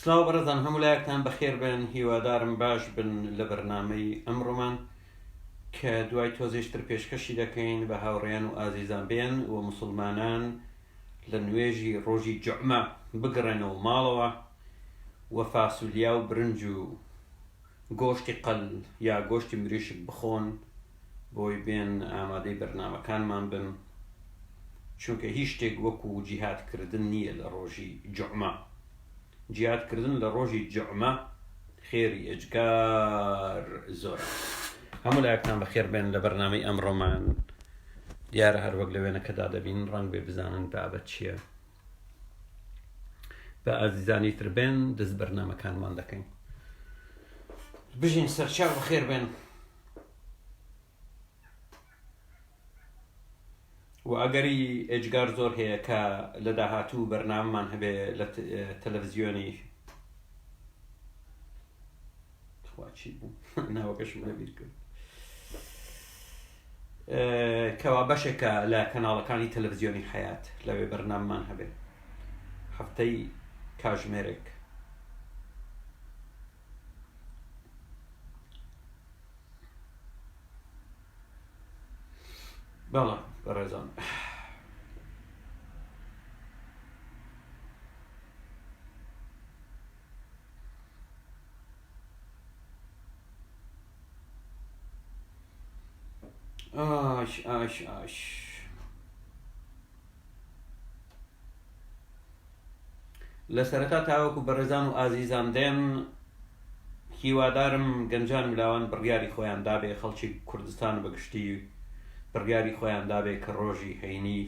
سلااو بەڕێزان هەموو لایەکتان بەخێر بن، هیوادارم باش بن لە بەرنامەی ئەمڕۆمان کە دوای تۆزێشتر پێشکەشی دەکەین بە هاوڕێیان و ئازیزان بێن و موسڵمانان لە نوێژی ڕۆژی جوعمە بگەڕێنەوە ماڵەوە و فاسولیا و برنج و گۆشتی قەل یا گۆشتی مریشک بخۆن بۆی بێن ئامادەی بەرنامەکانمان بن، چونکە هیچ شتێک وەکو جیهادکردن نییە لە ڕۆژی جوعمە. جیهادکردن لە ڕۆژی جوعمە خێری ئەجگار زۆرە. هەموو لایەکتان بەخێر بێن لە بەرنامەی ئەمڕۆمان. دیارە هەر وەک لە وێنەکەدا دەبین ڕەنگ بێ بزانن بابەت چییە. بە ئازیزانی تر بێن دەست بەرنامەکانمان دەکەین. بژین سەرچاو بەخێر بێن و ئەگەری ئەجگار زۆر هەیە کە لە داهاتوو بەرنامەمان هەبێ لە تەلەڤیزیۆنی خواچی بوو ناوەکەشم لەبیر کرد کەوا بەشێکە لە کەناڵەکانی تەلەڤیزیۆنی حەیات لەوێ بەرنامەمان هەبێ هەفتەی کاژمێرێک. بەڵێ بەڕێزان، لە سەرەتا تاوەکو بەڕێزان و ئازیزان دێن، هیوادارم گەنجان ملاوان بڕیاری خۆیان دابێ، خەڵکی کوردستان بەگشتی بڕیاری خۆیان دابێ کە ڕۆژی هەینی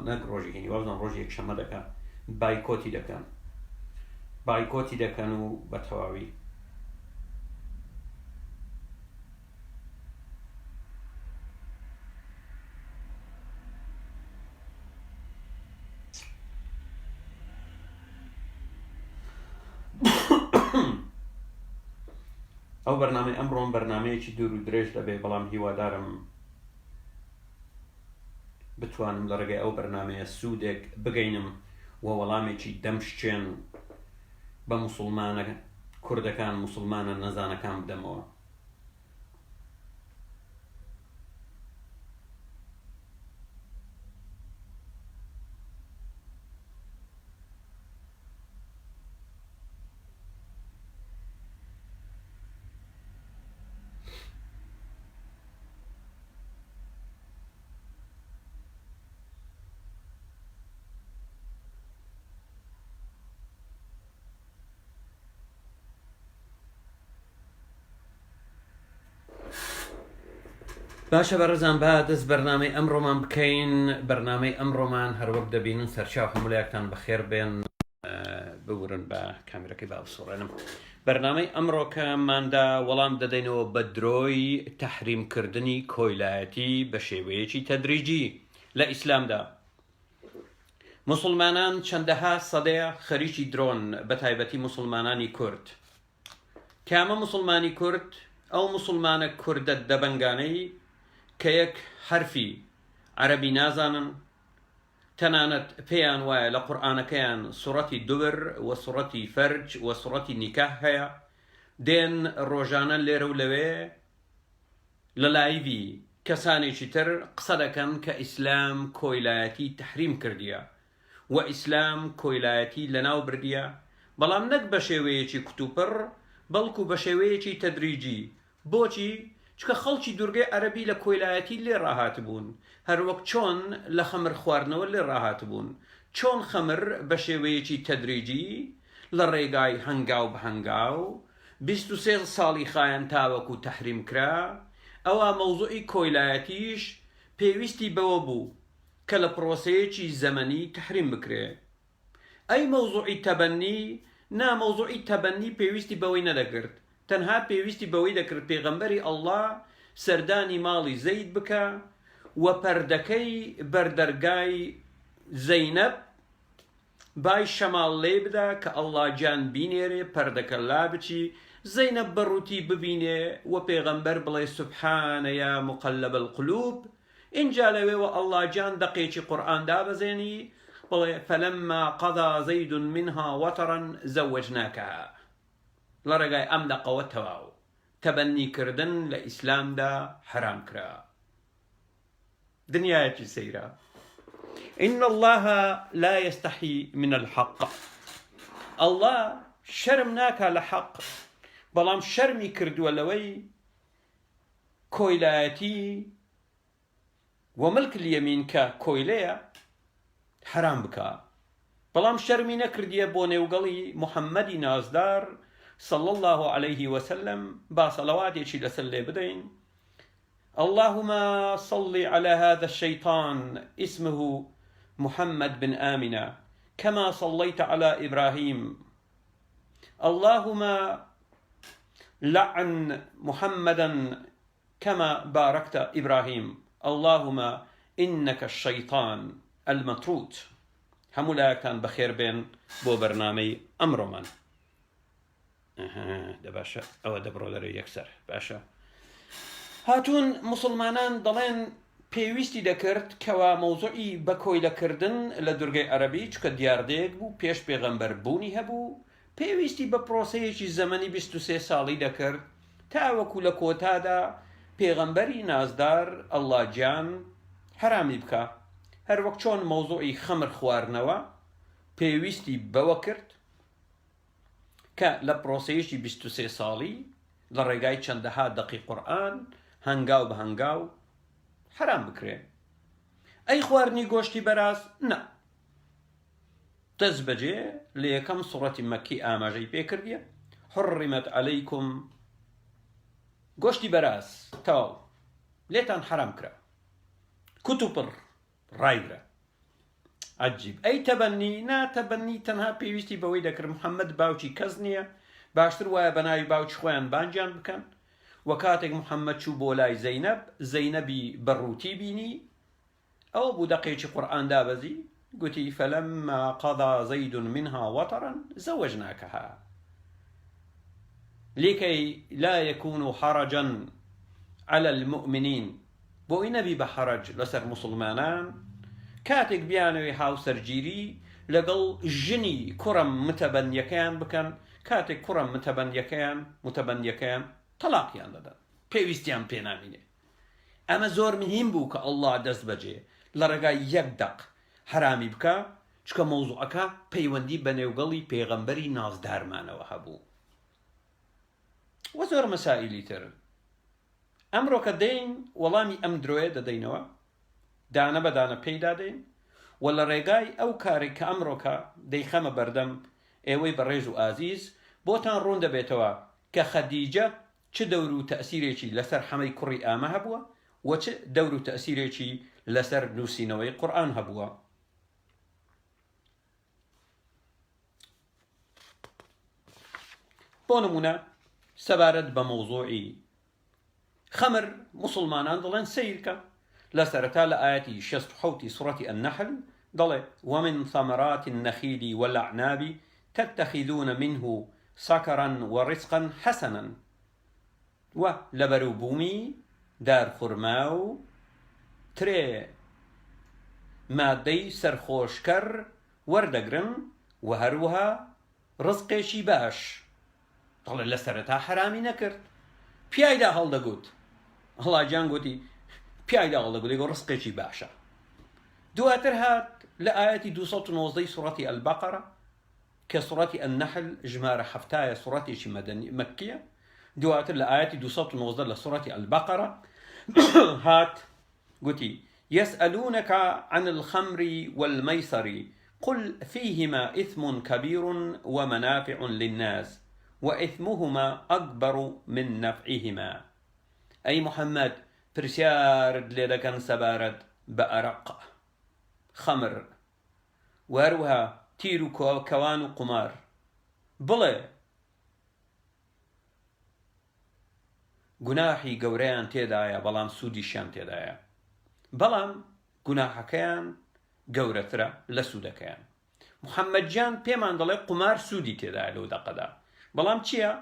نەک ڕۆژی هەینی وابزان ڕۆژی یەکشەمە دەکەن بایکۆتی دەکەن و بە تەواوی ئەو بەرنامەی ئەمڕۆم بەرنامەیەکی دوور و درێژ دەبێ، بەڵام هیوادارم بتوانم لە ڕێگەی ئەو بەرنامەیە سوودێک بگەینم و وەڵامێکی دەمشچێن بە موسڵمانە کوردەکان موسڵمانە نەزانەکان بدەمەوە. باشە بەڕێزان، با دەست بەرنامەی ئەمڕۆمان بکەین. بەرنامەی ئەمڕۆمان هەروەک دەبینن سەرچاو هەموولایەکتان بەخێر بێن، ببورن بە کامێرەکەی باوسوڕێنم. بەرنامەی ئەمڕۆکەماندا وەڵام دەدەینەوە بە درۆی تەحریمکردنی کۆیلایەتی بە شێوەیەکی تەدریجی لە ئیسلامدا. موسڵمانان چەندەها سەدەیە خەریکی درۆن، بە تایبەتی موسڵمانانی کورد. کامە موسڵمانی کورد؟ ئەو موسڵمانە کوردە دەبەنگانەی کە یەک حرفی عەرەبی نازانن، تەنانەت پێیان وایە لە قورئانەکەیان سوڕەتی دوبر و سوڕەتی فەرج و سوڕەتی نیکاح هەیە، دێن ڕۆژانە لێرە و لەوێ لە لایڤی کەسانێکی تر قسە دەکەن کە ئیسلام کۆیلایەتی تەحریم کردیە و ئیسلام کۆیلایەتی لەناو بردیە، بەڵام نەک بە شێوەیەکی کوتوپڕ بەڵکو بە شێوەیەکی تەدریجی. بۆچی؟ چکە خەڵکی دوورگەی عەرەبی لە کۆیلایەتی لێ ڕاهات بوون، هەروەک چۆن لە خەمر خواردنەوە لێ ڕاهات بوون. چۆن خەمر بە شێوەیەکی تەدریجی لە ڕێگای هەنگاو بە هەنگاو 23 ساڵی خایەن تاوەکو تەحریم کرا، ئەوە مەوزوعی کۆیلایەتیش پێویستی بەوە بوو کە لە پرۆسەیەکی زەمەنی تەحریم بکرێ. ئەی مەوزوعی تەبەنی، مەوزوعی تەبەنی پێویستی بەوەی نەدەکرد، تەنها پێویستی بەوەی دەکرد پێغەمبەری ئەڵڵا سەردانی ماڵی زەید بکە و پەردەکەی بەردەرگای زەینەب بای شەماڵ لێ بدە کە ئەڵڵا جان بینێرێ، پەردەکە لا بچی، زەینەب بەڕووتی ببینێ و پێغەمبەر بڵێ سوبحانە یا مقلب القلوب. اینجا لەوێوە ئەڵڵا جان دەقێکی قورئان دابەزێنی، بڵێ فەلەمما قەضا زەید منها وەتەرا زەوەجناکەها لە ڕێگای ئەم دەقەوە تەواو تەبەنیکردن لە ئیسلامدا حرام کرا. دنیایەکی سەیرە. إن الله لا يستحي من الحق. الله شرم ناکا لە حەق، بەڵام شەرمی کردووە لەوەی کۆیلایەتی وملك اليمين کە کۆیلەیە حرام بکە، بەڵام شەرمی نەکردیە بۆ نێوگەڵی محەممەدی نازدار صلى الله عليه وسلم با صلواتێکی لەسەر لێ بدەین. اللهم صل على هذا الشيطان اسمه محمد بن آمنة كما صليت على إبراهيم. اللهم لعن محمدا كما باركت إبراهيم. اللهم إنك الشيطان المطرود. همولا كان بخير بين بو برنامج أمرمان. ده باشا أو دبرو دري يكسر باشا. هاتون مسلمانان دەڵێن پێویستی دەکرد کەوا مەوزوعی بە کۆیلەکردن لە دورگەی عەرەبی چکە دیاردەیەک بوو پێش پێغەمبەر بوونی هەبوو، پێویستی بە پرۆسەیەکی زەمەنی 23 ساڵی دەکرد تاوەکو لە کۆتادا پێغەمبەری نازدار ئەڵڵا گیان حرامی بکە. هەر وەک چۆن مەوزوعی خەمر خواردنەوە پێویستی بەوە کرد کە لە پرۆسەیەکی 23 ساڵی لە ڕێگای چەندەها دەقی قورئان هەنگاو بە هەنگاو حرام بکرێ. ئەی خواردنی گۆشتی بەراز نە، دەست بەجێ لە یەکەم سوڕەتی مەکی ئاماژەی پێکردیە حرمت عەلەیکم گۆشتی بەراز تەواو لێتان حرام کرا، کوت و پڕ ڕایگرە. عەجیب. ئەی تەبەنی ناتەبەنی تەنها پێویستی بەوەی دەکرد محەممەد باوکی کەس نییە، باشتر وایە بە ناوی باوکی خۆیان بانجیان بکەن. وە کاتێک محەممەد چوو بۆ لای زەینەب، زەینەبی بەڕووتی بینی، ئەوە بوو دەقێکی قورئان دابەزی گوتی فەلەمما قەضا زەید منها وەتەرا زەوەجناکەها لكي لا يكون حرجا على المؤمنين. بۆی نەبی بە حەرەج لەسەر مسلمانان کاتێک بیانەوەی هاوسەرگیری لەگەڵ ژنی کوڕم متەبەنیەکەیان بکەن، کاتێک کوڕم متەبەنیەکەیان تەلاقیان دەدەن، پێویستیان پێ نامینێ. ئەمە زۆر مهم بوو کە ئەڵڵا دەست بەجێ لە ڕێگای یەک دەق حرامی بکە، چکە مەوزوعەکە پەیوەندی بە نێوگەڵی پێغەمبەری نازدارمانەوە هەبوو. وە زۆر مەسائیلی تر ئەمڕۆ کە دەین وەڵامی ئەم درۆیە دەدەینەوە، دانە بە دانە پێیدا دەین، و لە ڕێگای ئەو کارێک کە ئەمڕۆکە دەیخەمە بەردەم ئێوەی بەڕێز و ئازیز بۆتان ڕوون دەبێتەوە کە خەدیجە چ دەور و تەئسیرێکی لەسەر حەمەی کوڕی ئامە هەبووە و چ دەور و تەئسیرێکی لەسەر نووسینەوەی قورئان هەبووە. بۆ نمونە سەبارەت بە مەوزوعی خەمر مسلمانان دەڵێن سەیرکە. لە سەرەتا لە ئاەتی 67 سوڕەتی النەحل دەڵێ ومن ثمرات النخيل والأعناب تتخذون منه سكرا ورزقا حسنا. و لەبەروبوومی دار خورما و ترێ مادەی سەرخۆشکەر وەردەگرن و هەروەها ڕزقێکی باش. دەڵێ لە سەرەتا حرامی نەکرد، پیایدا هەڵدەگوت، هەڵاجان گوتی پیایدا هەڵدەگوت لەگەڵ ڕزقێکی باشە. دواتر هات لە ئاەتی 219 سوڕەتی البەقەرە کە سوڕەتی النەحل ژمارە 7 سوڕەتێکی مەکیە. دواتر لە ئاەتی 219 لە سوڕەتی البەقەرە هات گوتی يسألونك عن الخمر والميسر قل فيهما إثم كبير ومنافع للناس وإثمهما أكبر من نفعهما. أي محمد پرسیارت لێ دەکەن سەبارەت بە ئەرەق، خەمر، وهروها تیر و کەوان و قمار. بڵێ گوناحی گەورەیان تێدایە بەڵام سوودیشیان تێدایە، بەڵام گوناحەکەیان گەورەترە لە سوودەکەیان. محەممەد گیان پێمان دەڵێ قمار سوودی تێدایە لەو دەقەدا، بەڵام چییە؟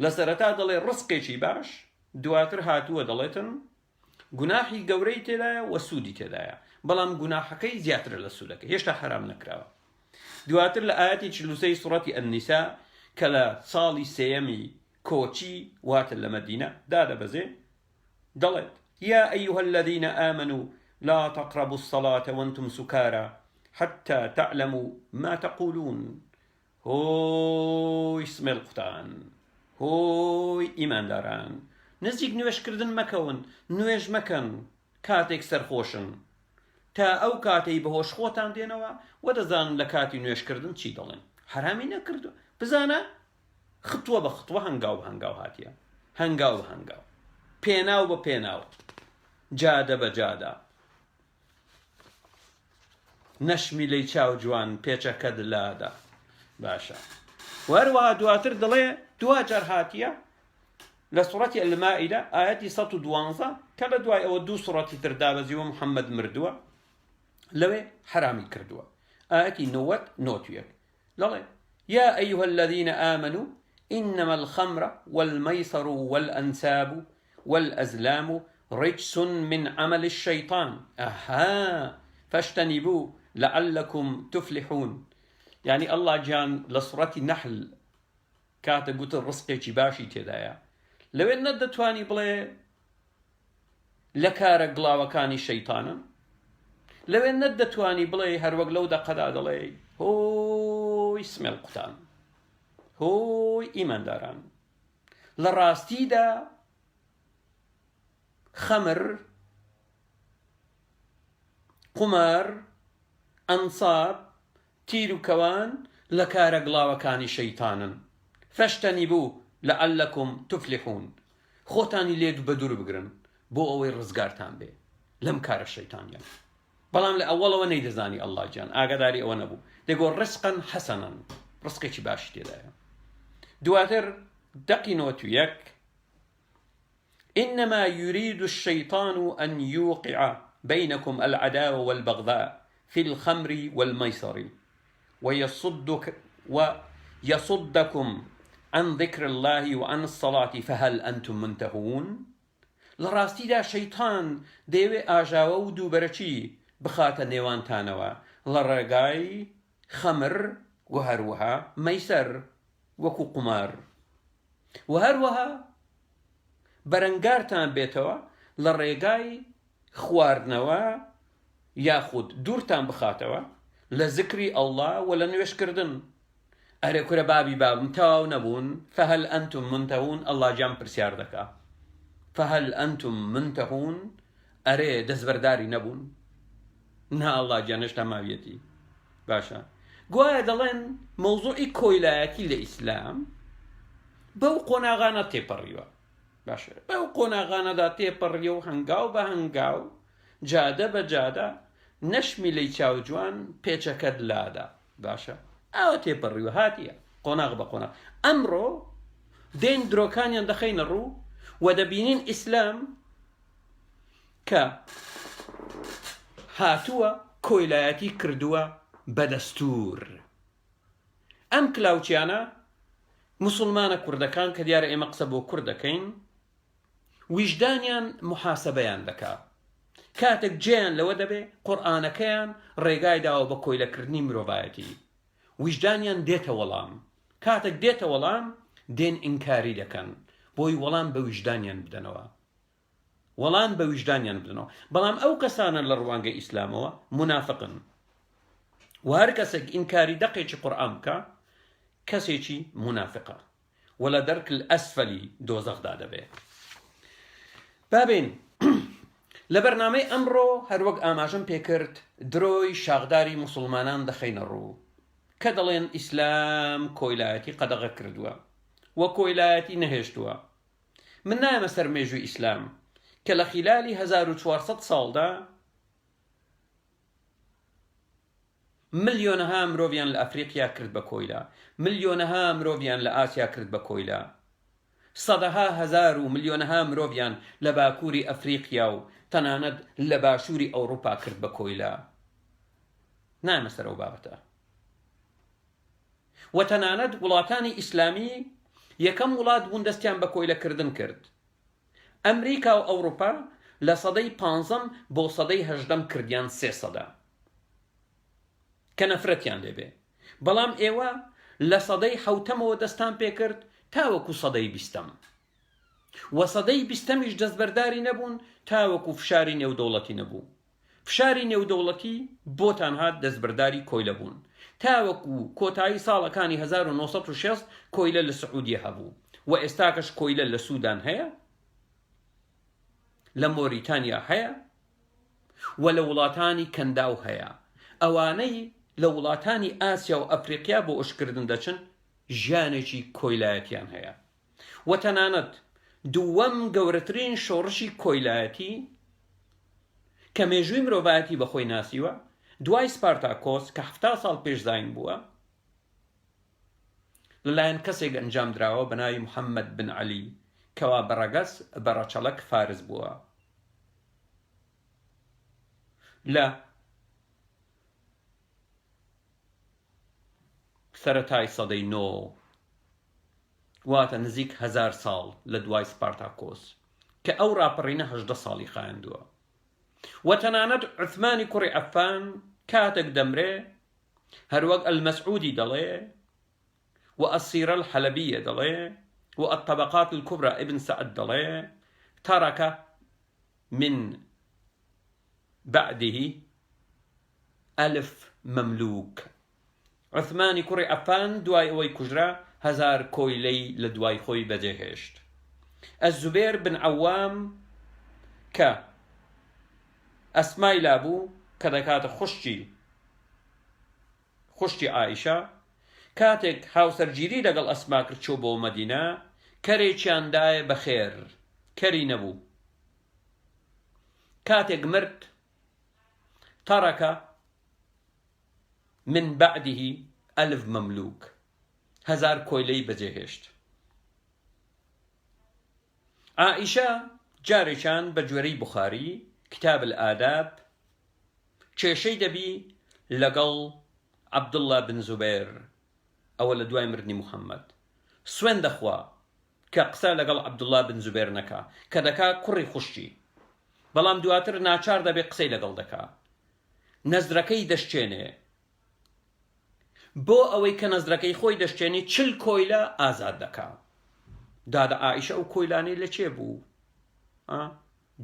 لە سەرەتا دەڵێ ڕزقێکی باش، دواتر هاتووە دەڵێتن گوناحی گەورەی تێدایە و سوودی تێدایە. بەڵام گوناحەکەی زیاترە لە سوودەکە هێشتا حرام نەکراوە. دواتر لە ئاەتی 43 سوڕەتی ئەننیسا کە لە ساڵی سێیەمی کۆچی واتە لە مەدینە دادەبەزێ دەڵێت یا ئەیها الذين آمنوا لا تقربوا الصلاة وانتم سكارى حتى تعلموا ما تقولون. هۆی سمێڵ قوتان، هۆی ئیمانداران، نزیک نوێشکردن مەکەون، نوێژ مەکەن کاتێک سەرخۆشن تا ئەو کاتەی بەهۆش خۆتان دێنەوە و دەزانن لە کاتی نوێشکردن چی دەڵێن. حرامی نەکردو بزانە خطوە بە خطوە هەنگاو بە هەنگاو هاتیە، هەنگاو بە هەنگاو، پێناو بە پێناو، جادە بە جادە، نەشمی لەی چاو جوان پێچەکە دلادا. باشە وەروەها دواتر دڵێ دوجار هاتیە لە سوڕەتی ئەلمائیدە ئاەتی 112 کە لە دوای ئەوە دوو سوڕەتی تر دابەزیوە محەممەد مردووە لەوێ حرامی کردووە. ئاەتی 91 دەڵێ یا ئەیها الذين آمنوا إنما الخمر والميسر والأنساب والأزلام رجس من عمل الشيطان فاجتنبوه لعلكم تفلحون. يعني الله جان لسورة نحل كاتا قلت الرزقي باشي تدايا لو ان دەتوانی بڵێ لە کارە گڵاوەکانی شەیتانن، لەوێ نەدەتوانی بڵێ هەروەک لەو دەقەدا دەڵێ هۆی سمێڵ قوتان، هۆی ئیمانداران. لە ڕاستیدا خەمر، قومار، ئەنساب، تیر و کەوان لە کارە گڵاوەکانی شەیتانن. فەشتەنیبوو لەعەلەکم تفلیحون، خۆتانی لێ بە دوور بگرن بۆ ئەوەی ڕزگارتان بێ لەم کارە شەیتانیان. بەڵام لە ئەوەڵەوە نەیدەزانی ئەڵڵا جان ئاگاداری ئەوە نەبوو، دەگۆ ڕزقن حەسەنن، ڕزقێکی باشی تێدایە. دواتر دەقی 91 إنما يريد الشيطان أن يوقع بينكم العداوة والبغضاء في الخمر والميسر ويصدكم عن ذكر الله وعن الصلاة فهل أنتم منتهون. لراستي دا شيطان ديوي آجاوة ودو برچي بخاطة نيوان تانوا لرقاي خمر وهروها ميسر وكو قمار وهروها برنگارتان بيتوا لرقاي خواردنوا ياخد دورتان بخاتوا لذكري الله ولا نوش كردن. ئەرێ کورە بابی بابم تەواو نەبوون فهل أنتم منتهون. الله جام پرسیار دەکا فهل أنتم منتهون، ئەرێ دەستبەرداری نەبوون؟ نا الله جانشتا ماویەتی. باشە گوایە دەڵێن مەوزوعی کۆیلایەتی لە ئیسلام بەو قۆناغانە تێپەڕیوە. باشە بەو قۆناغانەدا تێپەڕیە و هەنگاو بە هەنگاو، جادە بە جادە، نەشمی لەی چاو جوان پێچەکە دلادا. باشە ئەوە تێپەڕیوە هاتیە قۆناغ بە قۆناغ. ئەمڕۆ دێن درۆکانیان دەخەینە ڕوو و دەبینین ئیسلام کە هاتووە کۆیلایەتی کردووە بە دەستوور. ئەم کلااوچیانە موسڵمانە کوردەکان کە دیارە ئێمە قسە بۆ کورد دەکەین ویژدانیان محاسەبەیان دەکات. کاتێک جێیان لەوە دەبێ قورئانەکەیان ڕێگای داوە بە کۆیلەکردنی مرۆڤایەتی، ویژدانیان دێتە وەڵام. کاتێک دێتە وەڵام دێن ئینکاری دەکەن بۆی وەڵام بە ویژدانیان بدەنەوە، وەڵام بە ویژدانیان بدەنەوە. بەڵام ئەو کەسانە لە ڕوانگەی ئیسلامەوە منافقن و هەر کەسێک ئینکاری دەقێکی قورئان بکە کەسێکی منافقە و لە دەرک ئەسفەلی دۆزەخدا دەبێت. بابین لە بەرنامەی ئەمڕۆ هەروەک ئاماژەم پێکرد درۆی شاغداری موسڵمانان دەخەینە ڕوو کە دەڵێن ئیسلام کۆیلایەتی قەدەغە کردووە و کۆیلایەتی نەهێشتووە. من نایەمە سەر مێژووی ئیسلام کە لە خیلالی 1400 ساڵدا ملیۆنەها مرۆڤیان لە ئەفریقیا کرد بە کۆیلا، ملیۆنەها مرۆڤیان لە ئاسیا کرد بە کۆیلا، سەدەها هەزار و ملیۆنەها مرۆڤیان لە باکووری ئەفریقیا و تەنانەت لە باشووری ئەوروپا کرد بە کۆیلا. نایەمە سەر ئەو بابەتە. و تەنانەت وڵاتانی ئیسلامی یەکەم وڵات بوون دەستیان بە کۆیلەکردن کرد. ئەمریکا و ئەوروپا لە سەدەی 15 بۆ سەدەی 18 کردیان 300 کە نەفرەتیان لێبێ. بەڵام ئێوە لە سەدەی 7ەمەوە دەستان پێکرد تاوەکو سەدەی 20ەم، وە سەدەی 20ەمیش دەستبەرداری نەبوون تاوەکو فشاری نێودەوڵەتی نەبوو. فشاری نێودەوڵەتی بۆتان هات دەستبەرداری کۆیلە بوون، تاوەکو کۆتایی ساڵەکانی 1960 کۆیلە لە سعودیە هەبوو، و ئێستاکەش کۆیلە لە سوودان هەیە، لە مۆریتانیا هەیە، و لە وڵاتانی کەنداو هەیە. ئەوانەی لە وڵاتانی ئاسیا و ئەفریقیا بۆ ئوشکردن دەچن ژیانێکی کۆیلایەتیان هەیە. و تەنانەت دووەم گەورەترین شۆڕشی کۆیلایەتی کە مێژووی مرۆڤایەتی بەخۆی ناسیوە دوای سپارتاکۆس کە 70 ساڵ پێش زاین بووە لەلایەن کەسێک ئەنجام دراوە بە ناوی محەممەد بن عەلی کەوا بەڕەگەس بەڕەچەڵەک فارس بووە لە سەرەتای سەدەی 9 واتە نزیک 1000 ساڵ لە دوای سپارتاکۆس کە ئەو ڕاپەڕینە 18 ساڵی خایاندووە. و تەنانەت عوثمانی کوڕی عەفان کاتێک دەمرێ هەروەک ئەلمەسعودی دەڵێ و ئەسیرە الحەلەبیە دەڵێ و الطبقات الكبرى ابن سعد دەڵێ ترك من بعده 1000 مملوك. عوثمانی کوڕی عەفان دوای ئەوەی کوژرا 1000 کۆیلەی لە دوای خۆی بەجێهێشت. الزوبێر بن عەوام کە ئەسمای لابوو کە دەکاتە خوشتی عائیشە کاتێک هاوسەرگیری لەگەڵ ئەسما کرد چۆ بۆ مەدینە کەرێکیاندایە بەخێر کەری نەبوو. کاتێک مرد ترك من بعده 1000 مملوك 1000 کۆیلەی بەجێهێشت. عائیشە جارێکیان بە گوێرەی بوخاری کتاب الآداب کێشەی دەبی لەگەڵ عەبدوڵڵا بن زوبێر ئەوە لە دوای مردنی محەممەد سوێن دەخوا کە قسە لەگەڵ عەبدوڵڵا بن زوبێر نەکا کە دەکا کوڕی خوشتی، بەڵام دواتر ناچار دەبێ قسەی لەگەڵ دەکا نەزرەکەی دەشتێنێ بۆ ئەوەی کە نەزرەکەی خۆی دەشتێنی 40 کۆیلە ئازاد دەکا. دادا عائیشە ئەو کۆیلانەی لە چێ بوو؟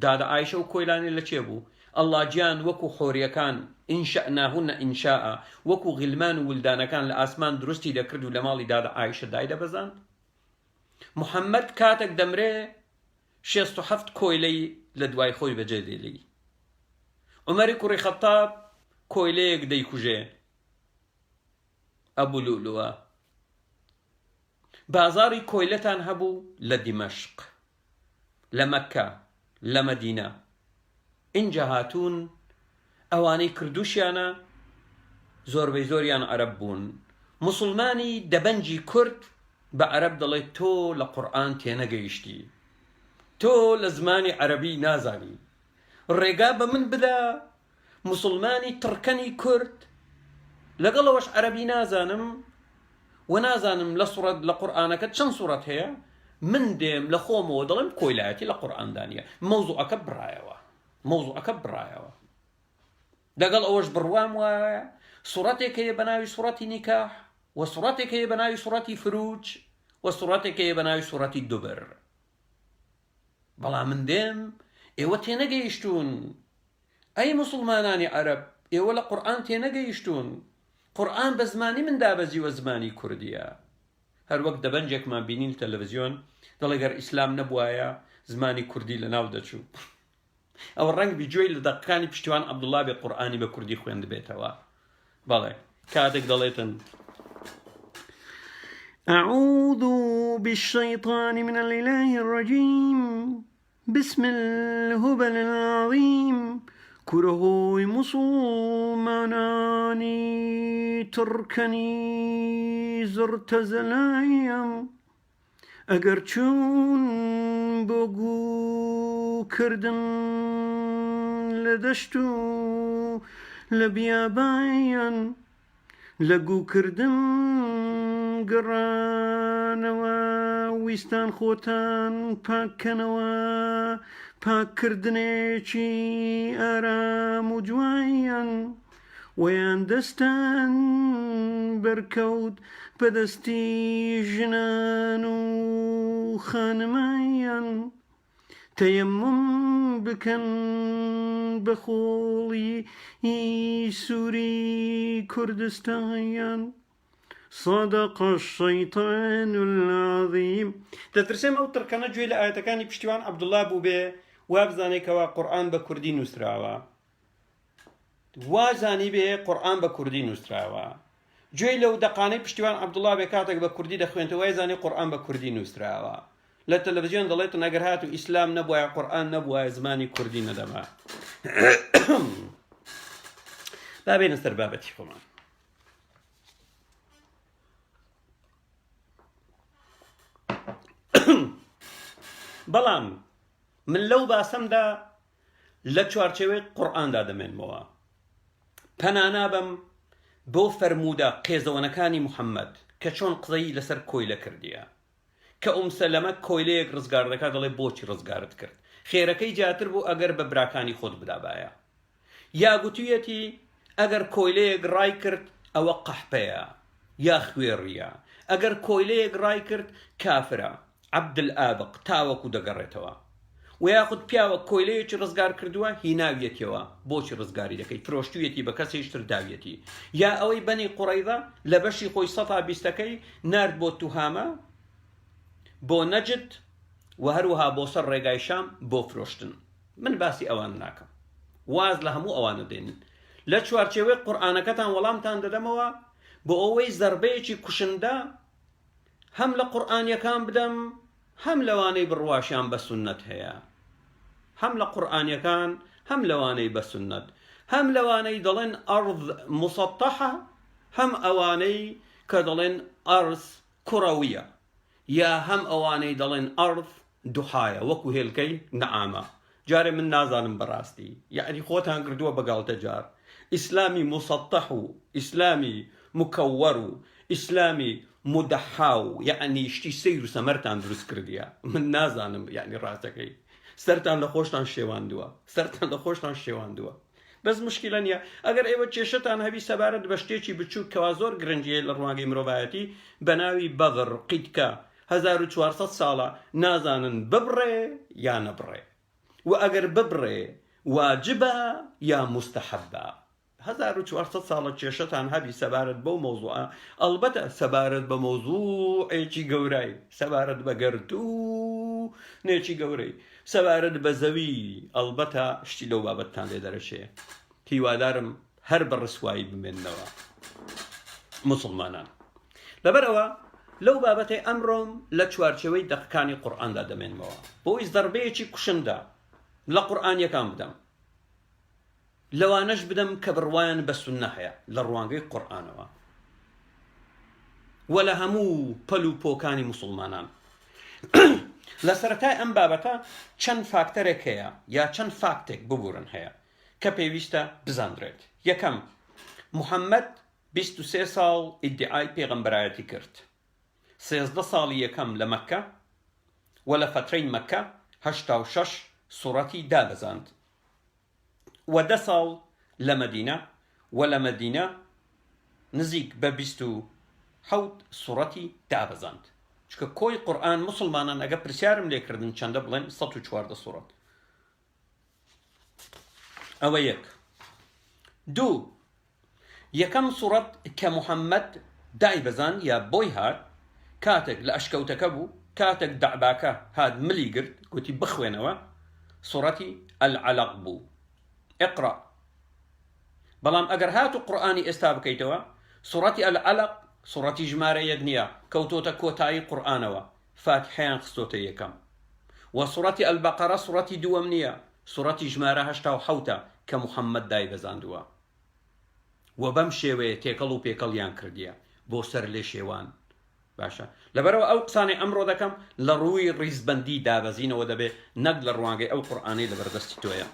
دادا عائیشە ئەو کۆیلانەی لە چێ بوو؟ ئەڵڵا گیان وەکو حۆریەکان ئینشەئناهونە ئینشاء وەکو غیلمان و ولدانەکان لە ئاسمان دروستی دەکرد و لە ماڵی دادا عائیشە دای دەبەزاند. محەممەد کاتێک دەمرێ 67 کۆیلەی لە دوای خۆی بەجێ دێلی. عومەری کوڕی خەتاب کۆیلەیەک دەیکوژێ ئەبوو لولووە. بازاری کۆیلەتان هەبوو لە دیمەشق، لە مەککە، لە مەدینە. اینجا هاتوون ئەوانەی کردوشیانە زۆربەی زۆریان عەرەب بوون. موسڵمانی دەبەنجی کورد بە عەرەب دەڵێت تۆ لە قورئان تێنەگەیشتی، تۆ لە زمانی عەرەبی نازانی، ڕێگا بە من بدە موسڵمانی تڕکەنی کورد لەگەڵەوەش عەرەبی نازانم و نازانم لە قورئانەکە چەند سوورەت هەیە، من دێم لە خۆمەوە دەڵێم کۆیلایەتی لە قورئاندانیە. مەوزوعەکە بڕایەوە لەگەڵ ئەوەش بڕوام وایە سوورەتێک هەیە بە ناوی سوورەتی نیکاح و سوورەتێک هەیە بە ناوی سوورەتی فروج و سوورەتێک هەیە بە ناوی سوورەتی دوبر. بەڵام من دێم ئێوە تێنەگەیشتون، ئەی موسڵمانانی عەرەب ئێوە لە قورئان تێنەگەیشتون. قورئان بە زمانی من دابەزیوە زمانی کوردیە. هەروەک دەبەنجێکمان بینین تەلەڤیزیۆن دەڵێ گەر ئیسلام نەبوایە زمانی کوردی لەناو دەچوو. ئەوە ڕەنگ بیگوێی لە دەقەکانی پشتیوان عەبدوڵڵا بێ قورئانی بە کوردی خوێند بێتەوە. بەڵێ کاتێک دەڵێتن أعوذ بالشيطان من الإله الرجيم بسم الهبل العظيم كرهوی مسلمانانی ترکەنی زرتەزەلایم ئەگەر چوون بۆ گووکردن لە دەشت و لە بیابان لە گووکردن گەڕانەوە ویستان خۆتان پاکەنەوە پاکردنێکی ئارام و جوانیان ویان دەستان بەرکەوت بەدەستی ژنان و خانمانیان تەیەمم بکەن بە خۆڵی سووری کوردستانیان صدق الشيطان العظيم. دەترسێم ئەو تڕکەنە گوێ لە ئاەتەکانی پشتیوان عەبدوڵڵا بوو بێ وابزانێکەوە قورئان بە کوردی نووسراوە، وازانی بێ قورئان بە کوردی نووسراوە، گوێی لەو دەقانەی پشتیوان عەبدوڵڵا بێ کاتێک بە کوردی دەخوێنێتەوە وایزانی قورئان بە کوردی نووسراوە. لە تەلەڤیزیۆن دەڵێتن ئەگەر هات و ئیسلام نەبووایە قورئان نەبووایە زمانی کوردی نەدەما. با بێنە سەر بابەتی خۆمان. بەڵام من لەو باسەمدا لە چوارچێوەی قورئاندا دەمێنمەوە، پەنا نابەم بۆ فەرموودە قێزەوەنەکانی موحەممەد کە چۆن قسەی لەسەر کۆیلە کردیە، کە سەلەمە کۆیلەیەک ڕزگار دەکات دەڵێ بۆچی ڕزگارت کرد، خێرەکەی جیاتر بوو ئەگەر بە براکانی خۆت بدابایە، یا گوتوویەتی ئەگەر کۆیلەیەک ڕای کرد ئەوە قەحپەیە یا خوێڕیە، ئەگەر کۆیلەیەک ڕای کرد کافرە عەبدولئابق تاوەکو دەگەڕێتەوە، و یاخود پیاوە کۆیلەیەکی ڕزگار کردووە هیناویەتەوە بۆچی ڕزگاری دەکەی، فرۆشتوویەتی بە کەسێشتر داویەتی، یا ئەوەی بەنی قوڕەیظە لە بەشی خۆی 120ەکەی نارد بۆ توهامە بۆ نەجد و هەروەها بۆ سەر ڕێگای شام بۆ فرۆشتن. من باسی ئەوان ناکەم، واز لە هەموو ئەوانە دێنن. لە چوارچێوەی قورئانەکەتان وەڵامتان دەدەمەوە بۆ ئەوەی زەربەیەکی کوشندە هەم لە قورئانیەکان بدەم هەم لەوانەی بڕواشیان بە سوننەت هەیە، هەم لە قورئانیەکان هەم لەوانەی بە سوننەت، هەم لەوانەی دەڵێن ئەرض مسەطەحە، هەم ئەوانەی کە دەڵێن ئەرض کوڕەویە، یا هەم ئەوانەی دەڵێن ئەرض دوحایە وەکو هێلکەی نەعامە. جارێ من نازانم بەڕاستی، یعنی خۆتان کردووە بەگاڵتە جار ئیسلامی مسەطەح و ئیسلامی مکەوەر و ئیسلامی مدەحاو، یعنی شتی سیر و سەمەرتان دروست کردیە. من نازانم یعنی ڕاستەکەی، سەرتان لە خۆشتان شێواندووە، سەرتان لە خۆشتان شێواندووە. بەس مشکلە نییە ئەگەر ئێوە کێشەتان هەبی سەبارەت بە شتێکی بچووک کەوا زۆر گرنگیە لە ڕوانگەی مرۆڤایەتی بە ناوی بەغڕ قیتکە 1400 ساڵە نازانن ببڕێ یا نەبڕێ، و ئەگەر ببڕێ واجبە یا مستحەبە. 1400 ساڵە کێشەتان هەبی سەبارەت بەو مۆزوعە، ئەڵبەتە سەبارەت بە مۆزوعێکی گەورەی، سەبارەت بە گەردوو نێکی گەورەی، سەبارەت بە زەوی، ئەڵبەتە شتی لەو بابەتتان لێ دەرەچێ. هیوادارم هەر بە ڕسوایی بمێننەوە موسڵمانان. لەبەرەوە لەو بابەتەی ئەمڕۆم لە چوارچێوەی دەقەکانی قورئاندا دەمێنمەوە بۆی زەربەیەکی کوشندە لە قورئانیەکان بدەم، لەوانەش بدەم کە بڕوایان بە سوننە هەیە لە ڕوانگەی قورئانەوە و لە هەموو پەل و پۆکانی موسڵمانان. لە سەرەتای ئەم بابەتە چەند فاکتەرێک هەیە یا چەند فاکتێک ببورن هەیە کە پێویستە بزانرێت. یەکەم، موحەممەد 23 ساڵ ئیدعای پێغەمبەرایەتی کرد، 13 ساڵی یەکەم لە مەککە و لە فترەی مەککە 86 سوڕەتی دابەزاند، و 10 ساڵ لە مەدینە و لە مەدینە نزیک بە 27 سوڕەتی دابەزاند. چکە کۆی قورئان موسڵمانان ئەگە پرسیارم لێکردن چەندە بڵێن 114 سوڕەت. ئەوە یەک. دوو، یەکەم سوڕەت کە موحەممەد دایبەزان یا بۆی هات کاتێک لە ئەشکەوتەکە بوو، کاتێک دەعباکە هات ملی گرت گوتی بخوێنەوە، سوڕەتی ئەلعەلەق بوو، ئیقرا. بەڵام ئەگەر هات و قورئانی ئێستا بکەیتەوە، سوڕەتی ئەلعەلەق سوڕەتی ژمارە یەک نییە، کەوتۆتە کۆتایی قورئانەوە، فاتحەیان خستۆتە یەکەم، و سوڕەتی ئەلبەقەرە سوڕەتی دووەم نییە، سوڕەتی ژمارە 87 کە موحەممەد دایبەزاندووە، و بەم شێوەیە تێکەڵ و پێکەڵیان کردیە بۆ سەر لێ شێوان. باشە، لەبەرەوە ئەو قسانەی ئەمڕۆ دەکەم لە ڕووی ڕیزبەندی دابەزینەوە دەبێ، نەک لە ڕوانگەی ئەو قورئانەی لەبەردەستی تۆیە.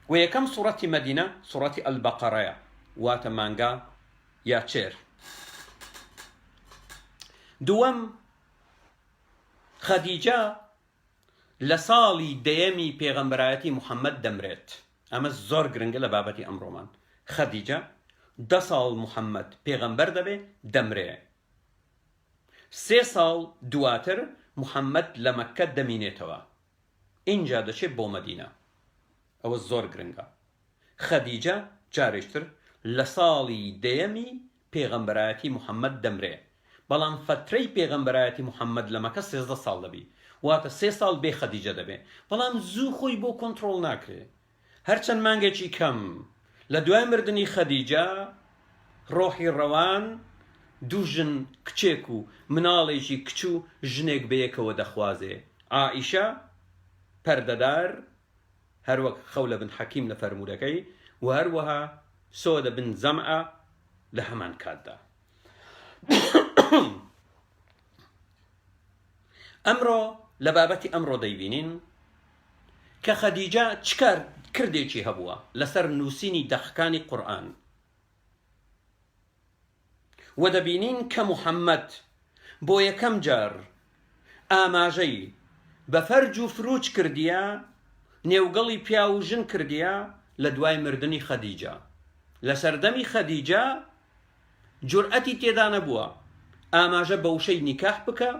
و یەکەم سوڕەتی مەدینە سوڕەتی ئەلبەقەرەیە، واتە مانگا یا چێر. دووەم، خەدیجە لە ساڵی دەیەمی پێغەمبەرایەتی محەممەد دەمرێت. ئەمە زۆر گرنگە لە بابەتی ئەمڕۆمان. خەدیجە 10 ساڵ محەممەد پێغەمبەر دەبێ دەمرێ. 3 ساڵ دواتر محەممەد لە مەککە دەمینێتەوە، اینجا دەچێت بۆ مەدینە. ئەوە زۆر گرنگە. خەدیجە جارێشتر لە ساڵی دەیەمی پێغەمبەرایەتی محەممەد دەمرێ، بەڵام فترەی پێغەمبەرایەتی محەممەد لە مەکە 13 ساڵ دەبی، واتە 3 ساڵ بێ خەدیجە دەبێ، بەڵام زوو خۆی بۆ کۆنتڕۆڵ ناکرێ. هەرچەند مانگێکی کەم لە دوای مردنی خەدیجە ڕۆحی ڕەوان دوو ژن کچێک و مناڵێکی کچوو ژنێک بەیەکەوە دەخوازێ. عائیشە پەردەدار، هەروەک خەولە بن حەکیم لە فەرموودەکەی، و هەروەها سۆدە بن زەمعە لە هەمان کاتدا. ئەمڕۆ لە بابەتی ئەمڕۆ دەیبینین کە خەدیجە چکار کردێکی هەبووە لەسەر نووسینی دەخەکانی قورئان، و دەبینین کە محەممەد بۆ یەکەم جار ئاماژەی بە فەرج و فروج کردیە، نێوگەڵی پیا و ژن کردیە لە دوای مردنی خەدیجە. لە سەردەمی خەدیجە جورئەتی تێدا نەبووە ئاماژە بە وشەی نیکاح بکە،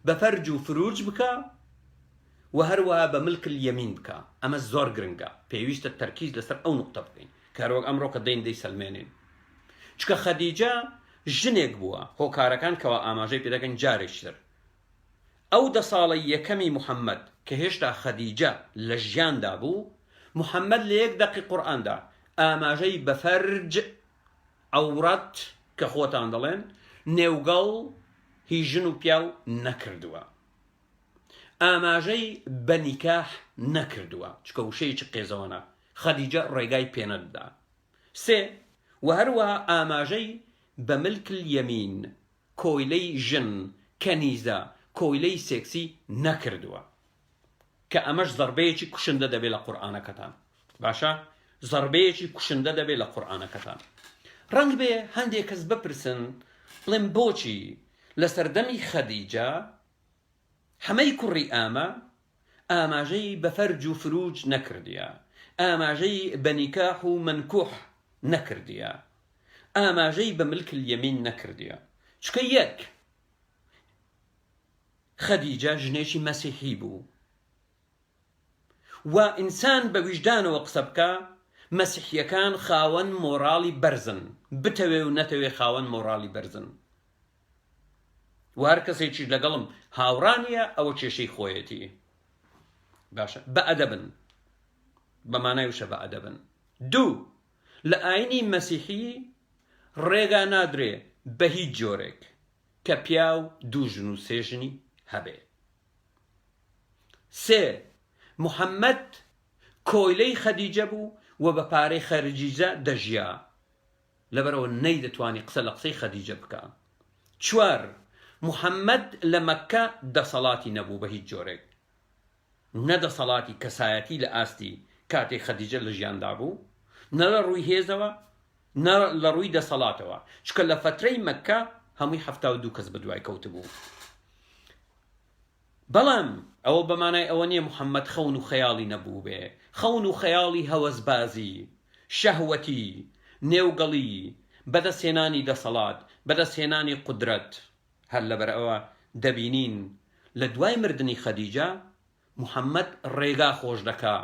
بە فەرج و فروج بکە، و هەروەها بە ملک اليەمین بکە. ئەمە زۆر گرنگە، پێویستە تەرکیز لەسەر ئەو نوقتە بکەین کەروەک ئەمڕۆ کە دەین دەیسەلمێنین. چکە خەدیجە ژنێک بووە، هۆکارەکان کەوا ئاماژەی پێدەکەن جارێکتر. ئەو 10 ساڵی یەکەمی محەممەد کە هێشتا خەدیجە لە ژیاندا بوو، محەممەد لە 1 دەقی قورئاندا ئاماژەی بە فەرج عەورەت کە خۆتان دەڵێن نێوگەڵ هیچ ژن و پیاو نەکردووە، ئاماژەی بە نیکاح نەکردووە، چکە وشەیەکی قێزەوەنە خەدیجە ڕێگای پێنەددا. 3 و هەروەها ئاماژەی بە ملک اليەمین، کۆیلەی ژن، کەنیزە، کۆیلەی سێکسی نەکردووە، کە ئەمەش زەربەیەکی کوشندە دەبێت لە قورئانەکەتان. باشە؟ زەربەیەکی کوشندە دەبێت لە قورئانەکەتان. ڕەنگ بێ هەندێک کەس بپرسن بڵێن بۆچی لە سەردەمی خەدیجە هەمەی کوڕی ئامە ئاماژەی بە فەرج و فروج نەکردیە، ئاماژەی بە نیکاح و منکوح نەکردیە، ئاماژەی بە ملک اليەمین نەکردیە. چکە یەک، خەدیجە ژنێکی مەسیحی بوو، و ئینسان بە ویژدانەوە قسە بکە مەسیحیەکان خاوەن مۆڕاڵی بەرزن، بتەوێ و نەتەوێ خاوەن مۆڕاڵی بەرزن، و هەر کەسێکی لەگەڵم هاوڕانیە ئەوە کێشەی خۆیەتی. باشە، بە ئەدەبن، بە مانای وشە بە ئەدەبن. 2 لە ئاینی مەسیحی ڕێگا نادرێ بە هیچ جۆرێک کە پیاو 2 ژن و 3 ژنی هەبێ. 3 محەممەد کۆیلەی خەدیجە بوو و بە پارەی خەرجیزە دەژیا، لەبەرەوە نەیدەتوانی قسە لە قسەی خەدیجە بکە. 4 محەممەد لە مەککە دەسەڵاتی نەبوو بە هیچ جۆرێک، نە دەسەڵاتی کەسایەتی لە ئاستی کاتێک خەدیجە لە ژیاندا بوو، نە لە ڕووی هێزەوە، نە لە ڕووی دەسەڵاتەوە، چکە لە فترەی مەککە هەمووی 72 کەس بەدوای کەوت بوو. بەڵام ئەوە بەمانای ئەوە نییە محەممەد خەون و خەیاڵی نەبوو بێ، خەون و خەیاڵی هەوەسبازی، شەهوەتی، نێوگەڵی، بەدەستهێنانی دەسەڵات، بەدەستهێنانی قودرەت. هەر لەبەر ئەوە دەبینین لە دوای مردنی خەدیجە محەممەد ڕێگا خۆش دەکا،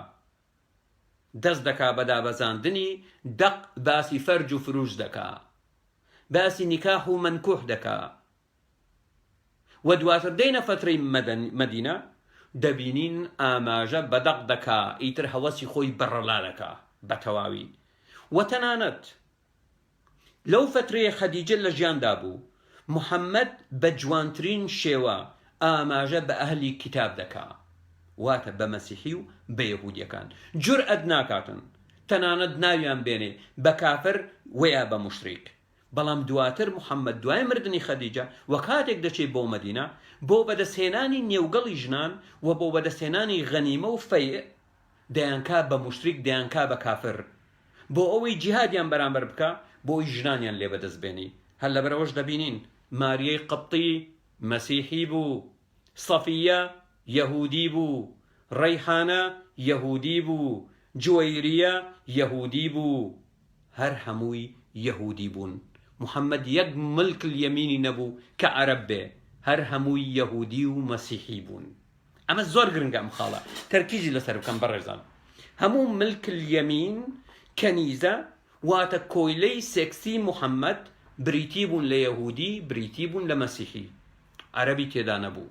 دەست دەکا بە دابەزاندنی دەق، باسی فەرج و فروج دەکا، باسی نیکاح و منکوح دەکا، و دواتر دەینە فترەی مەدینە دەبینین ئاماژە بە دەق دەکا، ئیتر هەوەسی خۆی بەڕەلا دەکا بە تەواوی. و تەنانەت لەو فترەیە خەدیجە لە ژیاندا بوو، محەممەد بە جوانترین شێوە ئاماژە بە ئەهلی کتاب دەکا، واتە بە مەسیحی و بە یەهودیەکان. جورئەت ناکاتن تەنانەت ناویان بێنێ بە کافر وەیا بە موشریک. بەڵام دواتر محەممەد دوای مردنی خەدیجە و کاتێک دەچێت بۆ مەدینە بۆ بەدەستهێنانی نێوگەڵی ژنان و بۆ بەدەستهێنانی غەنیمە و فەیع دەیانکا بە موشریک، دەیانکا بە کافر، بۆ ئەوەی جیهادیان بەرامبەر بکە، بۆ ئەوی ژنانیان لێ بەدەستبێنی. هەر لەبەرەوەش دەبینین ماریەی قبطی مەسیحی بوو، سەفیە یەهودی بوو، ڕەیحانە یەهودی بوو، جوەیریە یەهودی بوو، هەر هەمووی یەهودی بوون. محەممەد یەک ملک یەمینی نەبوو کە عەرەب بێ، هەر هەمووی یەهودی و مەسیحی بوون. ئەمە زۆر گرنگە ئەم خاڵە، تەرکیزی لەسەر بکەم بەڕێزان. هەموو ملک یەمین کەنیزە واتە کۆیلەی سێکسی محەممەد بریتی بوون لە یەهودی، بریتی بوون لە مەسیحی، عەرەبی تێدا نەبوو.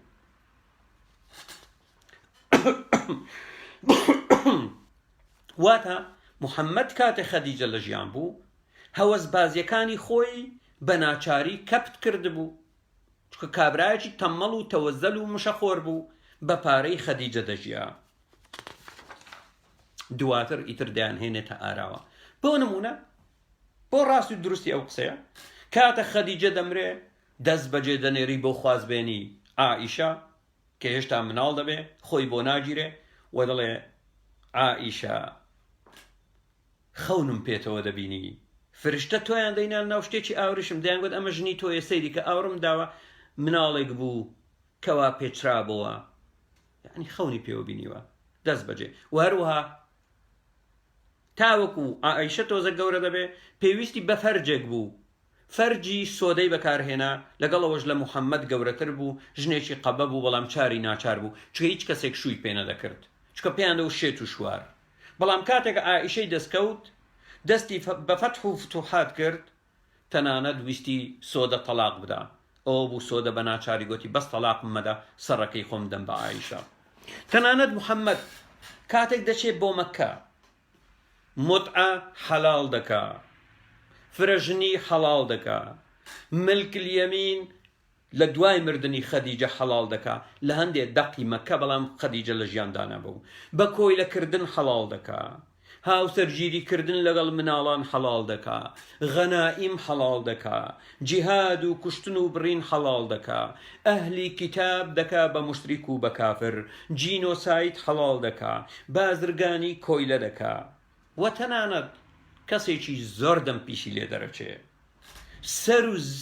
واتە محەممەد کاتێ خەدیجە لە ژیان بوو، هەوەس بازیەکانی خۆی بە ناچاری کەپت کردبوو، چکە کابرایەکی تەمەڵ و تەوەزەل و مشەخۆر بوو، بە پارەی خەدیجە دەژیا. دواتر ئیتر دەیانهێنێتە ئاراوە. بۆ نمونە، بۆ ڕاستی و دروستی ئەو قسەیە، کاتە خەدیجە دەمرێ دەست بەجێ دەنێری بۆ خوازبێنی عائیشە کە هێشتا مناڵ دەبێ، خۆی بۆ ناگیرێ و دەڵێ عائیشە خەونم پێتەوە دەبینی، فرشتە تۆیان دەینان ناو شتێکی ئاورشم، دەیانگوت ئەمە ژنی تۆیە سەیری کە ئاورم داوە مناڵێک بوو کەوا پێچرابەوە، یعنی خەونی پێوە بینیوە دەست بەجێ. و هەروەها تاوەکو عائیشە تۆزە گەورە دەبێ پێویستی بە فەرجێک بوو، فەرجی سۆدەی بەکارهێنا، لەگەڵەوەش لە محەممەد گەورەتر بوو، ژنێکی قەبە بوو بەڵام چاری ناچار بوو، چکە هیچ کەسێک شووی پێ نەدەکرد، چکە پێیان دەوت شێت و شوار. بەڵام کاتێک عائیشەی دەستکەوت دەستی بە فەتح و فتوحات کرد، تەنانەت ویستی سۆدە تەلاق بدا، ئەوە بوو سۆدە بە ناچاری گوتی بەس تەلاقم مەدە، سەرەکەی خۆم دەم بە عائیشە. تەنانەت محەممەد کاتێک دەچێت بۆ مەککە متعە حەلاڵ دەکا، فرەژنی حەلاڵ دەکا، ملک اليەمین لە دوای مردنی خەدیجە حەلاڵ دەکا لە هەندێک دەقی مەککە، بەڵام خەدیجە لە ژیاندا نەبوو، بە کۆیلەکردن حەلاڵ دەکا، هاوسەرگیریکردن لەگەڵ مناڵان حەلاڵ دەکا، غەنائیم حەلاڵ دەکا، جیهاد و کوشتن و بڕین حەلاڵ دەکا، ئەهلی کتاب دەکا بە موشریک و بە کافر، جینۆساید حەلاڵ دەکا، بازرگانی کۆیلە دەکا. و تەنانەت کەسێکی زۆر دەم پیشی لێ دەرەچێ،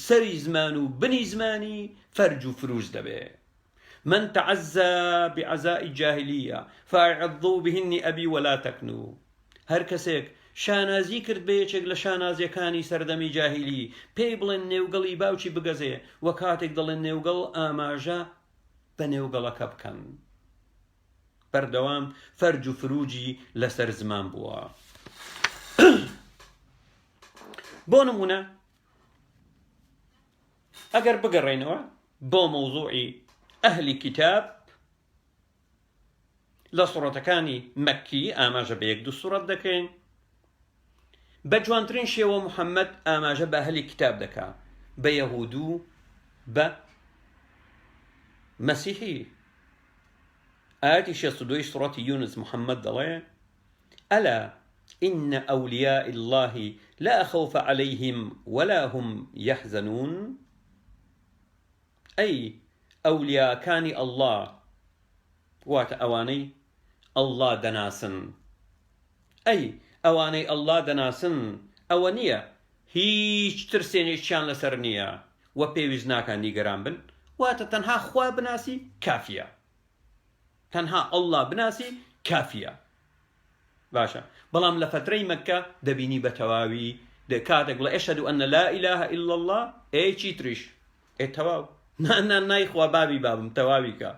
سەری زمان و بنی زمانی فەرج و فروز دەبێ. من تعزى بعزاء الجاهلية فأعضوا بهن أبي ولا تكنوا. هەر کەسێک شانازی کرد بە یەکێک لە شانازیەکانی سەردەمی جاهیلی، پێی بڵێن نێوگەڵی باوکی بگەزێ، و کاتێک دەڵێن نێوگەڵ ئاماژە بە نێوگەڵەکە بکەن. بەردەوام فەرج و فروجی لەسەر زمان بووە. بۆ نمونە ئەگەر بگەڕێنەوە بۆ مەوزوعی ئەهلی کتاب، لە سوڕەتەکانی مەکی ئاماژە بە یەک دوو سوڕەت دەکەین. بە جوانترین شێوە محەممەد ئاماژە بە ئەهلی کتاب دەکا، بە یەهود و بە مەسیحی. ئاەتی 62 سوڕەتی یونس محەممەد دەڵێ ئەلا إن أولياء الله لا خوف عليهم ولا هم يحزنون. أي أولياء كان الله وات أواني الله دناسن، أي أواني الله دناسن أوانية هیچ ترسێنێکیان لەسەر نییە و پێویست ناکە نیگەران بن، واتە تەنها خوا بناسی کافیە، تەنها الله بناسی کافیە. باشە، بەڵام لە فترەی مەککە دەبینی بە تەواوی کاتێک بڵێ ئەشهەدو ئەن لا ئیلاهە ئیلا الله، چی تریش تەواو نایخوا بابی بابم تەواویکە،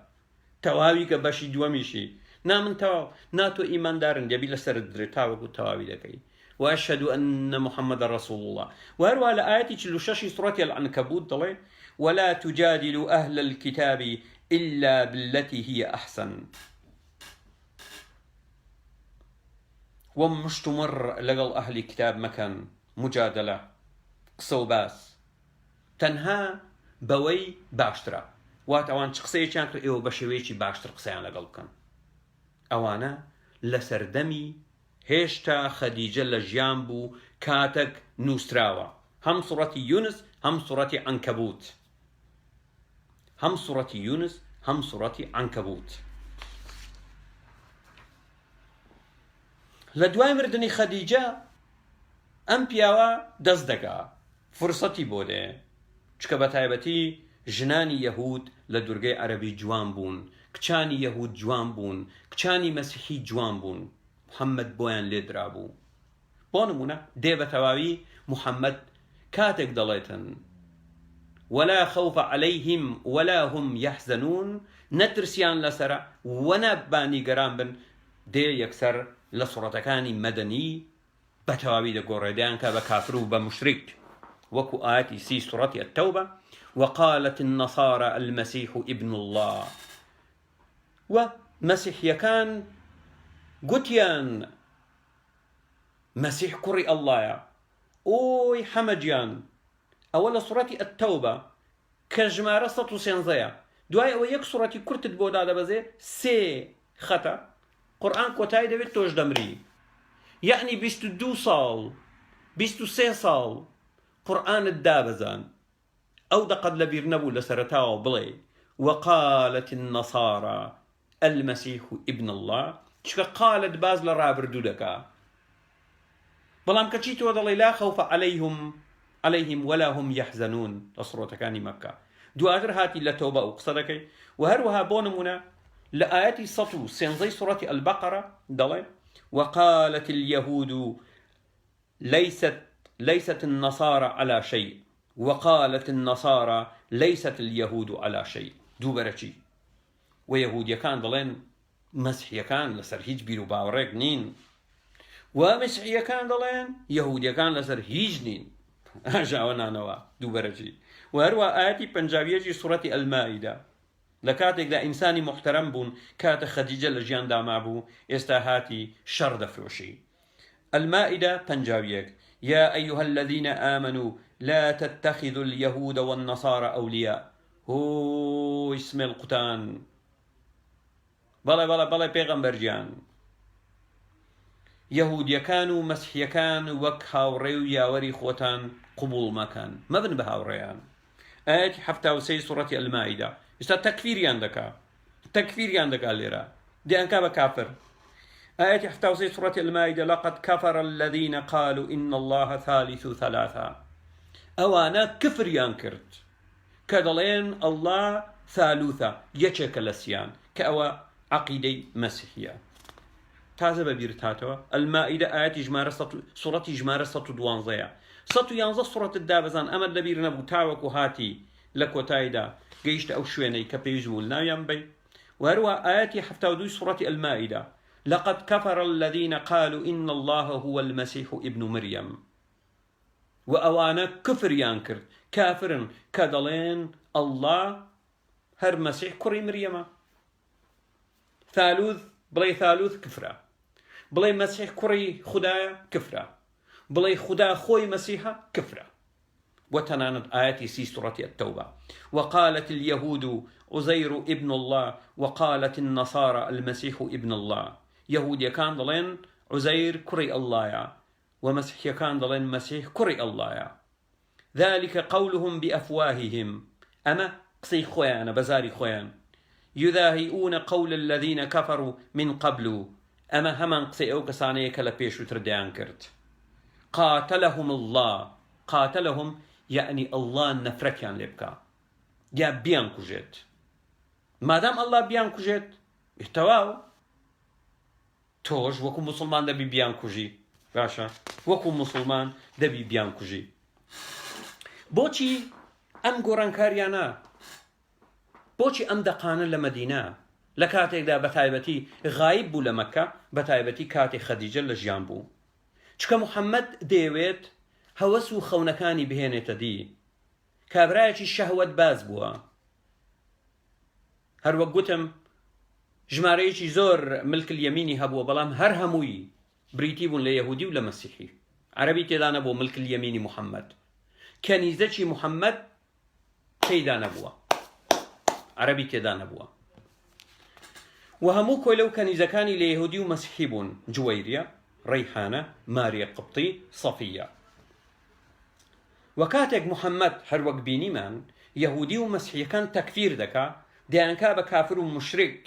تەواویکە بەشی دووەمیشی نامن تەواو ناتۆ ئیماندارن دەبی لەسەرت درێت تاوەکو تەواوی دەکەی. وأشهد أن محمد رسول الله. وهروها لآياتي 46 سورة العنكبوت دڵێ ولا تجادلوا أهل الكتاب إلا بالتي هي أحسن. ومشتمر لەگەڵ ئەهلی کتاب مەکەن مجادلە، قسە و باس، تەنها بەوەی باشترە، وات ئەوان چ قسەیەکیان کرد ئێوە بە شێوەیەکی باشتر قسەیان لەگەڵ بکەن. ئەوانە لە سەردەمی هێشتا خەدیجە لە ژیان بوو کاتێک نووسراوە، هەم سوڕەتی یونس هەم سوڕەتی عنکەبوت، هەم سوڕەتی یونس هەم سوڕەتی عنکەبوت. لە دوای مردنی خەدیجە ئەم پیاوە دەست دەکا فرسەتی بۆ دێ، چکە بە تایبەتی ژنانی یەهود لە دوورگەی عەرەبی جوان بوون کچانی یەهود جوان بوون، کچانی مەسیحی جوان بوون، محەممەد بۆیان لێدرا بوو. بۆ نمونە دێ بە تەواوی محەممەد کاتێک دەڵێتن ولا خوف عليهم ولا هم يحزنون، نەترسیان لەسرە وەنە بانیگەران بن، دێ یەکسەر لە سوڕەتەکانی مەدەنی بە تەواوی دەگۆڕێدیان کە بە کافر و بە مشریک، وەکو ئاەتی سی سوڕەتی التەوبە وقالت النصارى المسيح ابن الله، و مەسیحیەکان گوتیان مەسیح کوڕی ئەڵڵایە. ئۆی حەمەجیان، ئەوە لە سوڕەتی التەوبە کە ژمارە 113ەیە، دوای ئەوە یەک سوڕەتی کورتت بۆ دادەبەزێ 3 خەتە، قورئان کۆتایی دەوێت تۆش دەمری. یعنی 22 ساڵ 23 ساڵ قورئانت دابەزان، ئەو دەقەت لەبیر نەبوو لە سەرەتاوە بڵێ وقالت النصارى المسيح ابن الله، چکە قالت باز لە ڕابردوو دەکا. بەڵام کەچی تۆ دەڵێ لا خوف عليهم ولا هم يحزنون لە سوڕەتەکانی مەککە، دواتر هاتی لە تەوبە و قسە دەکەی. و هەروەها بۆ نمونە لە ئاەتی 113 سوڕەتی البەقەرە دەڵێ وقالت اليهود ليست النصارى على شيء وقالت النصارى ليست اليهود على شيء. دووبەرەچی و یەهودیەکان دەڵێن مەسیحیەکان لەسەر هیچ بیر و باوەڕێک نین، و مەسیحیەکان دەڵێن یەهودیەکان لەسەر هیچ نین. ئاژاوە نانەوە دووبەرەچی. و هەروە ئاەتی 51 سوڕەتی ئەلمائیدە لە کاتێکدا ئینسانی محتەرەم بوون کاتە خەدیجە لە ژیان داما بوو، ئێستا هاتی شەڕ دەفرۆشی. المائدة 51 يا أيها الذين آمنوا لا تتخذوا اليهود والنصارى أولياء. هو اسم القتان بەڵێ پێغەمبەرجیان، یەهودیەکان و مەسیحیەکان وەک هاوڕێ و یاوەری خۆتان قبوڵ مەکەن، مەبن بە هاوڕێیان. ئاەتی 73 سوڕەتی ئەلمائیدە ئێستا تەکفیریان دەکا لێرە، دێیانکا بە کافر. آية 71 سورة المائدة لقد كفر الذين قالوا إن الله ثالث ثلاثة. أوانا كفر ينكرت كدلين الله ثالثة يشك لسيان كأوا عقيدة مسيحية. تازه ببيرتاتوا المائدة آية إجمارة سورة إجمارة 112 111 سورة الدابزان أمد لبير نبو تاوكو هاتي لكوتايدا قيشت أو شويني كبيزولنا ينبي. وهروا آية 72 سورة المائدة لقد كفر الذين قالوا إن الله هو المسيح ابن مريم. وأوانا كفر ينكر كافر كدلين الله هر مسيح كري مريم. ثالوث بلي ثالوث كفرة، بلي مسيح كري خدايا كفرة، بلي خدا خوي مسيحا كفرة. وتنانت آياتي سي سورة التوبة وقالت اليهود عزير ابن الله وقالت النصارى المسيح ابن الله. يهوديا كان ضلين عزير كري الله يا، ومسيحيا كان ضلين مسيح كري الله يا. ذلك قولهم بأفواههم، أما قصي خويان بزاري خويان يذاهئون قول الذين كفروا من قبل، أما همان قصي أو كسانيك لبيشو ترديان كرت. قاتلهم الله، قاتلهم يعني الله نفركيان لبكا يا بيان كوجيت. ما دام الله بيان كوجيت احتواو تۆش وەکو مسلمان دەبی بیان کوژی، باشە وەکو مسلمان دەبی بیان کوژی. بۆچی ئەم گۆڕانکاریانە، بۆچی ئەم دەقانە لە مەدینە لە کاتێکدا بە تایبەتی غایب بوو لە مەککە، بە تایبەتی کاتێک خەدیجە لە ژیان بوو؟ چکە محەممەد دەیەوێت هەوەس و خەونەکانی بهێنێتە دی، کابرایەکی شەهوەت باز بووە. هەروەک گوتم ژمارەیەکی زۆر ملک اليەمینی هەبووە، بەڵام هەر هەمووی بریتی بوون لە یەهودی و لە مەسیحی. عەرەبی تێدا نەبووە ملک اليەمینی محەممەد، کەنیزەکی محەممەد تێیدا نەبووە، عەرەبی تێدا نەبووە. و هەموو کۆی لەو کەنیزەکانی لە یەهودی و مەسیحی بوون: جوەیریە، ڕەیحانە، ماریە قبطی، سەفیە. و کاتێک محەممەد هەروەک بینیمان یەهودی و مەسیحیەکان تەکفیر دەکا، دەیانکا بە کافر و مشرک،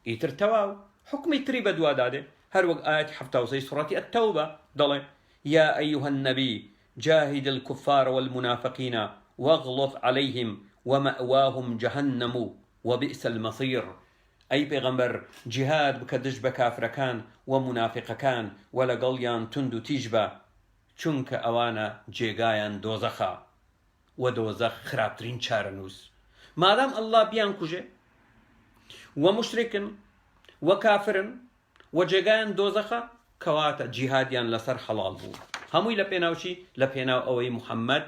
ئیتر تەواو حکمی تری بەدوا دادێ. هەروەک ئاەتی 73 سوڕەتی التەوبە دەڵێ: يا أيها النبي جاهد الكفار والمنافقين واغلظ عليهم ومأواهم جهنم وبئس المصير. ئەی پێغەمبەر جیهاد بکە دژ بە کافرەکان و منافقەکان و لەگەڵیان تند و تیژ بە چونکە ئەوانە جێگایان دۆزەخە و دۆزەخ خراپترین چارەنووس. مادام ئەڵڵا بیان کوژێ و مشرکن و کافرن و جێگایان دۆزەخە کەواتە جیهادیان لەسەر حەڵاڵ بوو. هەمووی لە پێناوچی لە پێناو ئەوەی محەممەد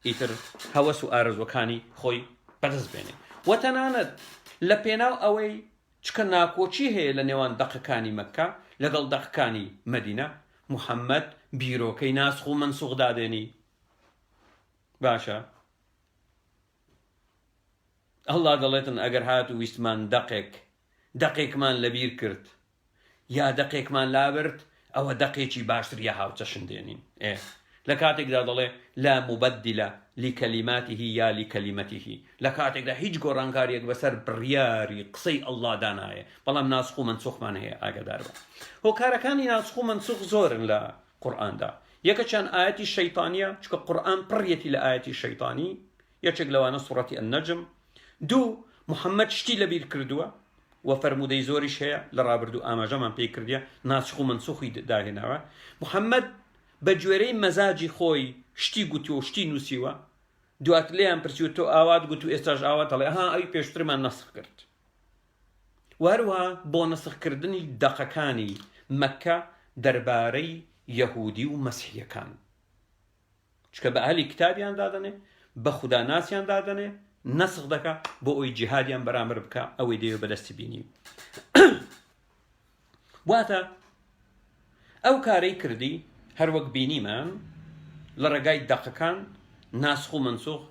ئیتر هەوەس و ئارەزوەکانی خۆی بەدەست بێنێ و تەنانەت لە پێناو ئەوەی چکە ناکۆچی هەیە لە نێوان دەقەکانی مەککە لەگەڵ دەقەکانی مەدینە محەممەد بیرۆکەی ناسخ و منسوخ دادێنی. باشە ئەڵڵا دەڵێتن ئەگەر هات و ویستمان دەقێکمان لەبیر کرد یا دەقێکمان لابرد ئەوە دەقێکی باشتر یا هاوچەشن دێنین. لە کاتێکدا دەڵێ لا مبدلە لکەلیماتیه یا لکەلیمەتیه، لە کاتێکدا هیچ گۆڕانکاریەک بەسەر بڕیاری قسەی ئەڵڵا دانایە، بەڵام ناسخ و منسوخمان هەیە. ئاگادار بە هۆکارەکانی ناسخ و منسوخ زۆرن لە قورئاندا. یەکەچیان ئاەتی شەیطانیە، چکە قورئان پڕیەتی لە ئاەتی شەیطانی، یەکێک لەوانە سوڕەتی ئەنەجم. دوو، محەممەد شتی لەبیر کردووە و فەرمودەی زۆریش هەیە لە ڕابردوو ئاماژەمان پێی کردیە ناسخ و منسوخی داهێناوە. محەممەد بە گوێرەی مەزاجی خۆی شتی گوتووە و شتی نووسیوە، دواتر لێیان پرسیوە تۆ ئاوات گوت و ئێستاش ئاوات دەڵێ ها ئەوی پێشترمان نەسخ کرد. وهروەها بۆ نەسخکردنی دەقەکانی مەککە دەربارەی یەهودی و مەسیحیەکان، چکە بە ئەهلی کتابیان دادەنێ بە خوداناسیان دادەنێ نەسخ دەکا بۆ ئەوی جیهادیان بەرامبەر بکە ئەوەی دەوێ بەدەستی بینی. واتە ئەو کارەی کردی هەر وەک بینیمان لە ڕێگای دەقەکان ناسخ و منسوخ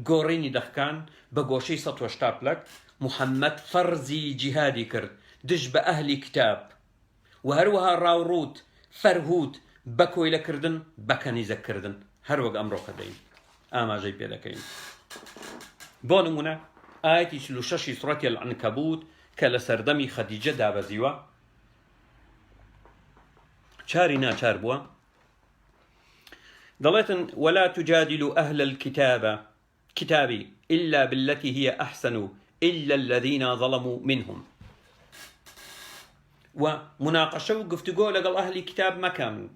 گۆڕینی دەقەکان بە گۆشەی 180 پلەک محەممەد فەرزی جیهادی کرد دژ بە ئەهلی کتاب و هەروەها ڕاوڕوت فەرهوت بە کۆیلەکردن بە کەنیزەکردن، هەر وەک ئەمڕۆکە دەین ئاماژەی پێ دەکەین. بۆ نمونە ئاەتی 46 سوڕەتی العنکەبوت کە لە سەردەمی خەدیجە دابەزیوە چاری ناچار بووە، دەڵێتن ولا تجادلوا أهل الكتاب إلا بالتي هي أحسن إلا الذين ظلموا منهم. ومناقشة وقفتقو لقل أهل الكتاب مكان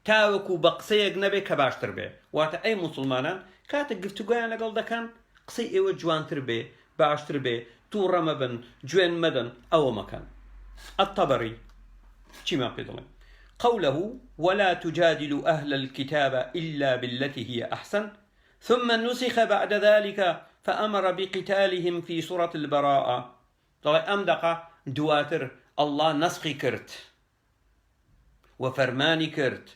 تاوكو بقسيق نبي كباشتر بي واتا أي مسلمانا كاتك قفتقويا لقل دكان قسي إيوة جوانتر بي باشتر بي تورا مبن جوين مدن أو مكان. الطبري ما بيضلين قوله ولا تجادلوا أهل الكتاب إلا بالتي هي أحسن ثم نسخ بعد ذلك فأمر بقتالهم في سورة البراءة. طبعا أمدق دواتر الله نسخي كرت وفرماني كرت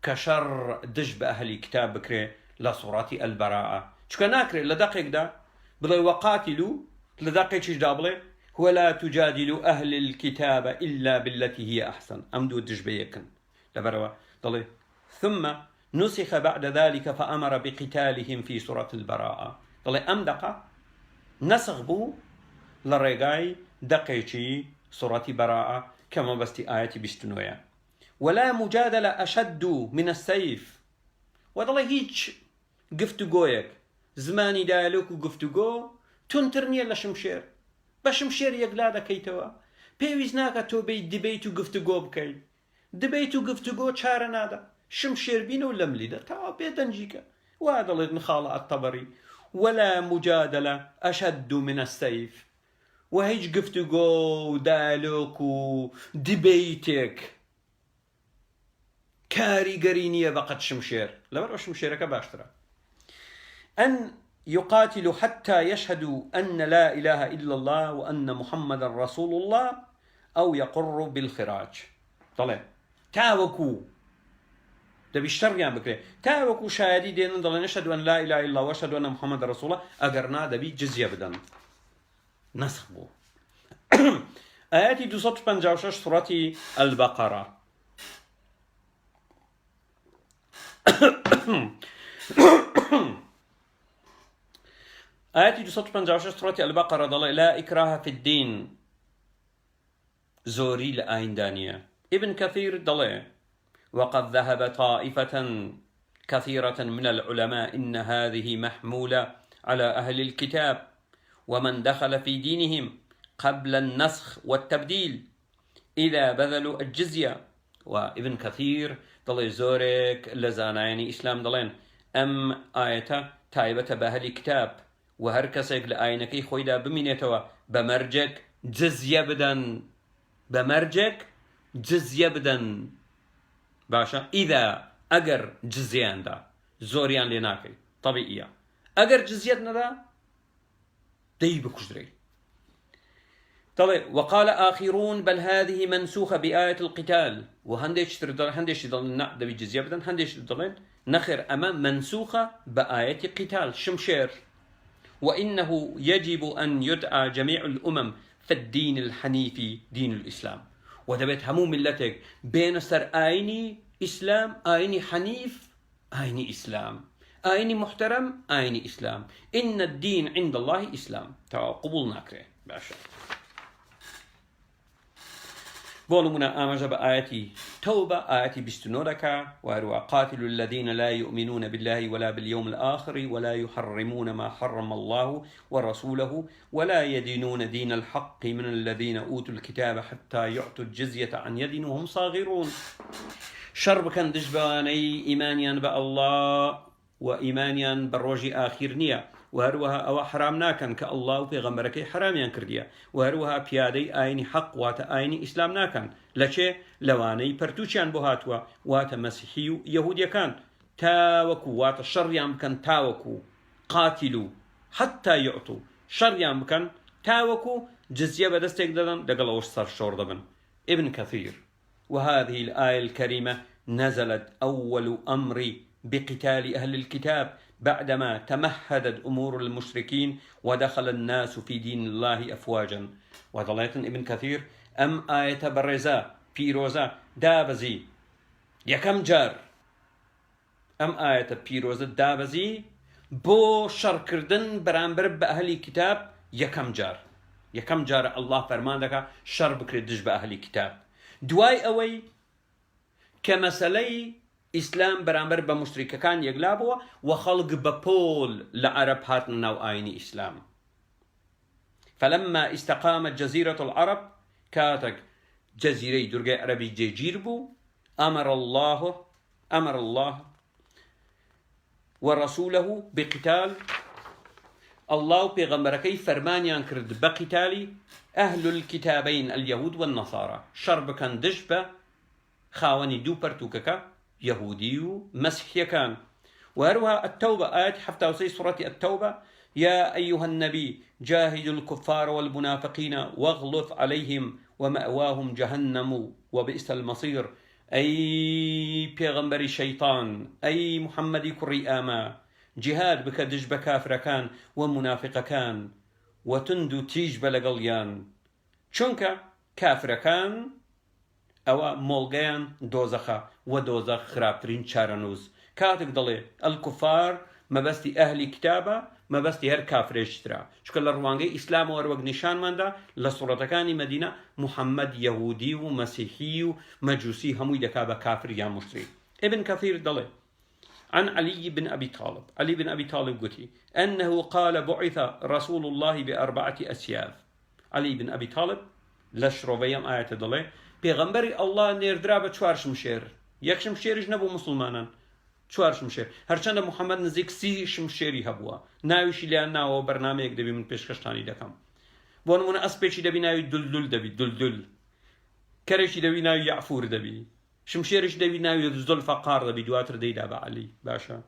كشر دج بأهل الكتاب بكري لسورة البراءة شكا ناكري لدقيق دا بلي وقاتلوا لدقيق دابلي ولا تجادلوا أهل الكتاب إلا بالتي هي أحسن أمدو دجبيكن لبروا ضلي ثم نسخ بعد ذلك فأمر بقتالهم في سورة البراءة ضلي أمدق نسخ بو لرقاي دقيقي سورة براءة كما بستي آياتي بستنويا ولا مجادلة أشد من السيف وضلي هيج قفتقويك زماني دايلوك وقفتقو تنترني لشمشير بەشمشێر یەکلا دەکەیتەوە، پێویست ناکە تۆ بێی دبیت و گفتوگۆ بکەیت، دبیت و گفتوگۆ چارە نادا، شمشێر بینە و لەم لیدە تاوا بێدەنجیکە. وا دەڵێت خاڵە الطەبەری ولا مجادلة أشد من السيف و هیچ گفتوگۆ و دایلۆک و دبیتێک کاریگەری نییە بەقەت شمشێر، لەبەرەوە شمشێرەکە باشترە. أن يقاتل حتى يشهدوا أن لا إله إلا الله وأن محمد رسول الله أو يقر بالخراج. طلع تاوكو دبي الشريان بكري تاوكو شهادي دين ضل نشهد أن لا إله إلا الله وأشهد أن محمد رسول الله أجرنا دبي جزية بدن نسخبو. آياتي 256 سورة البقرة آياتي 256 سورة البقرة ضل لا إكراه في الدين زوري لآين دانية. ابن كثير ضل وقد ذهب طائفة كثيرة من العلماء إن هذه محمولة على أهل الكتاب ومن دخل في دينهم قبل النسخ والتبديل إذا بذلوا الجزية. وابن كثير دڵێ زۆرێک لە زانایانی ئیسلام دەڵێن ئەم ئاەتە تایبەتە بە ئەهلی کتاب و هەر کەسێک لە ئاینەکەی خۆیدا بمینێتەوە بە مەرجێک جزیە بدەن، بە مەرجێک جزیە بدەن. باشە ئیدا ئەگەر جزیاندا زۆریان لێ ناکەی طبیعیە، ئەگەر جزیەت نەدا دەی بکوژدرێ. طلع وقال آخرون بل هذه منسوخة بآية القتال. هندش ضلنا دبي جزية بدن هندش ضلنا نخر أمام منسوخة بآية قتال شمشير. وإنه يجب أن يدعى جميع الأمم في الدين الحنيفي دين الإسلام. ودبت همو ملتك بين سر آيني إسلام آيني حنيف آيني إسلام آيني محترم آيني إسلام. إن الدين عند الله إسلام. قبول ناكره باشا. بولمنا آمج بآياتي توبة آياتي بستنورك وهروا قاتلوا الذين لا يؤمنون بالله ولا باليوم الآخر ولا يحرمون ما حرم الله ورسوله ولا يدينون دين الحق من الذين أوتوا الكتاب حتى يعطوا الجزية عن يد وهم صاغرون. شرب كان دجباني إيمانيا بالله وإيمانيا بالروج آخر نية وهروها أو حرامنا كان كالله وفي غمرك حراميان كرديا وهروها بيادي آيني حق واتا آيني إسلامنا كان لچه لواني پرتوچيان بوهاتوا واتا مسيحي يهوديا كان تاوكو واتا شريان كان تاوكو قاتلوا حتى يعطوا شريان كان تاوكو جزية بدستيك دادن دقلوش صار شور دبن. ابن كثير وهذه الآية الكريمة نزلت أول أمر بقتال أهل الكتاب بعدما تمهدت أمور المشركين ودخل الناس في دين الله أفواجا. وضليت ابن كثير أم آية برزا بيروزا دابزي يكم جار أم آية بيروزا دابزي بو شركردن برانبر بأهل الكتاب يكم جار الله فرمان دكا شر بكردش بأهل الكتاب دواي أوي كمسلي إسلام برامبر بمشركة كان يقلابوا وخلق ببول لعرب هاتنا ناو آيني إسلام. فلما استقامت جزيرة العرب كاتك جزيرة درجة عربي جيربو أمر الله ورسوله بقتال الله بيغمركي فرمانيان كرد بقتالي أهل الكتابين اليهود والنصارى. شرب كان دجبة خاوني دو برتوككا يهودي مسيحي كان. وهروها التوبة آية حفتة وسي سورة التوبة يا أيها النبي جاهدوا الكفار والمنافقين واغلظ عليهم ومأواهم جهنم وبئس المصير. أي بيغمبري شيطان أي محمد كري آما جهاد بك دجب كافر كان ومنافق كان وتندو تيج بلغليان چونك كافر كان أو مولغيان دوزخا ودوزخ خرابترين چارنوز. كاتك دلي الكفار ما بستي أهل كتابة ما بستي هر كافر اشترا شكل الروانجي إسلام وروق نشان مندا لصورتكاني مدينة محمد يهودي ومسيحي ومجوسي همو دكابة كافر يا مشتري. ابن كثير دلي عن علي بن أبي طالب قلتي أنه قال بعث رسول الله ب4 أسياف. علي بن أبي طالب لشروبيام آية دلي پیغمبری الله نردرا به 4 شمشیر یک شمشیرش نبو مسلمانان 4 شمشیر هرچند محمد نزدیک 30 شمشیری هبوا ناویشی لیان ناو برنامه یک دبی من پیشکشتانی دکم بون من اسپیچی دبی ناوی دلدل کرشی دبی ناوی یعفور دبی شمشیرش دبی ناوی ذوالفقار دبی دواتر دیدا با علی باشا.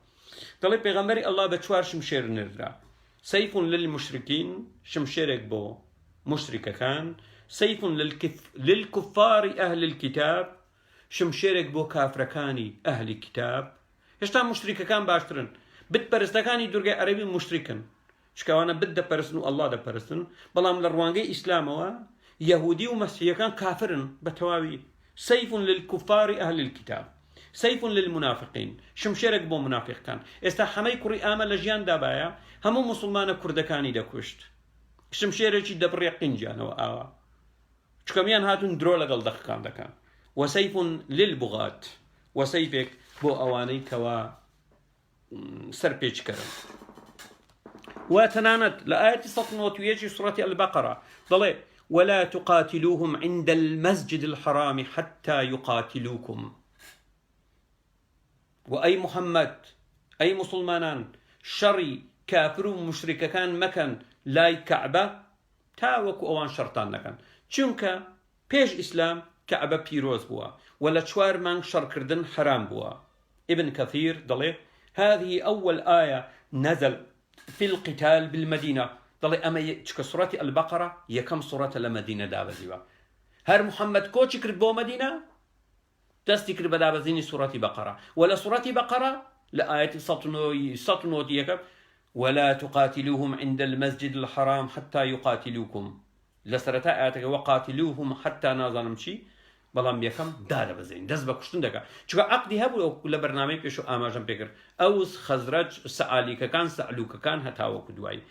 طلب پیغمبری الله به 4 شمشیر نردرا سيف للمشركين شمشيرك بو مشركة كان سيف للكفار أهل الكتاب شمشيرك بو كافركاني أهل الكتاب. هشتا مشركة كان باشترن بد برستكاني درجة عربي مشركن شكوانا بد برسنو الله ده برسن بلام لروانجي إسلاموا يهودي ومسيحي كان كافرن بتواوي. سيف للكفار أهل الكتاب سيف للمنافقين شمشيرك بو منافق كان استحمي كري آمل لجيان دابايا همو مسلمان كردكاني دا كشت شمشيرك دبر قنجان وآوا شكميان هاتون درو لقل دخكان دكان. وسيف للبغاة وسيفك بو أواني كوا سربيج كرم. وتنانت لآية سطنوت ويجي سورة البقرة ضلي ولا تقاتلوهم عند المسجد الحرام حتى يقاتلوكم. وأي محمد أي مسلمانان شري كافر ومشرك كان مكان لاي كعبة تاوكو أوان شرطان نكن چونك بيش إسلام كعبة بيروز بوا ولا چوار مانگ شر كردن حرام بوا. ابن كثير ضلي هذه أول آية نزل في القتال بالمدينة ضلي أما سورة البقرة يكم سورة المدينة دابزيوا هر محمد كوچ كرد بو مدينة دستي كرد بدابزيني سورة بقرة ولا سورة بقرة لآية سطنوت يكم ولا تقاتلوهم عند المسجد الحرام حتى يقاتلوكم لسرتا آياتك وقاتلوهم حتى نازانم شي بەڵام یەکەم دادەبەزین دەست بە کوشتن دەکات چونکە عەقدی هەبوو لە بەرنامەی پێش و ئاماژەم پێکرد ئەوس خەزرەج سەعالیکەکان سەعلوکەکان هەتاوەکو دوایی.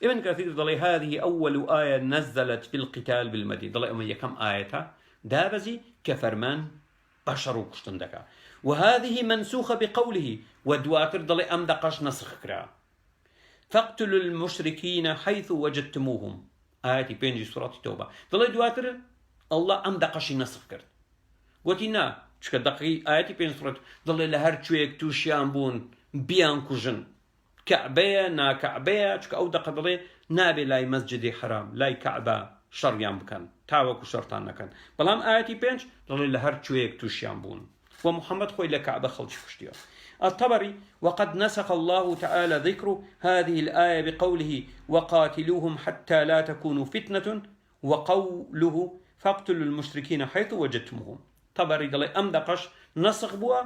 ابن كثير ضلي هذه أول آية نزلت في القتال بالمدينة ضلي أما يكم آية دابزي كفرمان بشر وكشتن دكا وهذه منسوخة بقوله ودواتر ضلي أم دقش نسخ كرا فاقتلوا المشركين حيث وجدتموهم آية بينجي سورة التوبة ضلي دواتر الله أم دقشي نسخ كرد قلت نا چکە دقی ئاەتی پێ سوڕەت دڵێ لە هەر کوێک تووشیان بوون بیان کوژن کەعبەیە ناکەعبەیە چکە ئەو دەقە دڵێ نابێ لای مەسجدی حرام لای کەعبە شەڕیان بکەن تاوەکو شەڕتان نەکەن بەڵام ئاەتی پێنج دڵێ لە هەر کوێیەک تووشیان بوون ومحمد خۆی لە کەعبە خەڵکی کوشتیوە. الطبري وقد نسخ الله تعالى ذكر هذه الآية بقوله وقاتلوهم حتى لا تكون فتنة وقوله فاقتلوا المشركين حيث وجدتموهم. طبري دڵێ ئەم دەقەش نەسخ بووە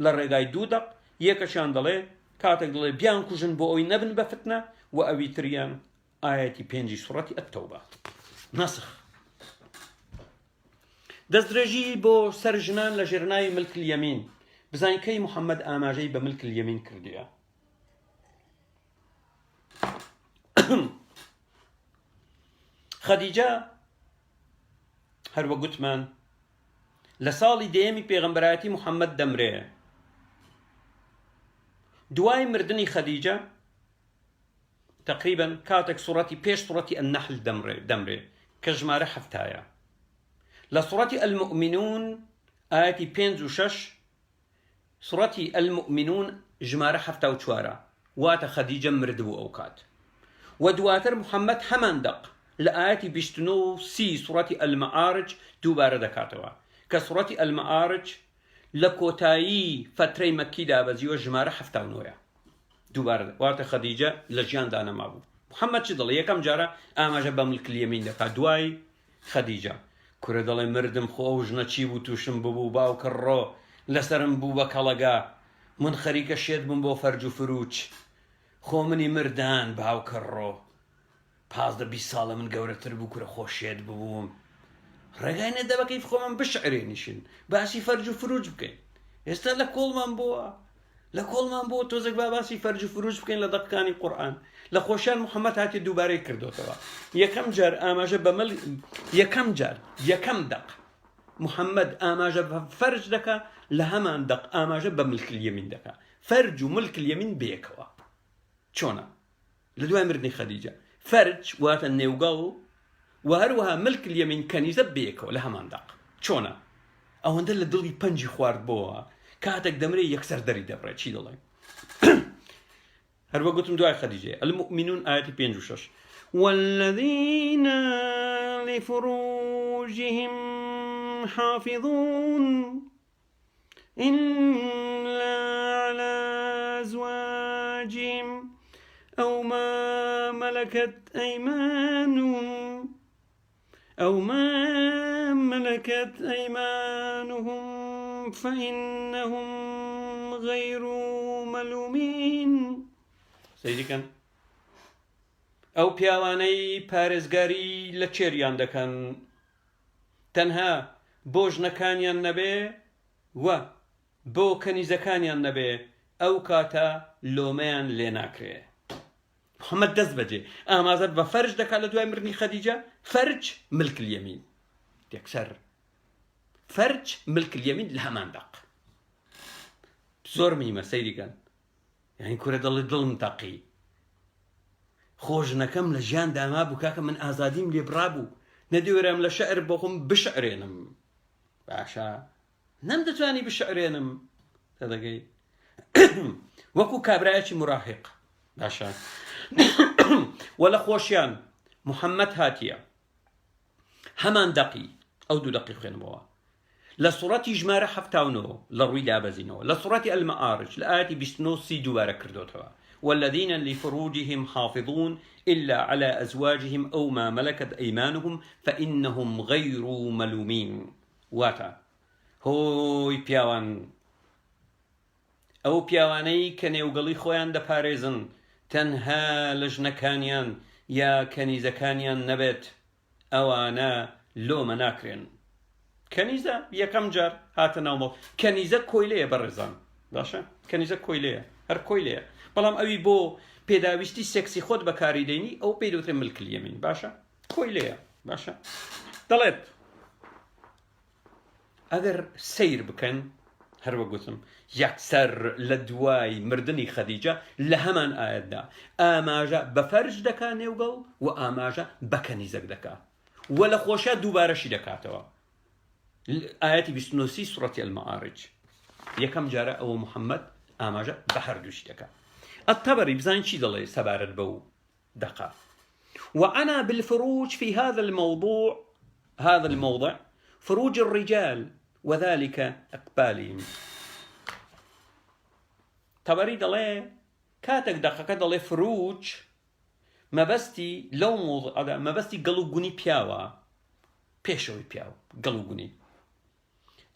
لە ڕێگای دوو دەق یەکەشیان دەڵێ کاتێک دڵێ بیان کوژن بۆ ئەوی نەبن بە فتنە و ئەوی تریان ئاەتی پێنجی سوڕەتی ئەتەوبە نەسخ. دەستدرێژی بۆ سەر ژنان لە ژێرناوی ملک اليەمین بزانین کەی محەممەد ئاماژەی بە ملک اليەمین کردووە. خەدیجە هەروە گوتمان لە ساڵی دێمی پێغەمبەرەتی محەممەد دەمرێ. دوای مردنی خەدیجە تقریبا کاتێک سوڕەتی پێش سوڕەتی النەحل دەمرێ کە ژمارە هەفتایە. لە سوڕەتی المؤمنون ئاەتی 5 و 6 سوڕەتی المؤمنون ژمارە 74 واتە خەدیجە مردبوو ئەو کات و دواتر محەممەد هەمان دەق لە ئاەتی 29 سوڕەتی المەعارج دووبارە دەکاتەوە کە سوڕەتی المەعارج لە کۆتایی فترەی مەکیدا بەزیوە ژمارە 79 دووبارە واتە خەدیجە لە ژیاندا نەمابوو. محەممەد چی دڵێ یەکەم جارە ئاماژە بە ملک اليەمین دەکات دوای خەدیجە کورە دەڵێ مردم خۆ ئەو ژنە چی بوو تووشم ببوو باوکە ڕۆ لەسرم بوو بە کەڵەگا من خەریکە شێت بم بۆ فەرج و فروچ خۆ منی مردان باوکە ڕۆ 15 ساڵە من گەورەتر بوو کورە خۆ شێت ببووم ڕێگای نەدەبەکەی خۆمان بشعرێنیشن باسی فەرج و فروج بکەین. ئێستا لە کۆڵمان بۆ تۆزێک با باسی فەرج و فروج بکەین لە دەقەکانی قورئان لە خۆشیان محەممەد هاتی دووبارەی کردوتەوە. یەکەم جار ئاماژە بە یەکەم دەق محەممەد ئاماژە بە فەرج دەکا لە هەمان دەق ئاماژە بە ملک اليەمین دەکا فەرج و ملک اليەمین بێکەوە. چۆنە لە دوای مردنی خەدیجە فەرج واتە نێوگەڵ و هەروەها ملک اليەمین کەنیزە بێکەوە لە هەمان دەق. چۆنە ئەوەندە لە دڵی پەنجی خوارد بۆەوە کاتێک دەمرێ یەکسەر دەری دەبڕێت چی دەڵێ هەروە گوتم دوای خەدیجە المؤمنون ئاەتی 5 و 6 والذين لفروجهم حافظون إلا على أزواجهم أو ما ملكت أيمانهم فإنهم غير ملومين. سيدكن ئەو پیاوانەی پارێزگاری لە چێریان دەکەن تەنها بۆ ژنەکانیان نەبێ و بۆ کەنیزەکانیان نەبێ ئەو کاتە لۆمەیان لێ ناکرێ. محەممەد دەست بەجێ ئامازە بە فەرج دەکات لە دوای مردنی خەدیجە فەرج ملک اليەمین یەکسەر فەرج ملک اليەمین لە هەمان دەق. زۆر میمە سەیریکەن یعنی کورە دڵی دڵم تەقی خۆ ژنەکەم لە ژیان داما بوو کاکە من ئازادیم لێ برابوو نەدیوەرم لە شەعر بۆ خۆم بشعرێنم باشە نەم دەتوانی بشعرێنم تەدەگەی وەکو کابرایەکی مراهق باشە وە لە خۆشیان محەممەد هاتیە هەمان دەقی ئەو دوو دەقی خوێنمەوە لە سوڕەتی ژمارە 79 لە ڕووی دابەزینەوە لە سوڕەتی ئەلمەعارج لە ئاەتی 29 دووبارە کردوتەوە والذين لفروجهم حافظون إلا على أزواجهم أو ما ملكت أيمانهم فإنهم غير ملومين واتا هۆی پیاوان ئەو پیاوانەی کە نێوگەڵی خۆیان دەپارێزن تەنها لە ژنەکانیان یا کەنیزەکانیان نەبێت ئەوانە لۆمە ناکرێن کەنیزە یەکەم جار هاتە ناومەوە کەنیزە کۆیلەیە بەڕێزان باشە کەنیزە کۆیلەیە هەر کۆیلەیە بەڵام ئەوی بۆ پێداویستی سێکسی خۆت بەکاری دەینی ئەو پێی دەوترێت ملکل یەمین باشە کۆیلەیە باشە دەڵێت ئەگەر سیر بکەن هەروە گوتم یەکسەر لە دوای مردنی خەدیجە لە هەمان ئاەتدا ئاماژە بە فەرج دەکا نێوگەڵ و ئاماژە بە کەنیزەک دەکا و لە خۆشە دووبارەشی دەکاتەوە ئاەتی 29 سوڕەتی ئەلمەعارج یەکەم جارە ئەوە محەممەد ئاماژە بە هەردووشی دەکات الطبري بزين شي ضل سبارة بو دقة وأنا بالفروج في هذا الموضع فروج الرجال وذلك أقبالهم طبري ضل كاتك دقة ضل فروج ما بستي لو موضع هذا ما بستي قلو جوني بياوا بيشوي بياو قلو جوني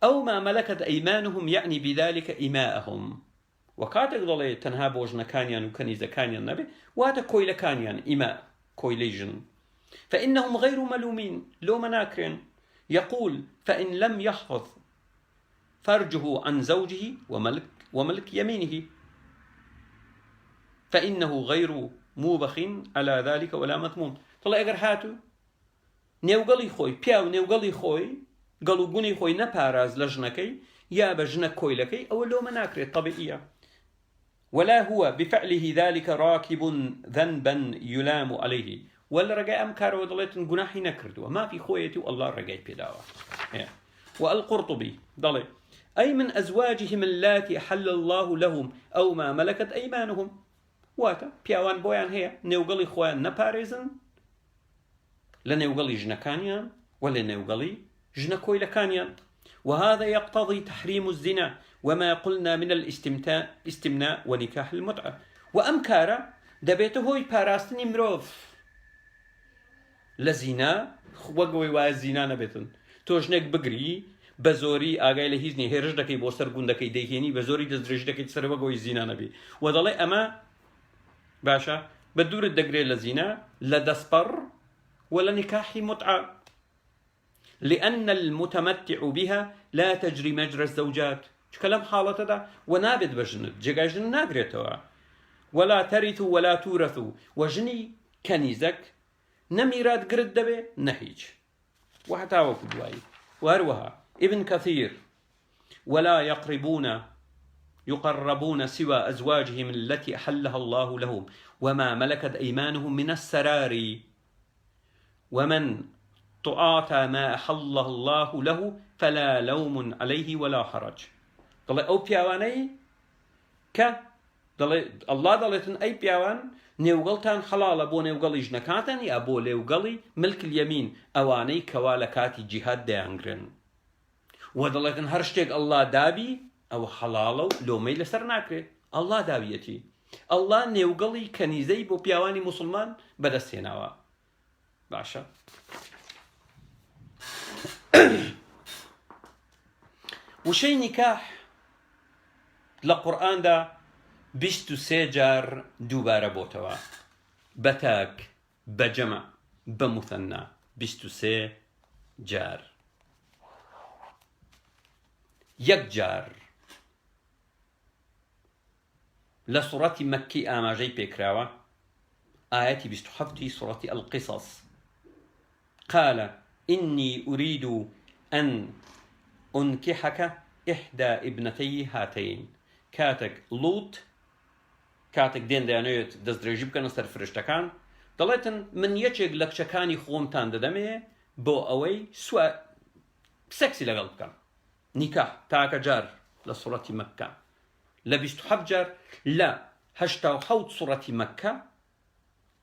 أو ما ملكت أيمانهم يعني بذلك إماءهم وكاتك ضلي تنها بوجنكانيان وكنيزكانيان نبي واتا كويلكانيان إماء كويليجن فإنهم غير ملومين لو مناكرين يقول فإن لم يحفظ فرجه عن زوجه وملك يمينه فإنه غير موبخ على ذلك ولا مذموم طلع اگر هاتو نێوگەڵی خۆی پیاو نێوگەڵی خۆی گەڵوگونی خۆی نەپاراز لە ژنەکەی یا بە ژنە کۆیلەکەی ئەوە لۆمە ناکرێت طبیعیە ولا هو بفعله ذلك راكب ذنبا يلام عليه ولا رجاء أم كارو ضليتن جناحي نكردوا ما في خويتي والله رجاء بيداوا والقرطبي ضلي أي من أزواجهم اللاتي حل الله لهم أو ما ملكت أيمانهم واتا بياوان بويان هي نيوغلي خوان نباريزن لنيوغلي جنكانيان ولا نيوغلي جنكوي لكانيان وهذا يقتضي تحريم الزنا وما قلنا من الاستمناء ونكاح المتعة وأمكارا دبيته هوي باراستني مروف لزنا وقوي وازنا نبتن توجنك بقري بزوري آقاي لهيزني هيرج دكي بوستر قندكي ديهيني بزوري دزرج دكي تسر وقوي زنا نبي وضلي أما باشا بدور الدقري لزنا لدسبر ولا نكاح متعة لأن المتمتع بها لا تجري مجرى الزوجات كلام حالته ده ونابد بجند جاجن ناقريتوا ولا ترث ولا تورث وجني كنيزك نميرات قرد دبي نهيج وحتى وكدواي واروها ابن كثير ولا يقربون سوى أزواجهم التي أحلها الله لهم وما ملكت أيمانهم من السرار ومن تعاطى ما أحله الله له فلا لوم عليه ولا حرج دڵێ ئەو پیاوانەی کە دڵێ ئەڵڵا دەڵێتن ئەی پیاوان نێوگەڵتان حەڵاڵە بۆ نێوگەڵی ژنەکاتان یا بۆ لێوگەڵی ملک اليەمین ئەوانەی کەوا لە کاتی جیهاد دەیانگرن و دەڵێتن هەر شتێک ئەڵڵا دابی ئەوە حەڵاڵە و لۆمەی لەسەر ناکرێت ئەڵڵا داویەتی ئەڵڵا نێوگەڵی کەنیزەی بۆ پیاوانی موسڵمان بەدەستێناوە باشە وشەی نیکاح لە قورئاندا 23 جار دووبارە بۆتەوە بەتاک بەجەمع بەموثەنا 23 جار یەک جار لە سوڕەتی مەککی ئاماژەی پێکراوە ئاەتی 27 سوڕەتی القصص قال إني أريد أن أنكحك إحدى ابنتي هاتين كاتك لوط كاتك دين دەیانەوێت دەستدرێژی بکەنە سەر فرشتەکان دەڵێتن من یەکێک لە کچەکانی خۆمتان دەدەمێ بۆ ئەوەی سەکسی لەگەڵ بکەم نیکاح تاکە جار لە سوڕەتی مەککە لە 27 جار لە 87 سوڕەتی مەککە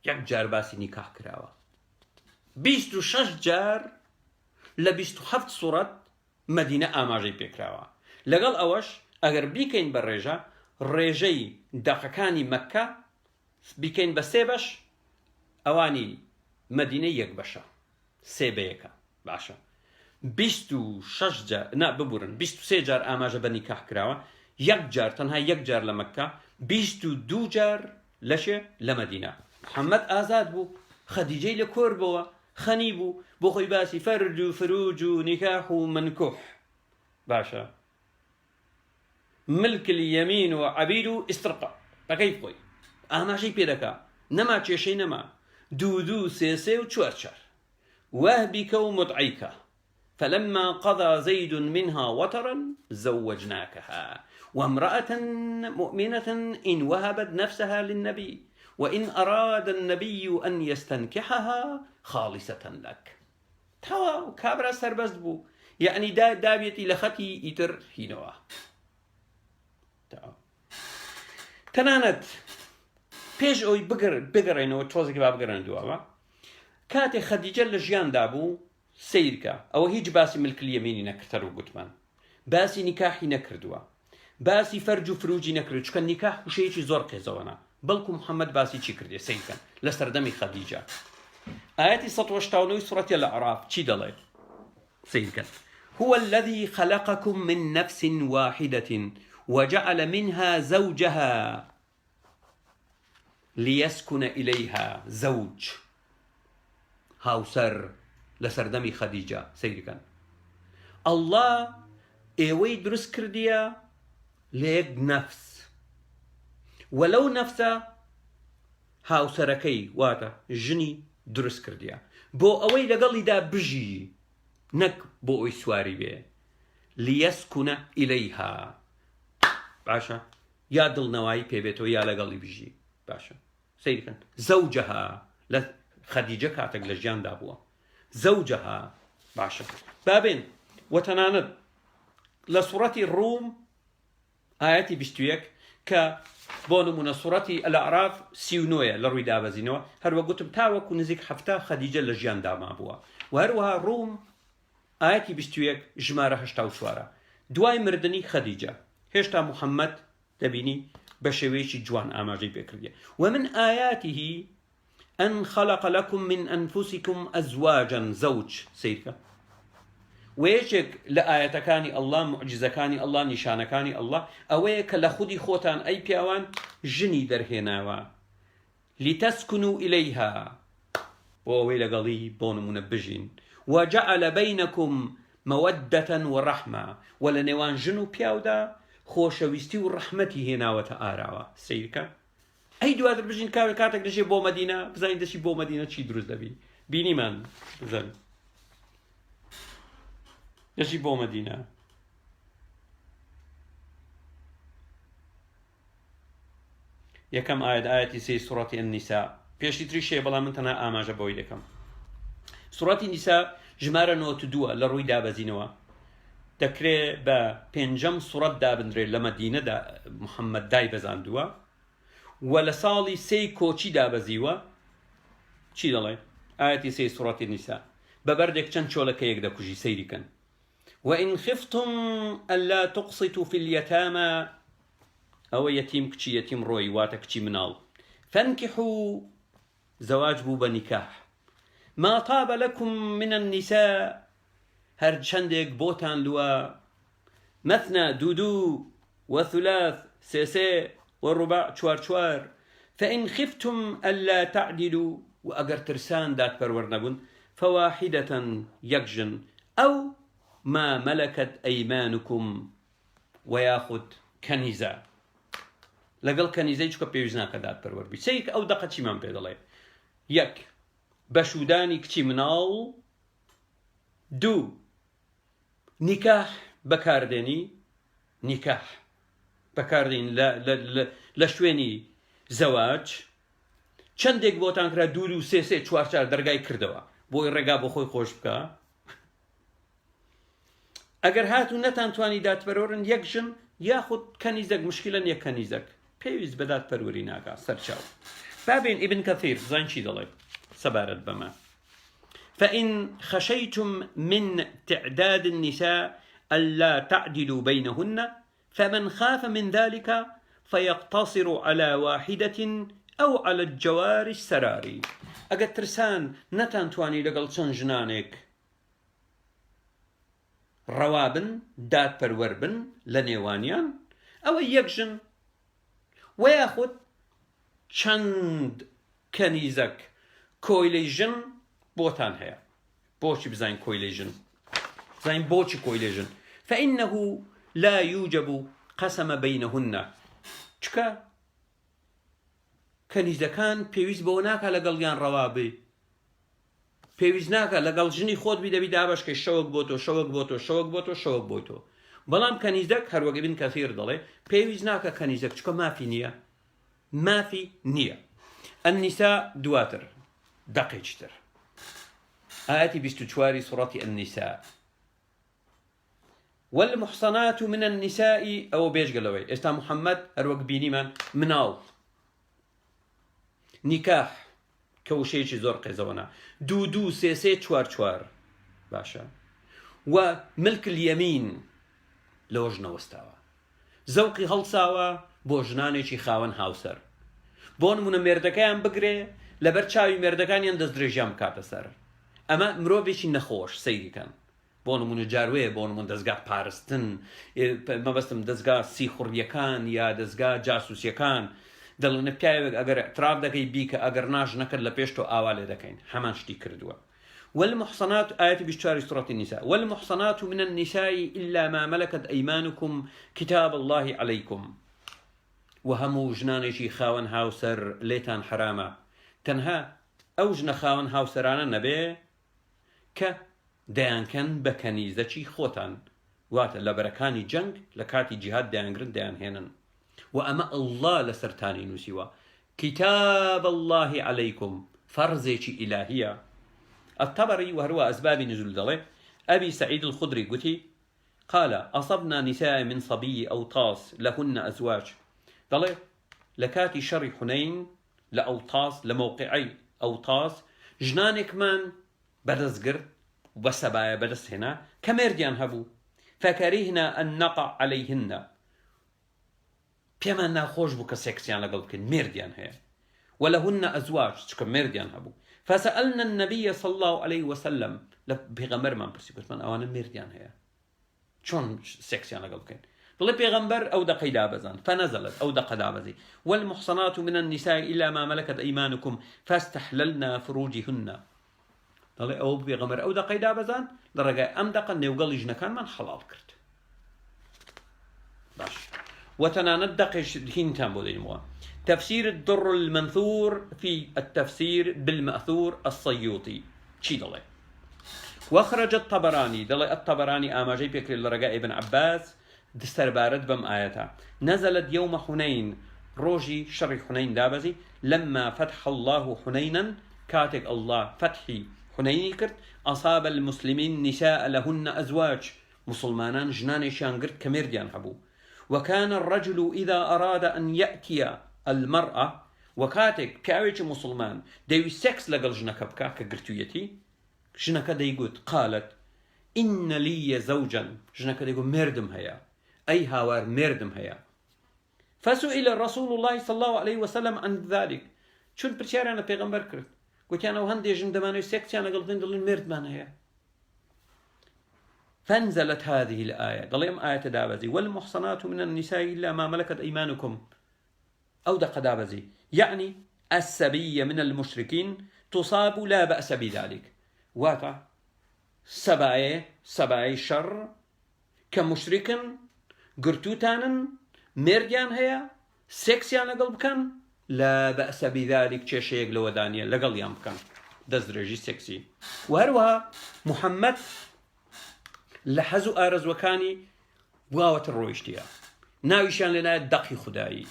یەک جار باسی نیکاح کراوە 26 جار لە 27 سوڕەت مەدینە ئاماژەی پێکراوە لەگەڵ ئەوەش ئەگەر بیکەین بە ڕێژەی دەقەکانی مەککە بیکەین بە 3 بەش ئەوانی مەدینە 1 بەشە 3 بە 1 باشە 26 جار ببورن 23 جار ئاماژە بە نیکاح کراوە یەک جار تەنها یەک جار لە مەککە 22 جار لەشێ لە مەدینە محەممەد ئازاد بوو خەدیجەی لە کۆر بووە خەنی بوو بۆ خۆی باسی فەرج و فروج و نیکاح و منکوح باشە ملک اليمین و عەبید و ئیسترقا بەکەی بخۆی ئاماژەی پێ دەکا نەما کێشەی نەما 2 3 و 4 وهبك ومطعيك فلما قضى زيد منها وطرا زوجناكها وامرأة مؤمنة إن وهبت نفسها للنبي وإن أراد النبي أن يستنكحها خالصة لك توا كابرا سربست بو يعني دابيتي لختي إتر هينوا تنانت پێش ئەوی بگەڕێنەوە تۆزێکی با بگەڕێنە دووەوە کاتێک خەدیجە لە ژیاندا بوو سیرکە ئەوە هیچ باسی ملک اليمینی نەکردە و گوتمان باسی نیکاحی نەکردووە باسی فەرج و فروجی نەکرد چکە نیکاح وشەیەکی زۆر قێزەوەنە بەڵکو محەممەد باسی چی کردێ سیرکەن لە سەردەمی خەدیجە ئاەتی 189 سوڕەتی الأعراف چی دەڵێ سیرکەن هو الذي خلقكم من نفس واحدة وجعل منها زوجها ليسكن إليها زوج هاوسر لسردمي خديجة سيدكن الله ايوي درس كرديا ليك نفس ولو نفسه هاوسركي واتا جني درس كرديا بو اوي لقلي دا بجي نك بو اوي سواري بيه ليسكن إليها باشا يا دل نواي بيبتو يا لقلي بجي باشا سيدكن زوجها خديجة كاتك لجيان دابوه زوجها باشا بابين وتناند لسورة الروم آياتي بشتويك كبونو من سورة الأعراف سيونوية لروي دابزينوا هروا قلتم تاوكو نزيك حفتا خديجة لجيان دابا بوا وهروها الروم آياتي بشتويك جمارة هشتا وشوارة دواي مردني خديجة هشتا محمد تبيني بشويش جوان آماجي بكردية ومن آياته أن خلق لكم من أنفسكم أزواجا زوج سيدك ويشك لآية كاني الله معجزة كاني الله نشانة كاني الله أويك لخدي خوتان أي بيوان جني درهناوا لتسكنوا إليها وويل قلي بون منبجين وجعل بينكم مودة ورحمة ولنوان جنو بيودا خوشويستي ورحمتي هنا وتآراوا سيدك أي دواتر بجين كاتك دشي بو مدينة بزاني دشي بو مدينة چي دروز دبي بيني من بزاني دشي بو مدينة يكم آية سي سورة النساء بيشتي تريشي بلا من تنا آماجة بوي لكم سورة النساء جمارة نوت دوا لروي دابزينوا تكري با پنجم سورة دابندري لمدينة دا محمد داي بزان دوا ولا صالي سي كوشي دابزيوا چی دەڵێ ئاەتی سێ سوڕەتی النساء بەبەردێک چەند چۆلەکەیەک دەکوژی سەیریکەن وإن خفتم ألا تقسطوا في اليتامى أو يتيم كشي يتيم روي واتا كشي منال فانكحوا زواج بو بنكاح ما طاب لكم من النساء هر چندێک بۆتان لوا مثنى دودو وثلاث سيسي والرباع چوار فإن خفتم ألا تعدلوا وأجر ترسان دات برورنبون فواحدة يكجن أو ما ملكت أيمانكم وياخذ كنيزة لقل كنيزة يشكو بيوزناك دات برور بي سيك أو دقة شي من بيدلي يك بشوداني كشي منال دو نكاح بكاردني نكاح بكاردين لا شويني زواج چندێک بۆتان کرا دوور و سێ چوار دەرگای کردەوە بۆی ڕێگا بۆ خۆی خۆش بکە ئەگەر هاتوو نەتانتوانی دادپەروەرن یەک ژن یاخود کەنیزەک مشکلە نییە کەنیزەک پێویست بە دادپەروەری ناکا سەرچاو بابين ابن كثير زين شي ضلي سبارت بما فإن خشيتم من تعداد النساء ألا تعدلوا بينهن فمن خاف من ذلك فيقتصر على واحدة أو على الجوار السراري أقد ترسان نتان تواني لقل جنانك روابن داد بروربن لنيوانيان أو يكجن وياخد چەند کەنیزەک کۆیلەی ژن بۆتان هەیە بۆچی بزانین کۆیلەی ژن بزانین بۆچی کۆیلەی ژن فإنه لا يوجب قسم بينهن چکە کەنیزەکان پێویست بۆ ناکە لەگەڵیان ڕەوابێ پێویست ناکە لەگەڵ ژنی خۆت بیدەبی دابەشکەی شەوەک بۆ تۆ شەوەک بۆ تۆ شەوەک بۆ تۆ شەوەک بۆ تۆ بەڵام کەنیزەک هەروەک ابن کەثیر دەڵێ پێویست ناکە کەنیزەک چکە مافی نییە ما في نية النساء دواتر دقيقتر آياتي بستشواري سورة النساء والمحصنات من النساء أو بيش قلوي استا محمد أروق بيني من مناو نكاح كوشيش زور قيزونا دو سي چوار باشا وملك اليمين لوجنا وستاوا زوقي هەڵساوە بۆ ژنانێکی خاوەن هاوسەر بۆ نمونە مێردەکەیان بگرێ لەبەر چاوی مێردەکانیان دەست درێژیان بکاتە سەر ئەمە مرۆڤێکی نەخۆش سەیریکەن بۆ نمونە جاروەیە بۆ نمونە دەستگا پاراستن مەبەستم دەستگا سیخوڕیەکان یا دەستگا جاسووسیەکان دەڵێنە پیاوێک ئەگەر اعتراف دەکەی بیکە ئەگەر ناژ نەکرد لە پێش تۆ ئاوا لێ دەکەین هەمان شتی کردووە والمحصنات آية بشتاري سورة النساء والمحصنات من النساء إلا ما ملكت أيمانكم كتاب الله عليكم وهمو جنانيشي خاون هاوسر ليتان حرامة تنها أو جن خاون هاوسرانا نبي ك ديان كان بكنيزة خوتان وات لبركاني جنگ لكاتي جهاد ديان جرن ديان هنن وأما الله لسرتاني نسيوا كتاب الله عليكم فرزيشي إلهية الطبري وهو أسباب نزول دله أبي سعيد الخدري قتي قال أصبنا نساء من صبي أوطاس لهن أزواج دله لكاتي شر حنين لأوطاس لموقعي أوطاس جنانك من بدزقر وبسبايا بدس هنا كمرديان هبو فكرهنا أن نقع عليهن بيما ناخوش بك سكسيان لقلبكن مرديان هي ولهن أزواج كمرديان هبو فسألنا النبي صلى الله عليه وسلم بيغمبر من برسيكوش من أوانا مرديان هي شون سكسيان لقلبكن بل بيغمبر أو دا قيدا بزان فنزلت أو دا قدا بزي والمحصنات من النساء إلا ما ملكت أيمانكم فاستحللنا فروجهن دڵێ ئەو پێغەمبەر ئەو دەقەی دابەزان لە ڕێگای ئەم دەقە نێوگەڵی ژنەکانمان حەڵال کرد باش وتەنانەت دەقێش هینتان بۆ دەینەوە تفسير الدر المنثور في التفسير بالمأثور الصيوطي چی دەڵێ واخرج الطبراني دڵێ الطبراني ئاماژەی پێکرێت لە ڕێگای ابن عباس دەستەربارەت بەم ئاەتە نزلت يوم حنين ڕۆژی شەڕی حنين دابەزی لما فتح الله حنينا كاتك الله فتحي حنيني كرت أصاب المسلمين نساء لهن أزواج مسلمانان جنانيشان قرت كمرديان حبو وكان الرجل إذا أراد أن يأتي المرأة وكاتك كاويش مسلمان ديوي سكس لقل جنك بكا كقرتويتي جنك ديقود قالت إن لي زوجا جنك ديقود مردم هيا أي هاوار مردم هيا فسئل رسول الله صلى الله عليه وسلم عن ذلك شون برشارنا پیغمبر کرد گوتیان ئەو هەندێک ژن دەمانوێت سێکسیان لەگەڵ بدەین دەڵێن مردمان هەیە فانزلت هذه الآية دەڵێ ئەم ئاەتە دابەزی والمحصنات من النساء إلا ما ملكت أيمانكم أو دەقە دابەزی يعني السبية من المشركين تصاب لا بأس بذلك واتە سەبایە شەڕ کە مشرکن گرتووتانن مردیان هەیە سێکسیان لەگەڵ بکەن لا بأس بذلك تشيك لو دانيا لقل يمكن دزرجي سكسي وهروها محمد لحزو آرز وكاني واوة الرويشتيا ناويشان لنا دقي خداي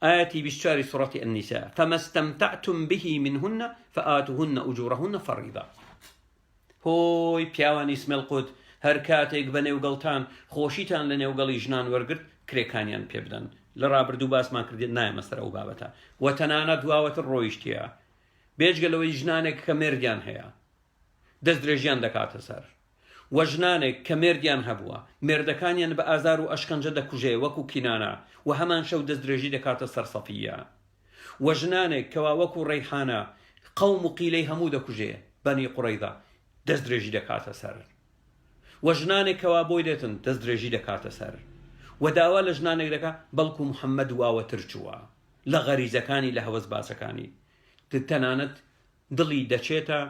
آياتي بشاري سورة النساء فما استمتعتم به منهن فآتوهن أجورهن فريضة هۆی پیاوانی سمێڵقوت هەر کاتێک بە نێوگەڵتان خۆشیتان لە نێوگەڵی ژنان وەرگرت کرێکانیان پێ بدەن لە ڕابردوو باسمان کردێت نایە مەسەرە ئەو بابەتە و تەنانەت دواوەتر ڕۆیشتیە بێجگەلەوەی ژنانێک کە مێردیان هەیە دەست درێژیان دەکاتە سەر و ژنانێک کە مێردیان هەبووە مێردەکانیان بە ئازار و ئەشکەنجە دەکوژێ وەکو کینانە و هەمان شەو دەست درێژی دەکاتە سەر سەفیە و ژنانێک کەوا وەکو ڕەیحانە قەوم و قیلەی هەموو دەکوژێ بەنی قوڕەیدا دەست درێژی دەکاتە سەر و ژنانێک کەوا بۆی دێتن دەست درێژی دەکاتە سەر و داوا لە ژنانێک دەکا بەڵکو محەممەد واوەتر چووە لە غەریزەکانی لە هەوەس باسەکانی تەنانەت دڵی دەچێتە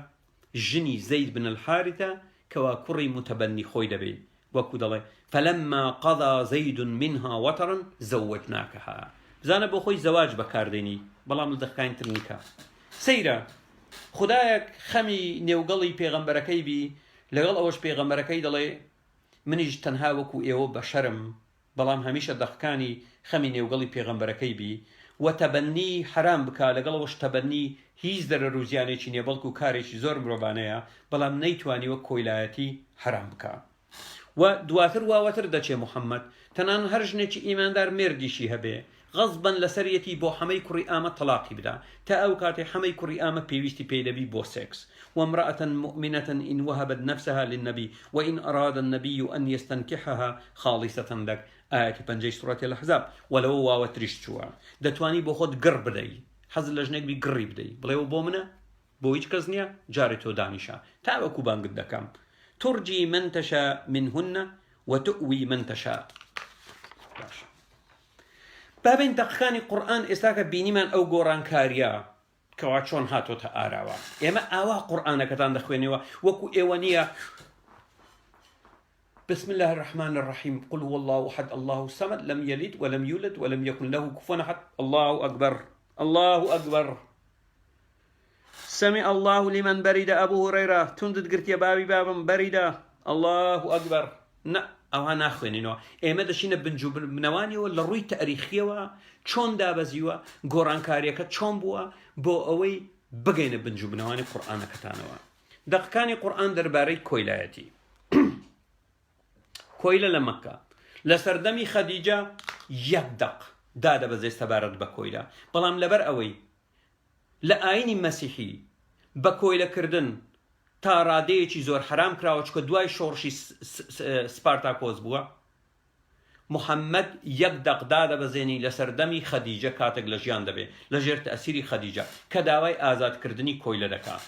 ژنی زەید بن الحارثە کەوا کوڕی متەبەنی خۆی دەبێت وەکو دەڵێ فەلەما قەضا زەید منها وەترا زەوەجناکەها بزانە بۆ خۆی زەواج بەکاردێنی بەڵام لە دەخکانتر نیکە سەیرە خدایەک خەمی نێوگەڵی پێغەمبەرەکەی بی لەگەڵ ئەوەش پێغەمبەرەکەی دەڵێ منیش تەنها وەکو ئێوە بەشەرم بەڵام هەمیشە دەخکانی خەمی نێوگەڵی پێغەمبەرەکەی بی و تەبەنی حرام بکە لەگەڵەوەش تەبەنی هیچ دەرە ڕووزیانێکی نییە بەڵکو کارێکی زۆر مرۆڤانەیە بەڵام نەیتوانی وەک کۆیلایەتی حرام بکە و دواتر واوەتر دەچێ محەممەد تەنان هەر ژنێکی ئیماندار مێردیشی هەبێ غەزبەن لەسەرەتی بۆ حەمەی کوڕی ئامە تەلاقی بدا تا ئەو کاتێ حەمەی کوڕی ئامە پێویستی پێدەبی بۆ سێکس وامرأة مؤمنة إن وهبت نفسها للنبي وإن أراد النبي أن يستنكحها خالصة لك آية 5 سورة الأحزاب ولو واوترش شوى دەتوانی بۆ خۆت گڕ بدەی حەز لە ژنێک بی گڕی بدەی بڵێەوە بۆ منە بۆ هیچ کەس نییە جاری تۆ دانیشە تا وەکو بانگت دەکەم ترجي من تشاء منهن وتؤوي من تشاء بابین دەقەکانی قورئان ئێستاکە بینیمان ئەو گۆڕانکاریە کەوا چۆن هاتۆتە ئاراوە ئێمە ئاوا قورئانەکەتان دەخوێنەوە وەکو ئێوە نییە بسم الله الرحمن الرحيم قل هو الله أحد الله الصمد لم يلد ولم يولد ولم يكن له كفوا أحد الله أكبر الله أكبر سمع الله لمن برد أبو هريرة تندد قرت يا بابي بابم بريدة الله أكبر ئەوها ناخوێنینەوە ئێمە دەشینە بنجوو بنەوانیەوە لە ڕووی تەریخیەوە چۆن دابەزیوە گۆڕانکاریەکە چۆن بووە بۆ ئەوەی بگەینە بنجوو بنەوانی قورئانەکەتانەوە دەقەکانی قورئان دەربارەی کۆیلایەتی کۆیلە لە مەککە لە سەردەمی خەدیجە یەک دەق دادەبەزێ سەبارەت بە کۆیلە بەڵام لەبەر ئەوەی لە ئاینی مەسیحی بە کۆیلەکردن تا ڕادەیەکی زۆر حرام کراوە چکە دوای شۆڕشی سپارتاکۆس بووە محەممەد یەک دەقدا دەبەزێنی لە سەردەمی خەدیجە کاتێک لە ژیان دەبێت لە ژێر تەئسیری خەدیجە کە داوای ئازادکردنی کۆیلە دەکات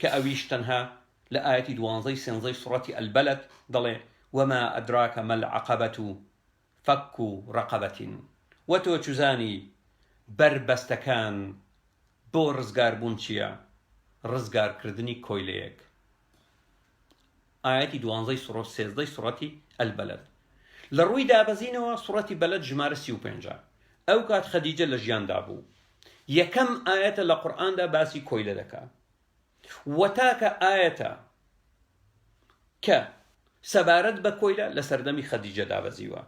کە ئەویش تەنها لە ئاەتی 12 سوڕەتی ئەلبەلەد دەڵێ وما ئەدراکە مە العەقەبەت فەک ڕەقەبەت و تۆ چوزانی بەربەستەکان بۆ ڕزگاربوون چییە ڕزگارکردنی کۆیلەیەک ئاەتی 12 سوڕەتی ئەلبەلەد لە ڕووی دابەزینەوە سوڕەتی بەلەد ژمارە 35 ئەو کات خەدیجە لە ژیاندا بوو یەکەم ئاەتە لە قورئاندا باسی کۆیلە دەکات وەتاکە ئاەتە کە سەبارەت بە کۆیلە لە سەردەمی خەدیجە دابەزیوە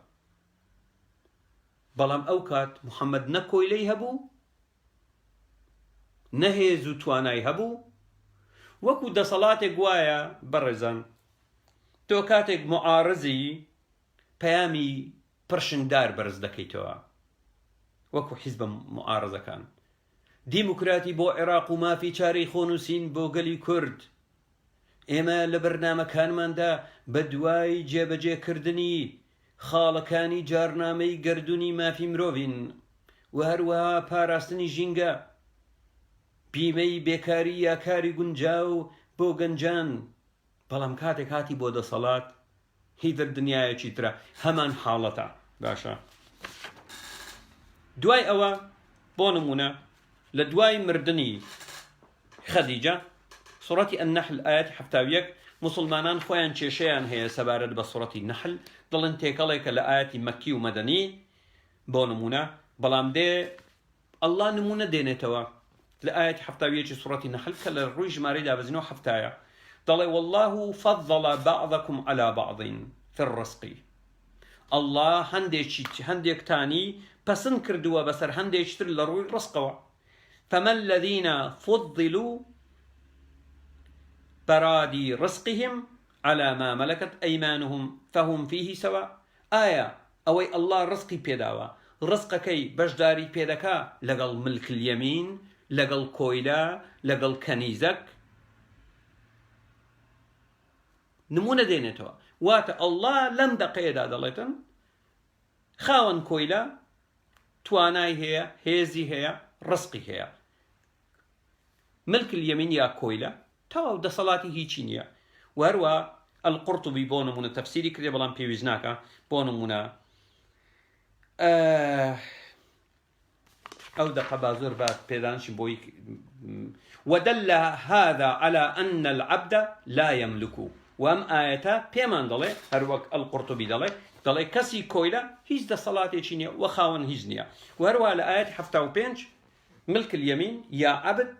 بەڵام ئەو کات محەممەد نە کۆیلەی هەبوو نەهێز و توانای هەبوو وەکو دەسەڵاتێک وایە بەڕێزان تۆ کاتێک معارزی پەیامی پرشنگدار بەرز دەکەیتەوە وەکو حیزبە معارزەکان دیموکراتی بۆ عێراق و مافی چارەی خۆنووسین بۆ گەلی کورد ئێمە لە بەرنامەکانماندا بە دوای جێبەجێکردنی خاڵەکانی جارنامەی گەردوونی مافی مرۆڤین و هەروەها پاراستنی ژینگە بیمەی بێکاری یا کاری گونجاو بۆ گەنجان بەڵام کاتێک هاتی بۆ دەسەڵات هیدر دنیایەکی ترە هەمان حاڵەتە باشە دوای ئەوە بۆ نمونە لە دوای مردنی خەدیجە سوڕەتی النەحل ئاەتی 71 مسلمانان خۆیان کێشەیان هەیە سەبارەت بە سوڕەتی نەحل دڵن تێکەڵێکە لە ئاەتی مەکی و مەدەنی بۆ نمونە بەڵام دێ ئەڵڵا نمونە دێنێتەوە لە ئاەتی 71 سوڕەتی نەحل کە لە ڕووی ژمارەی دابەزینەوە هەفتایە دەڵێ والله فضل بعضكم على بعض في الرزق الله هەندێکتانی پەسند کردووە بەسەر هەندێکتر لە ڕووی ڕزقەوە فما الذين فضلوا برادي رزقهم على ما ملكت أيمانهم فهم فيه سواء. آية أوي الله رزقي بيداوا رزقكي بشداري بيدكا لقل ملك اليمين لقل كويلا لقل كنيزك نمونة دينتوا وات الله لم دقيدا دلتن خاون كويلا تواناي هي هيزي هي رزقي هي ملك اليمين يا كويلا توا ده صلاتي هي تشينيا وهروا القرطبي بونمونا تفسيري كري بلان بيوزناكا بونمونا أو دقة بازور بعد بيدانش بويك ودل هذا على أن العبد لا يملكه وام آياتا بيمان دلي هروك القرطبي دلي كسي كويلا هيز ده صلاة تشينيا وخاون هيزنيا وهروا على آيات حفتة وبينش ملك اليمين يا عبد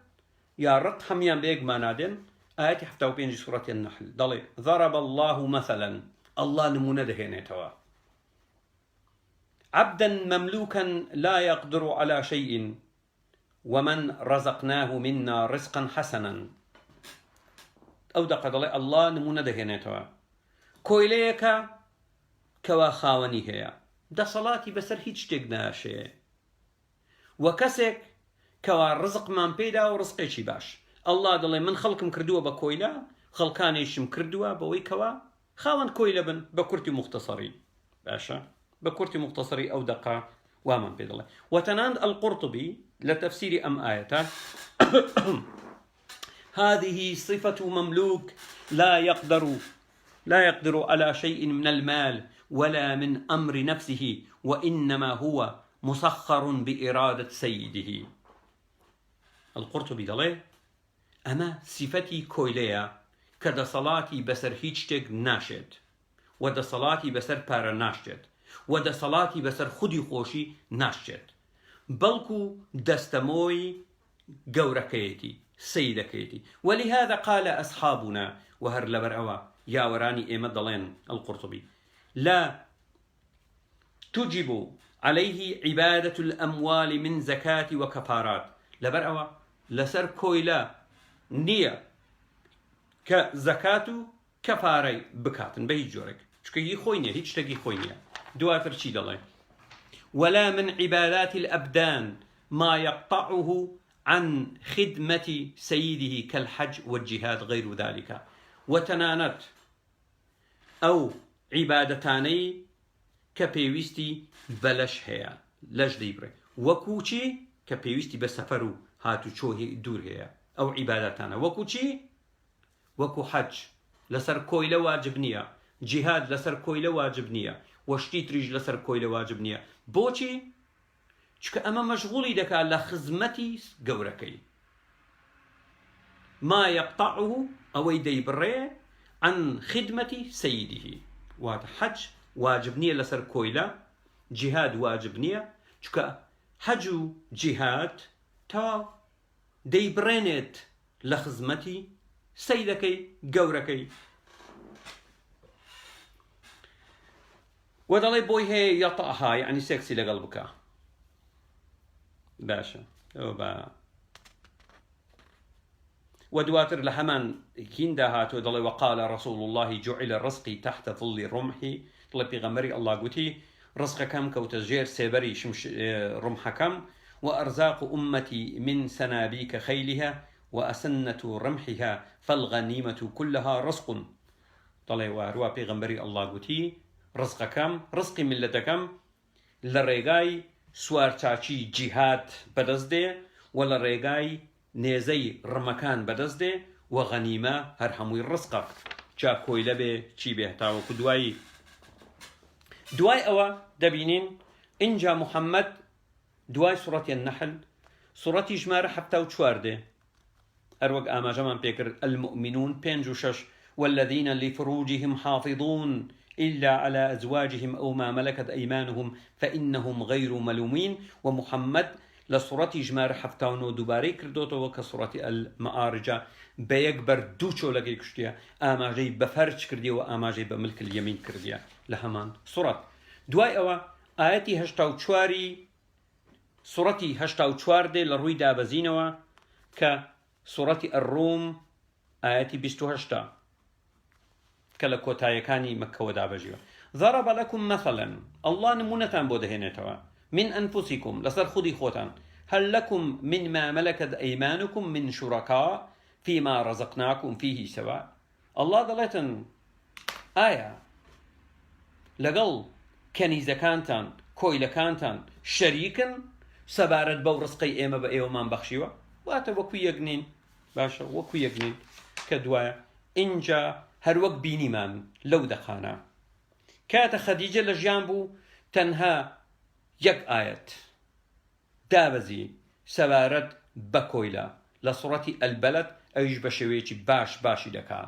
يا رق هميان بيق مانادن آيات حفتة وبينش سورة النحل دلي ضرب الله مثلا الله نمونه دهينيتوا عبدا مملوكا لا يقدر على شيء ومن رزقناه منا رزقا حسنا أو دقدلي الله نمونه دهينيتوا كويليكا كوا خاوني هي ده صلاتي بسر هيج تقناشي وكسك كوا رزق من بيدا ورزقي شي باش الله دلي من خلقم كردوا بكويلا خلقانيشم كردوا بوي كوا خاون كويلا بن بكرتي مختصري باشا بكرتي مختصري أو دقة ومن بيد الله وتناند القرطبي لتفسير أم آيات هذه صفة مملوك لا يقدر على شيء من المال ولا من أمر نفسه وإنما هو مسخر بإرادة سيده. القرطبي دلي أما صفتي كويليا كدا صلاتي بسر هيجتك ناشد ودا صلاتي بسر بارا ناشد ودا صلاتي بسر خودي خوشي ناشد بلكو دستموي قوركيتي سيدكيتي. ولهذا قال أصحابنا وهر لبرأوا يا وراني إيمد دلين القرطبي لا تجب عليه عبادة الأموال من زكاة وكفارات لبرأوا لسر كويلا نية كزكاة كفاري بكاتن بهي جورك شكي خوينيا هيج تجي خوينيا دواتر شي دلين ولا من عبادات الأبدان ما يقطعه عن خدمة سيده كالحج والجهاد غير ذلك. وتنانت أو عبادتاني كبيوستي بلش هيا لش ديبري وكوشي كبيوستي بسفرو هاتو شوهي دور هيا أو عبادتانا وكوشي وكو حج لسر كويلة واجبنية جهاد لسر كويلة واجبنية وشتيت ريج لسر كويلة واجبنية بوشي چکە ئەمە مەشغوڵی دەکات لە خزمەتی گەورەکەی ما يقطعه ئەوەی دەیبڕێ عن خدمەتی سەیدیه واتە حەج واجب نییە لەسەر کۆیلە جیهاد واجب نییە چکە حەج و جیهاد تەواو دەیبڕێنێت لە خزمەتی سەیدەکەی گەورەکەی وەدەڵێ بۆی هەیە یەطەها یعنی سێکسی لەگەڵ بکە باشا با ودواتر لهمان كيندا هاتو دلي وقال رسول الله جعل رزقي تحت ظل رمحي طلب بيغمري الله قوتي رزق كم كوتجير سيبري شمش رمح كم وأرزاق أمتي من سنابيك خيلها وأسنة رمحها فالغنيمة كلها رزق طلي وروا بيغمري الله قوتي رزق كم رزق ملتكم للرقاي سوارچاچی جیهاد بەدەست دێ و لە ڕێگای نێزەی ڕمەکان بەدەست دێ و غەنیمە هەر هەمووی ڕزقە جا کۆیلە بێ چی بێ تاوەکو دوای ئەوە دەبینین ئینجا محەممەد دوای سوڕەتی النەحل سوڕەتی ژمارە 74 دێ هەروەک ئاماژەمان پێکرد المؤمنون 5 و 6 والذين لفروجهم حافظون إلا على أزواجهم أو ما ملكت أيمانهم فإنهم غير ملومين. ومحمد لصورة جمار حفتاونو دوباري كردوتو وكصورة المعارجة بيكبر دوشو لكي كشتيا آما جاي بفرج كرديا وآما جاي بملك اليمين كرديا لهمان صورة دواي أوا آياتي هشتاو چواري صورتي هشتاو چوار دي لروي دابزينوا كصورة الروم ئاەتی 28 کە لە کۆتاییەکانی مەککەوە دابەژیوە. ضرب لكم مثلا الله نمونەتان بۆ دەهێنێتەوە من أنفسكم لەسەر خودی خۆتان هل لكم مما ملكت أيمانكم من شركاء فيما رزقناكم فيه سواء. الله دەڵێتن ئایا لەگەڵ کەنیزەکانتان کۆیلەکانتان شەریکن سەبارەت بەو ڕزقەی ئێمە بە ئێوەمان بەخشیوە؟ واتە وەکو یەک نین. باشە وەکو یەک نین کە دوایە ئینجا هەروەک بینیمان لەو دەخانە کاتە خەدیجە لە ژیان بوو تەنها یەک ئاەت دابەزی سەبارەت بە کۆیلە لە سوڕەتی ئەلبەلەد ئەویش بە شێوەیەکی باشی دەکا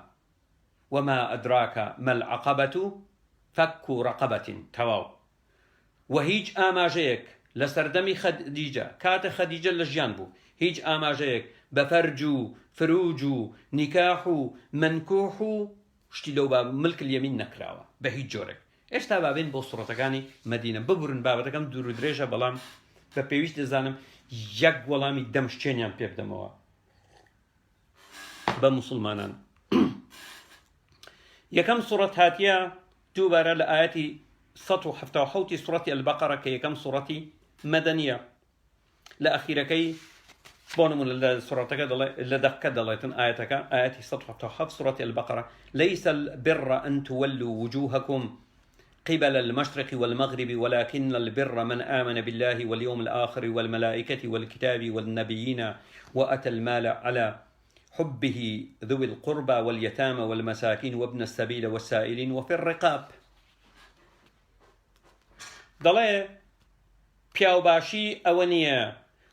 وما ئەدراکە مە العەقەبەت فەک ڕەقەبەتین تەواو. و هیچ ئاماژەیەک لە سەردەمی خەدیجە کاتە خەدیجە لە ژیان بوو هیچ ئاماژەیەک بە فەرج و فروج و نیکاح و منکوح و شتی لەو باب ملک اليەمین نەکراوە بە هیچ جۆرێک. ئێستا بابێن بۆ سوڕەتەکانی مەدینە ببورن بابەتەکەم دوور و درێژە بەڵام بە پێویست دەزانم یەک وەڵامی دەمشتێنیان پێ بدەمەوە بە موسڵمانان. یەکەم سوڕەت هاتیە دووبارە لە ئاەتی 177 سوڕەتی ئەلبەقەرە کە یەکەم سوڕەتی مەدەنیە لە ئەخیرەکەی بۆ نمونە لە سوڕەتەکە لە دەقەکە دەڵێتن ئاەتەکە ئاەتی 177 سوڕەتی ئەلبەقەرە لەیسە البر أن تولوا وجوهكم قبل المشرق والمغرب ولكن البر من آمن بالله واليوم الآخر والملائكة والكتاب والنبيين وأتى المال على حبه ذوي القربى واليتامى والمساكين وابن السبيل والسائلين وفي الرقاب. دەڵێ پیاوباشی ئەوە نییە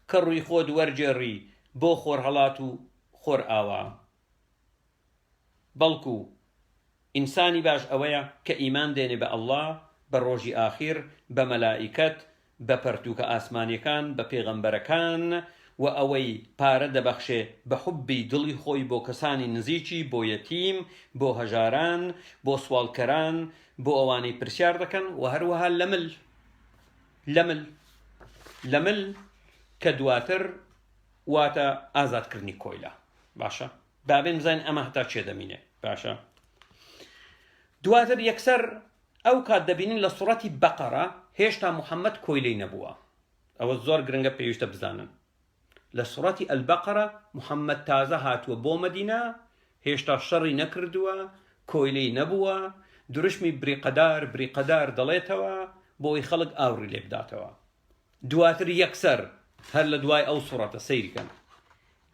کە ڕووی خۆت وەرجێڕی بۆ خۆرهەڵات و خۆر ئاوا، بەڵکو ئینسانی باش ئەوەیە کە ئیمان دێنێ بە ئەڵڵا بە ڕۆژی ئاخیر بە مەلائیکەت بە پەرتووکە ئاسمانیەکان بە پێغەمبەرەکان و ئەوەی پارە دەبەخشێ بە حوبی دڵی خۆی بۆ کەسانی نزیکی بۆ یەتیم بۆ هەژاران بۆ سوالکەران بۆ ئەوانەی پرسیار دەکەن و هەروەها لەمل کە دواتر واتە ئازادکردنی کۆیلە. باشە بابێن بزانین ئەمە هەتا چێ دەمینێ. باشە دواتر یەکسەر ئەو کات دەبینین لە سوڕەتی بەقەرە هێشتا محەممەد کۆیلەی نەبووە. ئەوە زۆر گرنگە پێویستە بزانن. لە سوڕەتی ئەلبەقەرە محەممەد تازە هاتووە بۆ مەدینە هێشتا شەڕی نەکردووە کۆیلەی نەبووە دروشمی بریقەدار دەڵێتەوە بۆی خەڵک ئاوری لێ بداتەوە. دواتر یەکسەر هەر لە دوای ئەو سوڕەتە سەیریکەن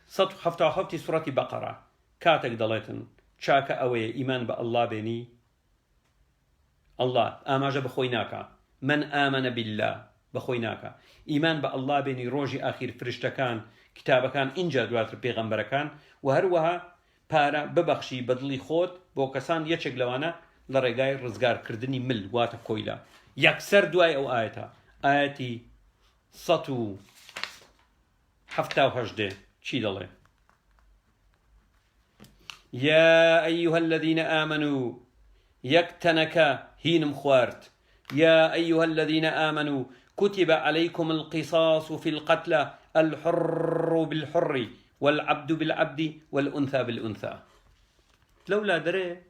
177 سوڕەتی بەقەرە کاتێک دەڵێتن چاکە ئەوەیە ئیمان بە ئەڵڵا بێنی ئەڵڵا ئاماژە بەخۆی ناکە من ئامەنە بالله بەخۆی ناکە ئیمان بە ئەڵڵا بێنی ڕۆژی ئاخیر فریشتەکان کتابەکان اینجا دواتر پێغەمبەرەکان و هەروەها پارە ببەخشی بە دڵی خۆت بۆ کەسان یەکێک لەوانە لە ڕێگای ڕزگارکردنی مل واتە کۆیلە. یەکسەر دوای ئەو ئاەتە ئاەتی 178 چی دەڵێ؟ يا أيها الذين آمنوا يكتنك هينم خوارت يا أيها الذين آمنوا كتب عليكم القصاص في القتلى الحر بالحر والعبد بالعبد والأنثى بالأنثى. لولا دري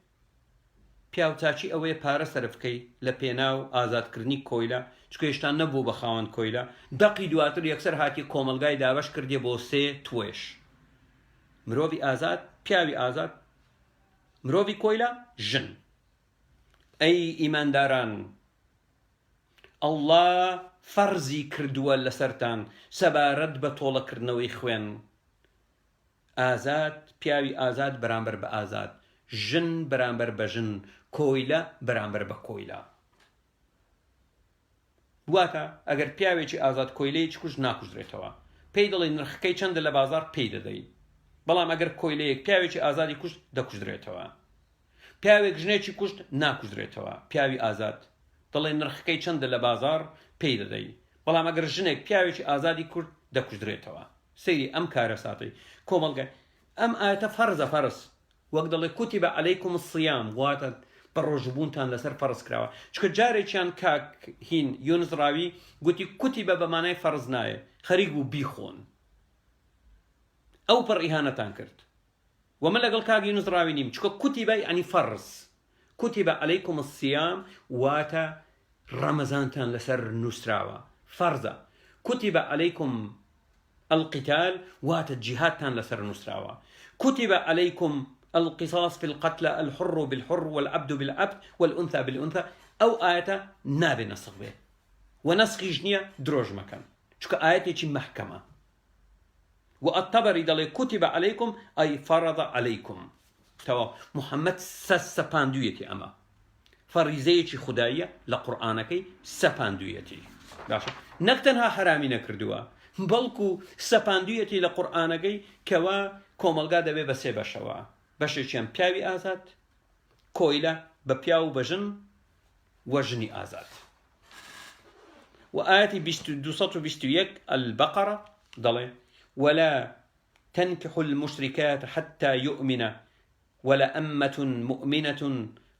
پیاوچاچی ئەوەیە پارە سەرفکەی لە پێناو ئازادکردنی کۆیلە چکە هێشتا نەبوو بە خاوەن کۆیلە دەقی دواتر یەکسەر هاتی کۆمەلگای دابەش کردێ بۆ 3 توێش مرۆڤی ئازاد پیاوی ئازاد مرۆڤی کۆیلە ژن. ئەی ئیمانداران ئەڵڵا فەرزی کردووە لەسەرتان سەبارەت بە تۆڵەکردنەوەی خوێن ئازاد پیاوی ئازاد بەرامبەر بە ئازاد ژن بەرامبەر بە ژن کۆیلە بەرامبەر بە کۆیلە. واتە ئەگەر پیاوێکی ئازاد کۆیلەیەکی کوشت ناکوژرێتەوە پێی دەڵێ نرخەکەی چەندە لە بازار پێی دەدەین بەڵام ئەگەر کۆیلەیەک پیاوێکی ئازادی کوشت دەکوژرێتەوە پیاوێک ژنێکی کوشت ناکوژرێتەوە پیاوی ئازاد دەڵێ نرخەکەی چەندە لە بازار پێی دەدەین بەڵام ئەگەر ژنێک پیاوێکی ئازادی کورد دەکوژرێتەوە. سەیری ئەم کارە ساتەی کۆمەڵگە ئەم ئاەتە فەرزە فەرز وەک دەڵێ کوتیبە عەلەیکم الصیام واتە بە ڕۆژبوونتان لەسەر فەرز کراوە چکە جارێکیان کاک هین یونس ڕاوی گوتی کوتیبە بە مانای فەرز نایە خەریک بوو بیخۆن ئەو پڕ ئیهانەتان کرد ومن لەگەڵ کاک یونس ڕاوی نیم چکە کوتیبە ینی فەرز کوتیبە عەلەیکم الصیام واتە ڕەمەزانتان لەسەر نووسراوە فەرزە کوتیبە عەلەیکم القتال واتە جیهادتان لەسەر نووسراوە كتب عليكم القصاص في القتلى الحر بالحر والعبد بالعبد والأنثى بالأنثى أو آية نابي نسخ به ونسخ جنية دروج مكان شك آية محكمة والطبري دلي كتب عليكم أي فرض عليكم توا محمد سسباندويتي أما فريزيتي خداية لقرآنك سباندويتي نكتنها حرامي نكردوا بلكو سپاندویەتی لە قورئانەکەی کەوا کۆمەلگا دەبێ بە سێ بەشەوە بەشێکیان پیاوی ئازاد کۆیلە بە پیا و بەژن وە ژنی ئازاد و ئاەتی 221 البقرة دەڵێ ولا تنكحوا المشركات حتى يؤمن ولا أمة مؤمنة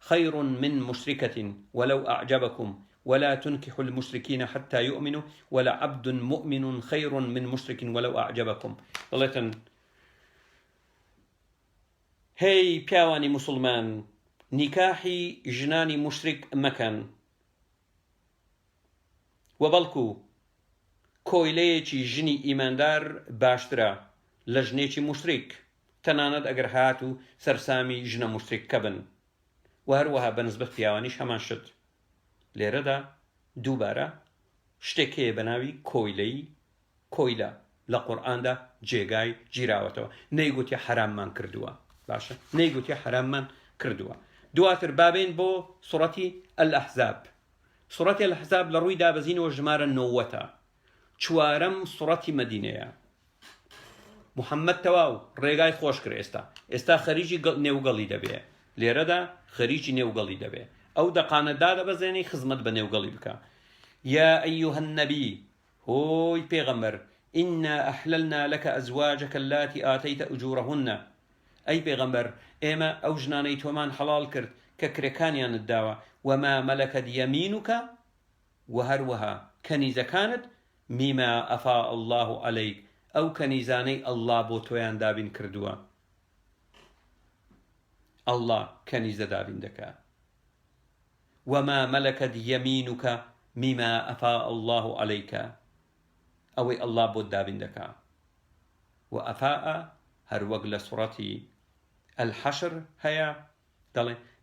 خير من مشركة ولو أعجبكم ولا تنكحوا المشركين حتى يؤمنوا ولا عبد مؤمن خير من مشرك ولو أعجبكم ضليتن هي بياواني مسلمان نكاحي جناني مشرك مكان وبلكو كويليتي جني إيماندار باشترا لجنيتي مشرك تناند أجر هاتو سرسامي جنا مشرك كبن وهروها بنسبة بياوانيش همان شد لێرەدا دووبارە شتێکەیە بەناوی کۆیلە لە قورئاندا جێگای گیراوەتەوە نەیگوتی حراممان کردووە باشە نەیگوتی حراممان کردووە دواتر بابین بۆ سوڕەتی الأحزاب سوڕەتی الأحزاب لە ڕووی دابەزینەوە ژمارە 90 چوارەم سوڕەتی مەدینەیە محەممەد تەواو ڕێگای خۆش کرد ئێستا خەریجی نێوگەڵی دەبێ لێرەدا خەریجی نێوگەڵی دەبێ أو دقانة دادة بزيني خزمت بنيو قلبك يا أيها النبي هوي بيغمر إنا أحللنا لك أزواجك اللاتي آتيت أجورهن أي بيغمر إما أو جناني تومان حلال كرد ككريكانيان الدعوة وما ملكت يمينك وهروها كنيزة كانت مما أفاء الله عليك أو كنيزاني الله بوتويان دابين كردوا الله كنيزة دابين دكا وما ملكت يمينك مما أفاء الله عليك أو الله بودا بندك وأفاء هروقل سورة الحشر هيا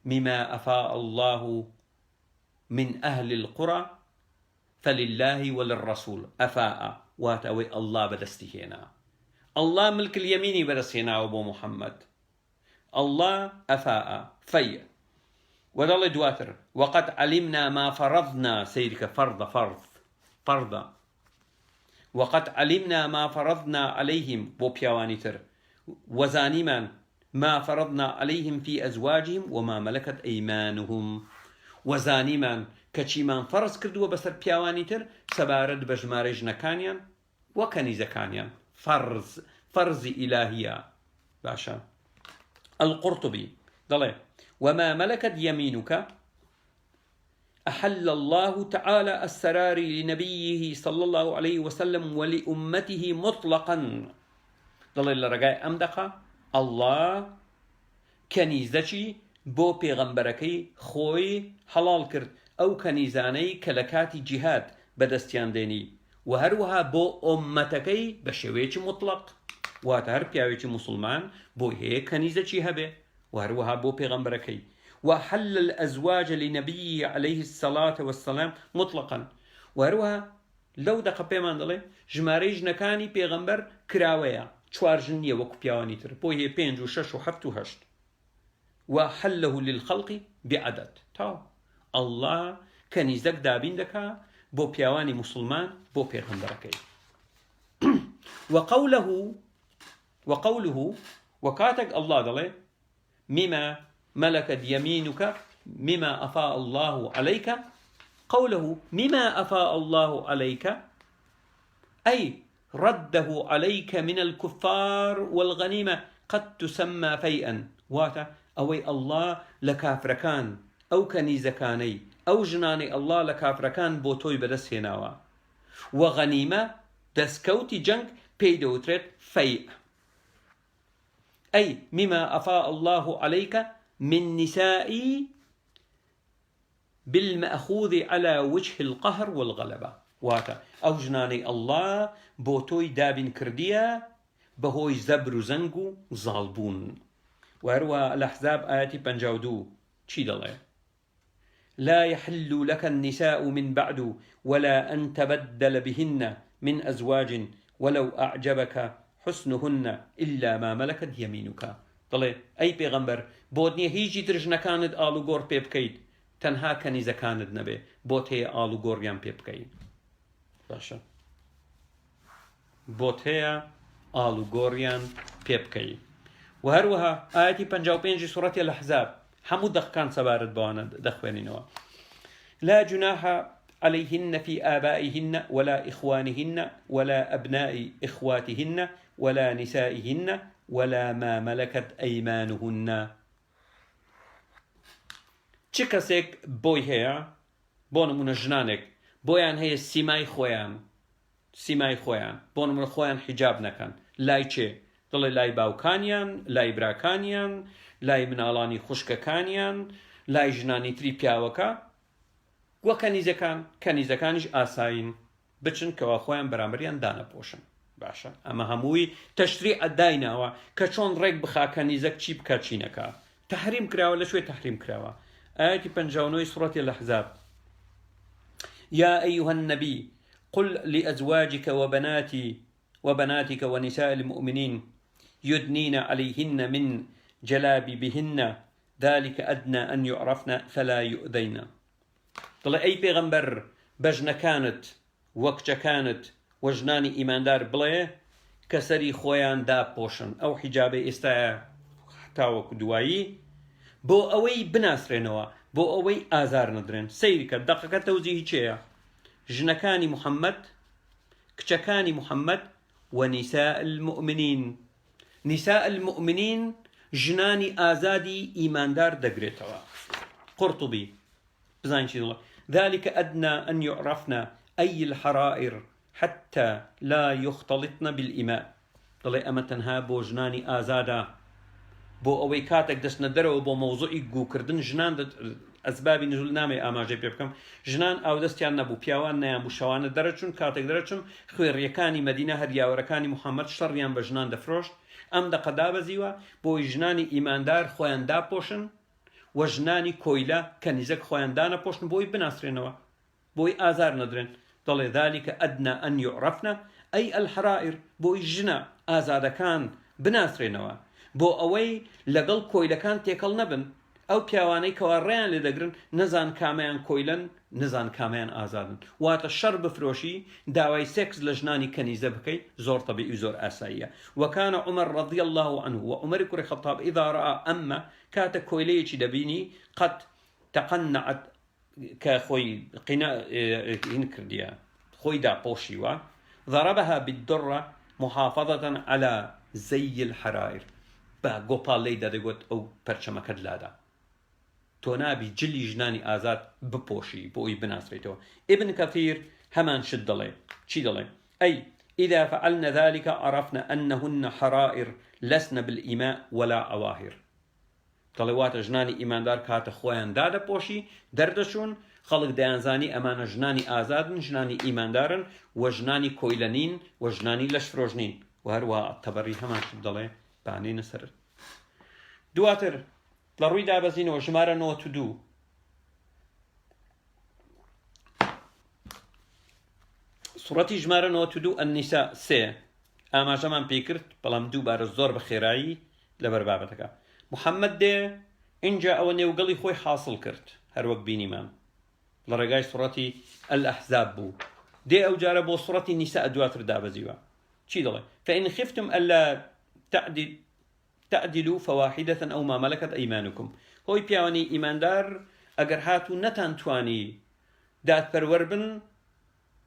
مما أفاء الله من أهل القرى فلله وللرسول أفاء واتوي الله بدستهنا الله ملك اليمين بدستهنا أبو محمد الله أفاء في وضل دواتر وقد علمنا ما فرضنا سيدك فرض وقد علمنا ما فرضنا عليهم بوبياوانيتر وزانيمان ما فرضنا عليهم في أزواجهم وما ملكت أيمانهم وزانيمان كشيمان فرض كردوا بسر بياوانيتر سبارد بجمارج نكانيان وكنيزة كانيان فرض إلهية باشا القرطبي ضلي وما ملكت يمينك أحل الله تعالى السرار لنبيه صلى الله عليه وسلم ولأمته مطلقا ضل الرجاء أمدقة الله كنيزتي بو پیغمبركي خوي حلال كرد أو كنيزاني كلكاتي جهاد بدستيان ديني وهروها بو أمتكي بشويش مطلق واتهر بياويش مسلمان بو هي كنيزتي هبه وهروها بو پیغمبركي وحل الأزواج لنبي عليه الصلاة والسلام مطلقا وهروها لو دقا بيمان دلي جماريج نكاني پیغمبر كراويا چوار جنية وكو بيواني تر بو هي 5 و 6 و 7 و 8 وحله للخلق بعدد تاو الله كنيزك دابين دكا بو بيواني مسلمان بو پیغمبركي وقوله وكاتك الله دلي مما ملكت يمينك مما أفاء الله عليك قوله مما أفاء الله عليك أي رده عليك من الكفار والغنيمة قد تسمى فيئا واتا أوي الله لكافركان أو كنيزكاني أو جناني الله لكافركان بوتوي بدس هناوا وغنيمة دسكوتي جنك بيدوتريت فيئ أي مما أفاء الله عليك من نسائي بالمأخوذ على وجه القهر والغلبة. واتا أو جناني الله بوتوي دابن كردية بهوي زبر زنقو زالبون. وهروى الأحزاب آياتي 52 چی دەڵێ؟ لا يحل لك النساء من بعد ولا أن تبدل بهن من أزواج ولو أعجبك حسنهن إلا ما ملكت يمينك. دەڵێ ئەی پێغەمبەر بۆت نییە هیچی ترش نەکانت ئاڵوگۆڕ پێ بکەیت تەنها کەنیزەکانت نەبێ بۆت هەیە ئاڵوگۆڕیان پێ بکەیت. باشە بۆت هەیە ئاڵوگۆڕیان پێ بکەیت. وهروەها ئاەتی 55 سوورەتی الأحزاب هەموو دەقەکان سەبارەت بەوانە دەخوێنینەوە. لا جناح عليهن في آبائهن ولا إخوانهن ولا أبناء إخواتهن ولا نسائهن ولا ما ملكت أيمانهن. چ کەسێک بۆی هەیە بۆ نمونە ژنانێک بۆیان هەیە سیمای خۆیان بۆ نمونە خۆیان حیجاب نەکەن لای چێ؟ دڵێ لای باوکانیان، لای براکانیان، لای مناڵانی خوشکەکانیان، لای ژنانی تری پیاوەکە وە کەنیزەکانیش ئاساین بچن کەوا خۆیان بەرامبەریان دانەپۆشن. باشە ئەمە هەمووی تەشریع دایناوە کە چۆن ڕێک بخا کەنیزەک چی بکات چی نەکا. تەحریم کراوە لەشوێ تەحریم کراوە. آية 59 سورة الأحزاب يا أيها النبي قل لأزواجك وبناتك ونساء المؤمنين يدنين عليهن من جلابيبهن ذلك أدنى أن يعرفن فلا يؤذين. طلع أي پیغمبر بجنة كانت وقت كانت وجناني إيمان دار بڵێ كسري خويان دا بوشن أو حجابي استا تاوك دوایی بۆ ئەوەی بناسرێنەوە بۆ ئەوەی ئازار نەدرێن. سەیریکە دەقەکە تەوزیهی چێیە؟ ژنەکانی محەممەد، کچەکانی محەممەد و نیساء المؤمنین. نیساء المؤمنین ژنانی ئازادی ئیماندار دەگرێتەوە. قورطبی بزانین چی دڵێ؟ ذلك أدنى أن يعرفن أي الحرائر حتى لا يختلطن بالإماء. دڵێ ئەمە تەنها بۆ ژنانی ئازادە بۆ ئەوەی کاتێک دەستنە دەرەوە بۆ مەوزوعی گوکردن ژنان ئەسبابی نزول نامێ ئاماژەی پێ بکەم. ژنان ئاودەستیان نەبوو، پیاوان نەیانبوو، شەوانە دەرەچوون. کاتێک دەرەچم خوێڕیەکانی مەدینە هەریاوەرەکانی محەممەد شەڕیان بە ژنان دەفرۆشت. ئەم دەقە دابەزیوە بۆی ژنانی ئیماندار خۆیان داپۆشن و ژنانی کۆیلە کەنیزەک خۆیان دانەپۆشن بۆی بناسرێنەوە بۆی ئازار نەدرێن. دەڵێ ذلك أدنى أن يعرفن أي الحرائر بۆی ژنە ئازادەکان بناسرێنەوە بۆ ئەوەی لەگەڵ کۆیلەکان تێکەڵ نەبن. ئەو پیاوانەی کەوا ڕێیان لێ دەگرن نەزان کامیان کۆیلەن نەزان کامیان ئازادن. واتە شەڕ بفرۆشی داوای سێکس لە ژنانی کەنیزە بکەیت زۆر طبیعی زۆر ئاساییە. وكان عمر رضي الله عنه وعمر كري خطاب إذا رأى أما كات كويليتي دبيني قد تقنعت كخوي قناع إنكرديا خوي دا بوشيوا ضربها بالدرة محافظة على زي الحرائر. با گۆپاڵ لێی دەدەگوت ئەو پەرچەمەکەت لادا تۆ نابی جلی ژنانی ئازاد بپۆشی بۆ ئەوی بناسرێتەوە. ئیبن کەثیر هەمان شت دەڵێ. چی دەڵێ؟ ئەی إذا فعلن ذلك عرفنا أنهن حرائر لسن بالإماء ولا عواهر. دەڵێ واتە ژنانی ئیماندار کاتە خۆیان دادەپۆشی دەردەچوون خەڵک دەیانزانی ئەمانە ژنانی ئازادن، ژنانی ئیماندارن و ژنانی کۆیلەنین و ژنانی لەشفرۆژنین. و هەروە تەبەری هەمان شت دەڵێ بانینە سەر. دواتر لە ڕووی دابەزینەوە ژمارە 92 سوڕەتی ژمارە 92 النیساء 3 ئاماژەمان پێ کرد بەڵام دووبارە زۆر بە خێرایی لەبەر بابەتەکە. محەممەد دێ اینجا ئەوە نێوگەڵی خۆی حاصل کرد هەروەک بینیمان لە ڕێگای سوڕەتی الأحزاب بوو. دێ ئەو جارە بۆ سوڕەتی نیساء دواتر دابەزیوە. چی دەڵێ؟ فإن خفتم ألا تعدلوا فواحدة أو ما ملكت أيمانكم. هۆی پیاوانی ئیماندار ئەگەر هاتوو نەتانتوانی دادپەروەر بن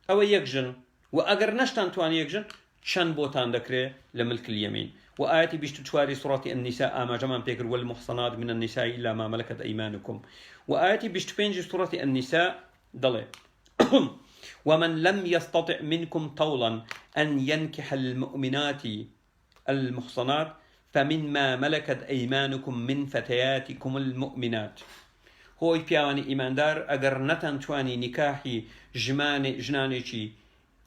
ئەوە یەک ژن و ئەگەر نەشتان توانی یەک ژن چەند بۆتان دەکرێت لە ملک اليمين. و ئاەتی 24 سوڕەتی النیساء ئاماژەمان پێ کرد والمحصنات من النساء إلا ما ملكت أيمانكم. و ئاەتی 25 سوڕەتی النیساء دەڵێ ومن لم يستطع منكم طولا أن ينكح المؤمنات المحصنات فمما ملكت أيمانكم من فتياتكم المؤمنات هۆی پیاوانی ئیماندار ئەگەر نەتەنتوانی نیکاحی ژنانێکی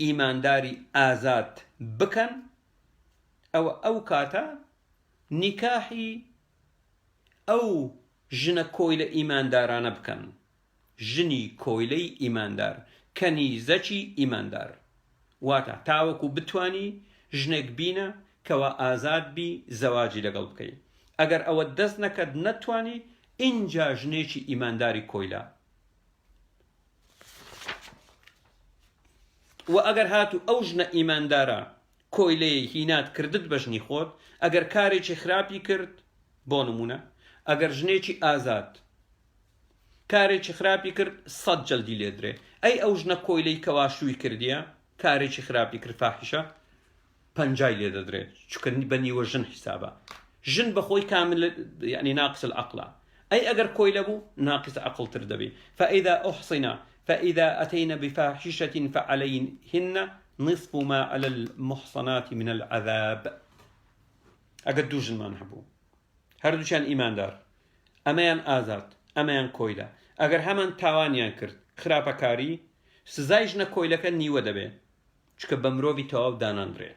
ئیمانداری ئازاد بکەن ئەو کاتە نیکاحی ئەو ژنە کۆیلە ئیماندارانە بکەن، ژنی کۆیلەی ئیماندار، کەنیزەکی ئیماندار، واتە تاوەکو بتوانی ژنێک بینە کەوا ئازاد بی زەواجی لەگەڵ بکەیت. ئەگەر ئەوە دەست نەکەت نەتوانی اینجا ژنێکی ئیمانداری کۆیلە. و ئەگەر هاتو ئەو ژنە ئیماندارە کۆیلەیە هینات کردت بە ژنی خۆت، ئەگەر کارێکی خراپی کرد بۆ نمونە، ئەگەر ژنێکی ئازاد کارێکی خراپی کرد 100 جەلدی لێدرێ. ئەی ئەو ژنە کۆیلەی کەوا شووی کردیە کارێکی خراپی کرد فاحیشە 50 لێ دەدرێت، چونکە بە نیوە ژن حیسابە. ژن بەخۆی کامل یعنی ناقص العقلە. أي أجر كويلبو ناقص عقل تردبي. فإذا أحصنا فإذا أتينا بفاحشة فعليهن نصف ما على المحصنات من العذاب. أجر دوجن ما نحبو هردو كان إيمان دار، أمان آزاد، أمان كويلة. أجر همان تاوانيان كرد خرابة كاري سزايجنا كويلة كان نيوة دبي چكا بمروفي تواو داناندري.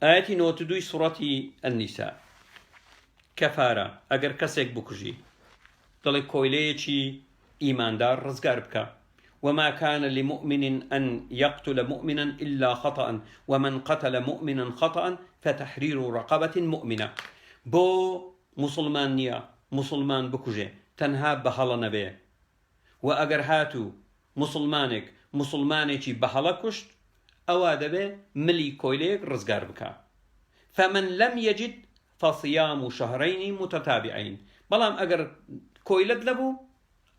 آياتي نوتدوي سورة النساء كفارة أجر كسيك بكجي طلي كويليتي إيمان دار رزقار بكا. وما كان لمؤمن أن يقتل مؤمنا إلا خطأ ومن قتل مؤمنا خطأ فتحرير رقبة مؤمنة. بو مسلمان نيا مسلمان بكجي تنها بحلا نبي، وأجر هاتو مسلمانك بحلا كشت أو دبي ملي كويليك رزقار بكا. فمن لم يجد فصيام شهرين متتابعين. بلام أجر كويلد لبو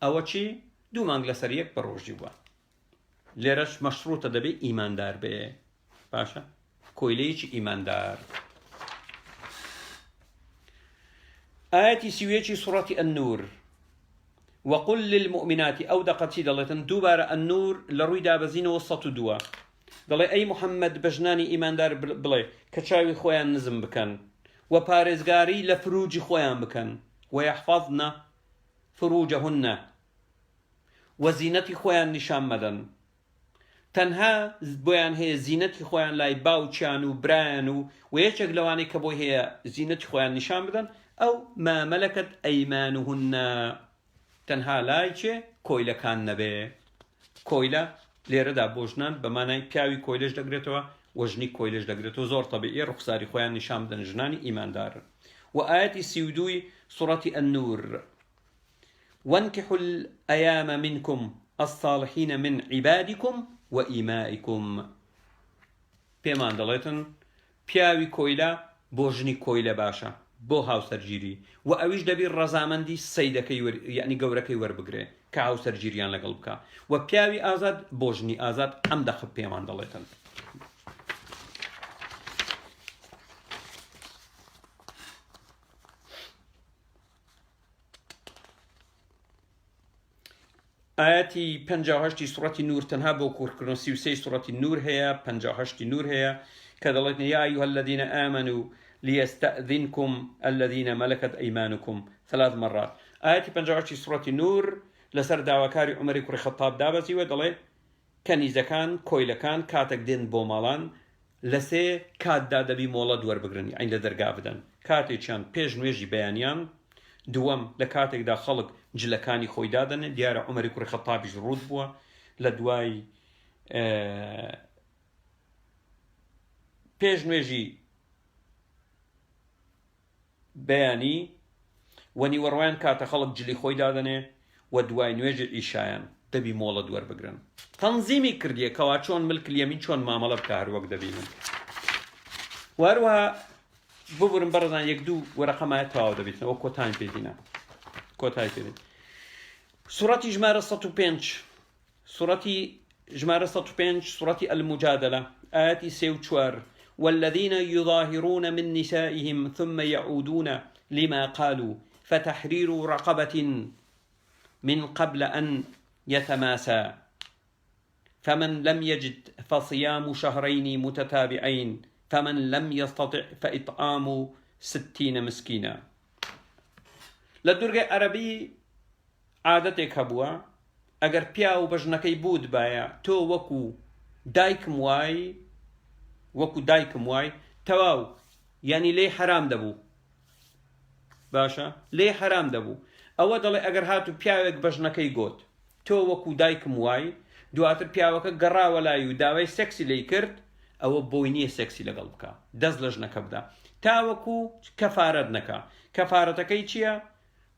أو شي دو مانغ لسريك بروج جوا ليرش مشروطة دبي إيمان دار بي باشا كويليش إيمان دار. آياتي سويتي سورة النور وقل للمؤمنات أو دقتي دلتن دوبار النور لروي دابزين وسط دوا دلي أي محمد بجناني إيمان دار بلي كتشاوي خويان نزم بكن وبارزغاري لفروج خويان بكن ويحفظن فروجهن وزينتي خويان نشان مدن. تنها بويان هي زينتي خويان لاي باوچان و بران ويشك لواني كبوي هي زينتي خويان نشان مدن أو ما ملكت أيمانهن. تنها لايچه كويلة كان نبي كويلة ليردا بوجنان بمعنى كاوي كويلش دقريتوا وجني كويلش دقريتوا زور طبيعي رخصاري خويان نشان مدن جناني إيمان دار. وآيات السيودوي سورة النور وانكحوا الأيام منكم الصالحين من عبادكم وإمائكم. بيمان دلتن بياوي كويلة بوجني كويلة باشا بو هاو سرجيري وأويش دبي الرزامندي سيدك يعني قورك يوربقري كهاو سرجيريان لقلبك وبياوي آزاد بوجني آزاد أم دخل بيمان دلتن. آياتي 58 سورة النور تنها بوكور كرنسي وسي سورة النور هي 58 نور هي كذلك يا أيها الذين آمنوا ليستأذنكم الذين ملكت أيمانكم 3 مرات. آياتي 58 سورة النور لسر داواكاري عمر كري خطاب دابزي ودلي كان إذا كان كويلة كان كاتك دين بومالان لسي كات دادا بي مولا دور بقرني عين لدرقا بدن كاتي كان بيج نويجي بيانيان دوام لكاتك دا خلق جلكاني خوي دادن ديار عمر كري خطاب جرود بوا لدواي بيج نويجي بياني وني وروان كات خلق جلي خوي دادن ودواي نويجي إيشايان دبي مولا دور بقرن تنظيمي كردية كواتشون ملك اليمين شون معاملة بكار وقت دبيهم واروها ببرن برزان يكدو ورقمات تواو دبيتنا وكوتاين بيدينا كوتاين بيدينا. سورة جمارة 105 سورة جمارة 105 سورة المجادلة آياتي سيوتشوار والذين يظاهرون من نسائهم ثم يعودون لما قالوا فتحرير رقبة من قبل أن يتماسى فمن لم يجد فصيام شهرين متتابعين فمن لم يستطع فإطعام 60 مسكينا. لدرجة عربي عادتك هبوا اگر پیا و بژنەکەی بود باە تۆ وەکو دایکم وای تەواو یعنی لێ حرام دەبوو باشە لێ حرام دەبوو ئەوە دەڵێ ئەگەر هاتو پیاوێک بەژنەکەی گوت تۆ وەکو دایکم وای دواتر پیاوەکە گەڕاوە لای و داوای سێکسی لێی کرد ئەوە بۆی نییە سێکسی لەگەڵ بکە دەست لە ژنەکە بدە تاوەکو کەفارەت نەکا کەفارەتەکەی چییە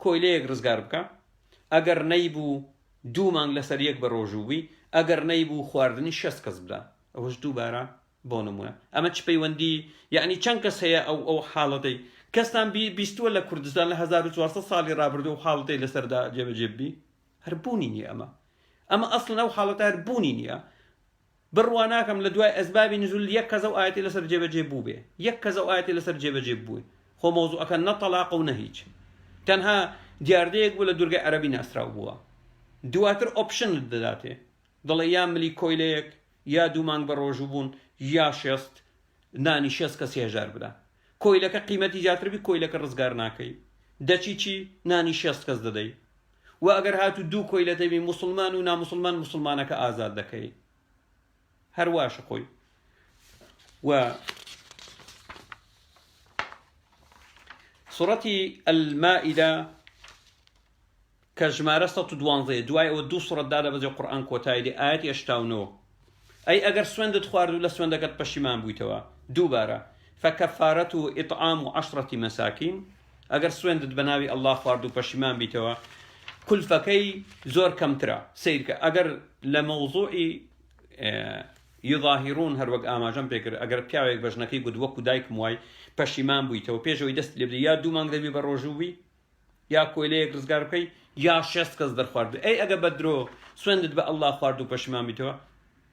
کۆیلەیەک ڕزگار بکە ئەگەر نەیبوو 2 مانگ لەسەر یەک بە ڕۆژووی ئەگەر نەیبوو خواردنی 6 کەس بدە ئەوەش دووبارە بۆ نمونە ئەمە چ پەیوەندی یعنی چەند کەس هەیە ئەو حاڵەتەی کەستان بیستووە لە کوردستان لە 1400 ساڵی ڕابردوو و حاڵەتەی لەسەردا جێبەجێبی هەربوونی نییە ئەمە ئەسڵن ئەو حاڵەتە هەربوونی نییە بڕوا ناکەم لە دوای ئەسبابی نزول یەک کەس ئەو ئاەتی لەسەر جێبەجێ بوو بێ یەک کەس ئەو ئاەتی لەسەر جێبەجێ بووی خۆ مۆزوعەکە نە تەلاق و نە هیچ تەنها دیاردەیەک بوو لە دوورگەی عەرەبی ناسراو بووە دواتر ئۆپشن دەداتێ دەڵێ یا ملی کۆیلەیەک یا 2 مانگ بە ڕۆژوو بوون یا 6 نانی 6 کەس هێژار بدە کۆیلەکە قیمەتی جاتربی کۆیلەکە ڕزگار ناکەی دەچی چی نانی 6 کەس دەدەی و ئەگەر هاتو 2 کۆیلە دەبی موسڵمان و ناموسڵمان موسڵمانەکە ئازاد دەکەی هەرواشە خۆی و سوڕەتی المائدە کە ژمارە 112 دوای ئەوە 2 سوڕەت دادەبەزێ قورئان کۆتایی ئاەتی 89 ئەی ئەگەر سوێندت خوارد و لە سوێندەکەت پەشیمان بوویتەوە دووبارە فكفارته إطعام 10 مساكين ئەگەر سوێندت بە ناوی ئەڵڵا خوارد و پەشیمان بیتەوە کولفەکەی زۆر کەمترە سیرکە ئەگەر لە مەوزوعی یظاهرون هەروەک ئاماژەم پێکرد ئەگەر پیاوێک بەژنەکەی گوت وەکو دایکم وای پەشیمان بوویتەوە پێشەوەی دەست لێ بدەی یا 2 مانگ دەبی بە ڕۆژووی یا کۆیلەیەک ڕزگار بکەی یا 6 کەس دەرخوارد ئەی ئەگە بە درۆ سوێندت بە ئەڵڵا خوارد و پەشیمان بیتەوە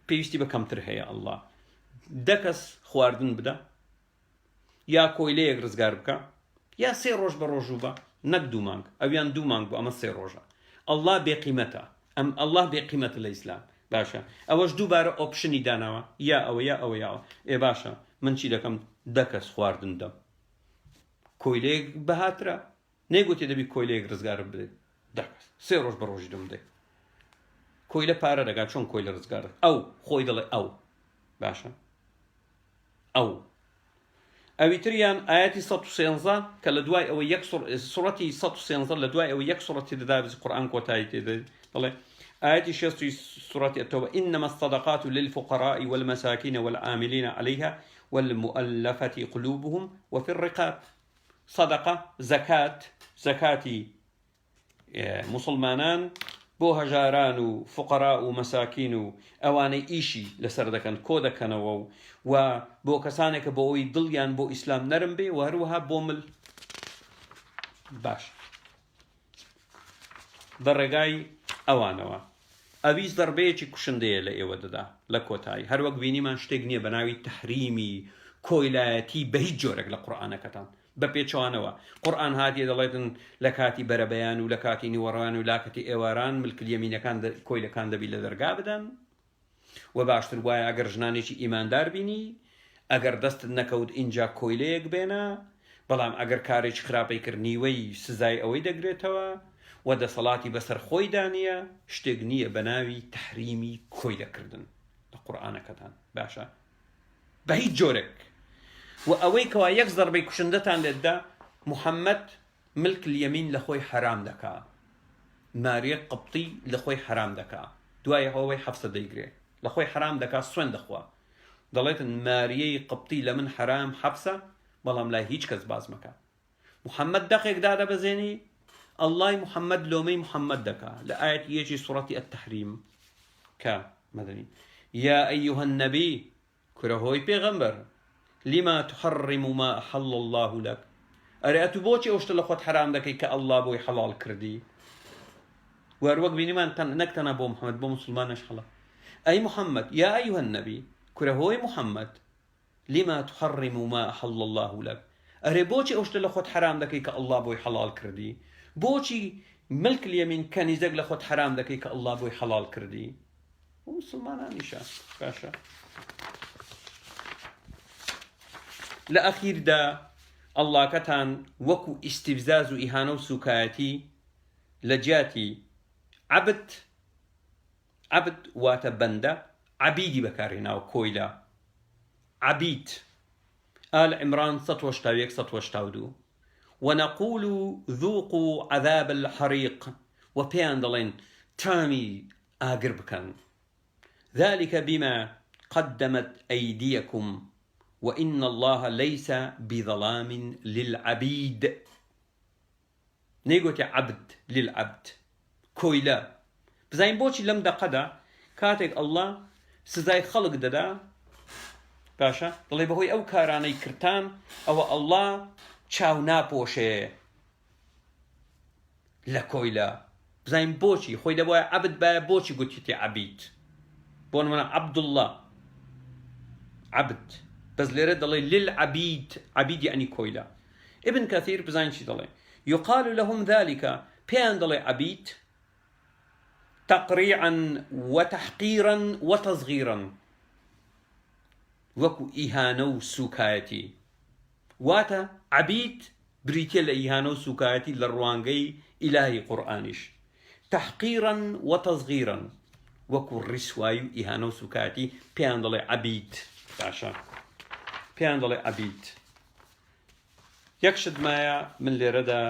پێویستی بە کەمتر هەیە ئەڵڵا 10 کەس خواردن بدە یا کۆیلەیەک ڕزگار بکە یا 3 ڕۆژ بە ڕۆژوو بە نەک 2 مانگ ئەویان 2 مانگ بوو ئەمە 3 ڕۆژە ئەڵڵا بێقیمەتە ئەم ئەڵڵا بێقیمەتە لە ئیسلام باشە ئەوەش دووبارە ئۆپشنی داناوە یا ئەوە یا ئەوە یا ئێ باشە من چی دەکەم 10 کەس خواردن دەم کۆیلەیەک بەهاترە نەیگوتی دەبی کۆیلەیەک ڕزگار بدەیت 10 کەس 3 ڕۆژ بە ڕۆژی دەم بدەیت کۆیلە پارە دەگات چۆن کۆیلە ڕزگار ئەو خۆی دەڵێ ئەو باشە ئەو ئەویتریان ئاەتی 113 کە لە دوای ئەوە یەک سوڕەتی 113 لە دوای ئەوە یەک سوڕەتی دەدابێت قورئان کۆتایی تێدەێت دەڵێ آية شيء سورة التوبة إنما الصدقات للفقراء والمساكين والعاملين عليها والمؤلفة قلوبهم وفي الرقاب صدقة زكاة مسلمانان بۆ هەژاران و فقراء و مەساکین و ئەوانەی ئیشی لەسەر دەکەن کۆ دەکەنەوە و بۆ کەسانێکە بۆ ئەوی دڵیان بۆ ئیسلام نەرم بێ و هەروەها بۆ مل باش بەڕێگای ئەوانەوە ئەویش دەربەیەکی کوشندەیە لە ئێوە دەدا لە کۆتایی هەروەک بینیمان شتێک نییە بە ناوی تەحریمی کۆیلایەتی بە هیچ جۆرێک لە قورئانەکەتان بە پێچوانەوە قورئان هاتیە دەڵێتن لە کاتی بەرەبەیان و لە کاتی نیوەڕوان و لاکەتی ئێواران ملکلیەمینەکان کۆیلەکان دەبی لە دەرگا بدەن و باشتر وایە ئەگەر ژنانێکی ئیماندار بینی ئەگەر دەستت نەکەوت ئینجا کۆیلەیەک بێنە بەڵام ئەگەر کارێکی خراپەی کرد نیوەی سزای ئەوەی دەگرێتەوە و دەسەڵاتی بەسەر خۆی دانیە شتێک نییە بە ناوی تەحریمی کۆیلەکردن لە قورئانەکەتان باشە بە هیچ جۆرێک و ئەوەی کەوا یەک زەربەی کوشندەتان لێتدا محەممەد ملک اليەمین لە خۆی حرام دەکا ماریە قبطی لە خۆی حرام دەکا دوای هەوەی حەفسە دەیگرێ لە خۆی حرام دەکا سوێن دەخوا دەڵێتن ماریەی قبطی لە من حرام حەفسە بەڵام لای هیچ کەس باز مەکە محەممەد دەقێک دادەبەزێنی الله محمد لومي محمد دكا لآية يجي سورة التحريم كا مدني يا أيها النبي كرهوي بيغمبر لما تحرم ما أحل الله لك أرأتو بوشي أوشتل أخوات حرام دكي كالله بوي حلال كردي وأروق بيني ما نكتنا بو محمد بو مسلمان أشحلا أي محمد يا أيها النبي كرهوي محمد لما تحرم ما أحل الله لك أرأ بوشي أوشتل أخوات حرام دكي كالله بوي حلال كردي بۆچی ملک اليمین کەنیزەک لە خۆت حرام دەکەی کە ئەڵڵا بۆی حەڵال کردی و مسلمانانیشە باشە لە ئەخیردا ئەڵڵاکەتان وەکو ئیستیفزاز و ئیهانە و سوکایەتی لە جیاتی عەبد واتە بەندە عەبیدی بەکارهێناوە کۆیلا عەبید آل عمران 181-182 ونقول ذوقوا عذاب الحريق وبيان دلين تامي آقر بكن ذلك بما قدمت أيديكم وإن الله ليس بظلام للعبيد نيقوتي عبد للعبد كويلا بزاين بوشي لم دقدا كاتك الله سزاي خلق ددا باشا دڵێ بەهۆی ئەو کارانەی کردان ئەوە ئەڵڵا چاو ناپۆشێ لە کۆیلا بزانین بۆچی خۆی دەبوایە عەبد بایە بۆچی گوتیتی عەبید بۆ نمونە عەبدوڵڵا عەبد بەس لێرە دەڵێ للعەبید عەبید یعنی کۆیلا ابن كثير بزانین چی دەڵێ يقال لهم ذلك پێیان دەڵێ عەبید تقريعا وتحقيرا وتصغيرا وەکو ئیهانە و سوکایەتی واتە عەبید بریتە لە ئیهانە و سوکایەتی لە ڕوانگەی ئیلاهی قورئانیش تحقیرا وتصغیرا وەکو ڕیسوایی و ئیهانە و سوکایەتی پێیان دەڵێ عەبید باشە پێیان دەڵێ عەبید یەک شت مایە من لێرەدا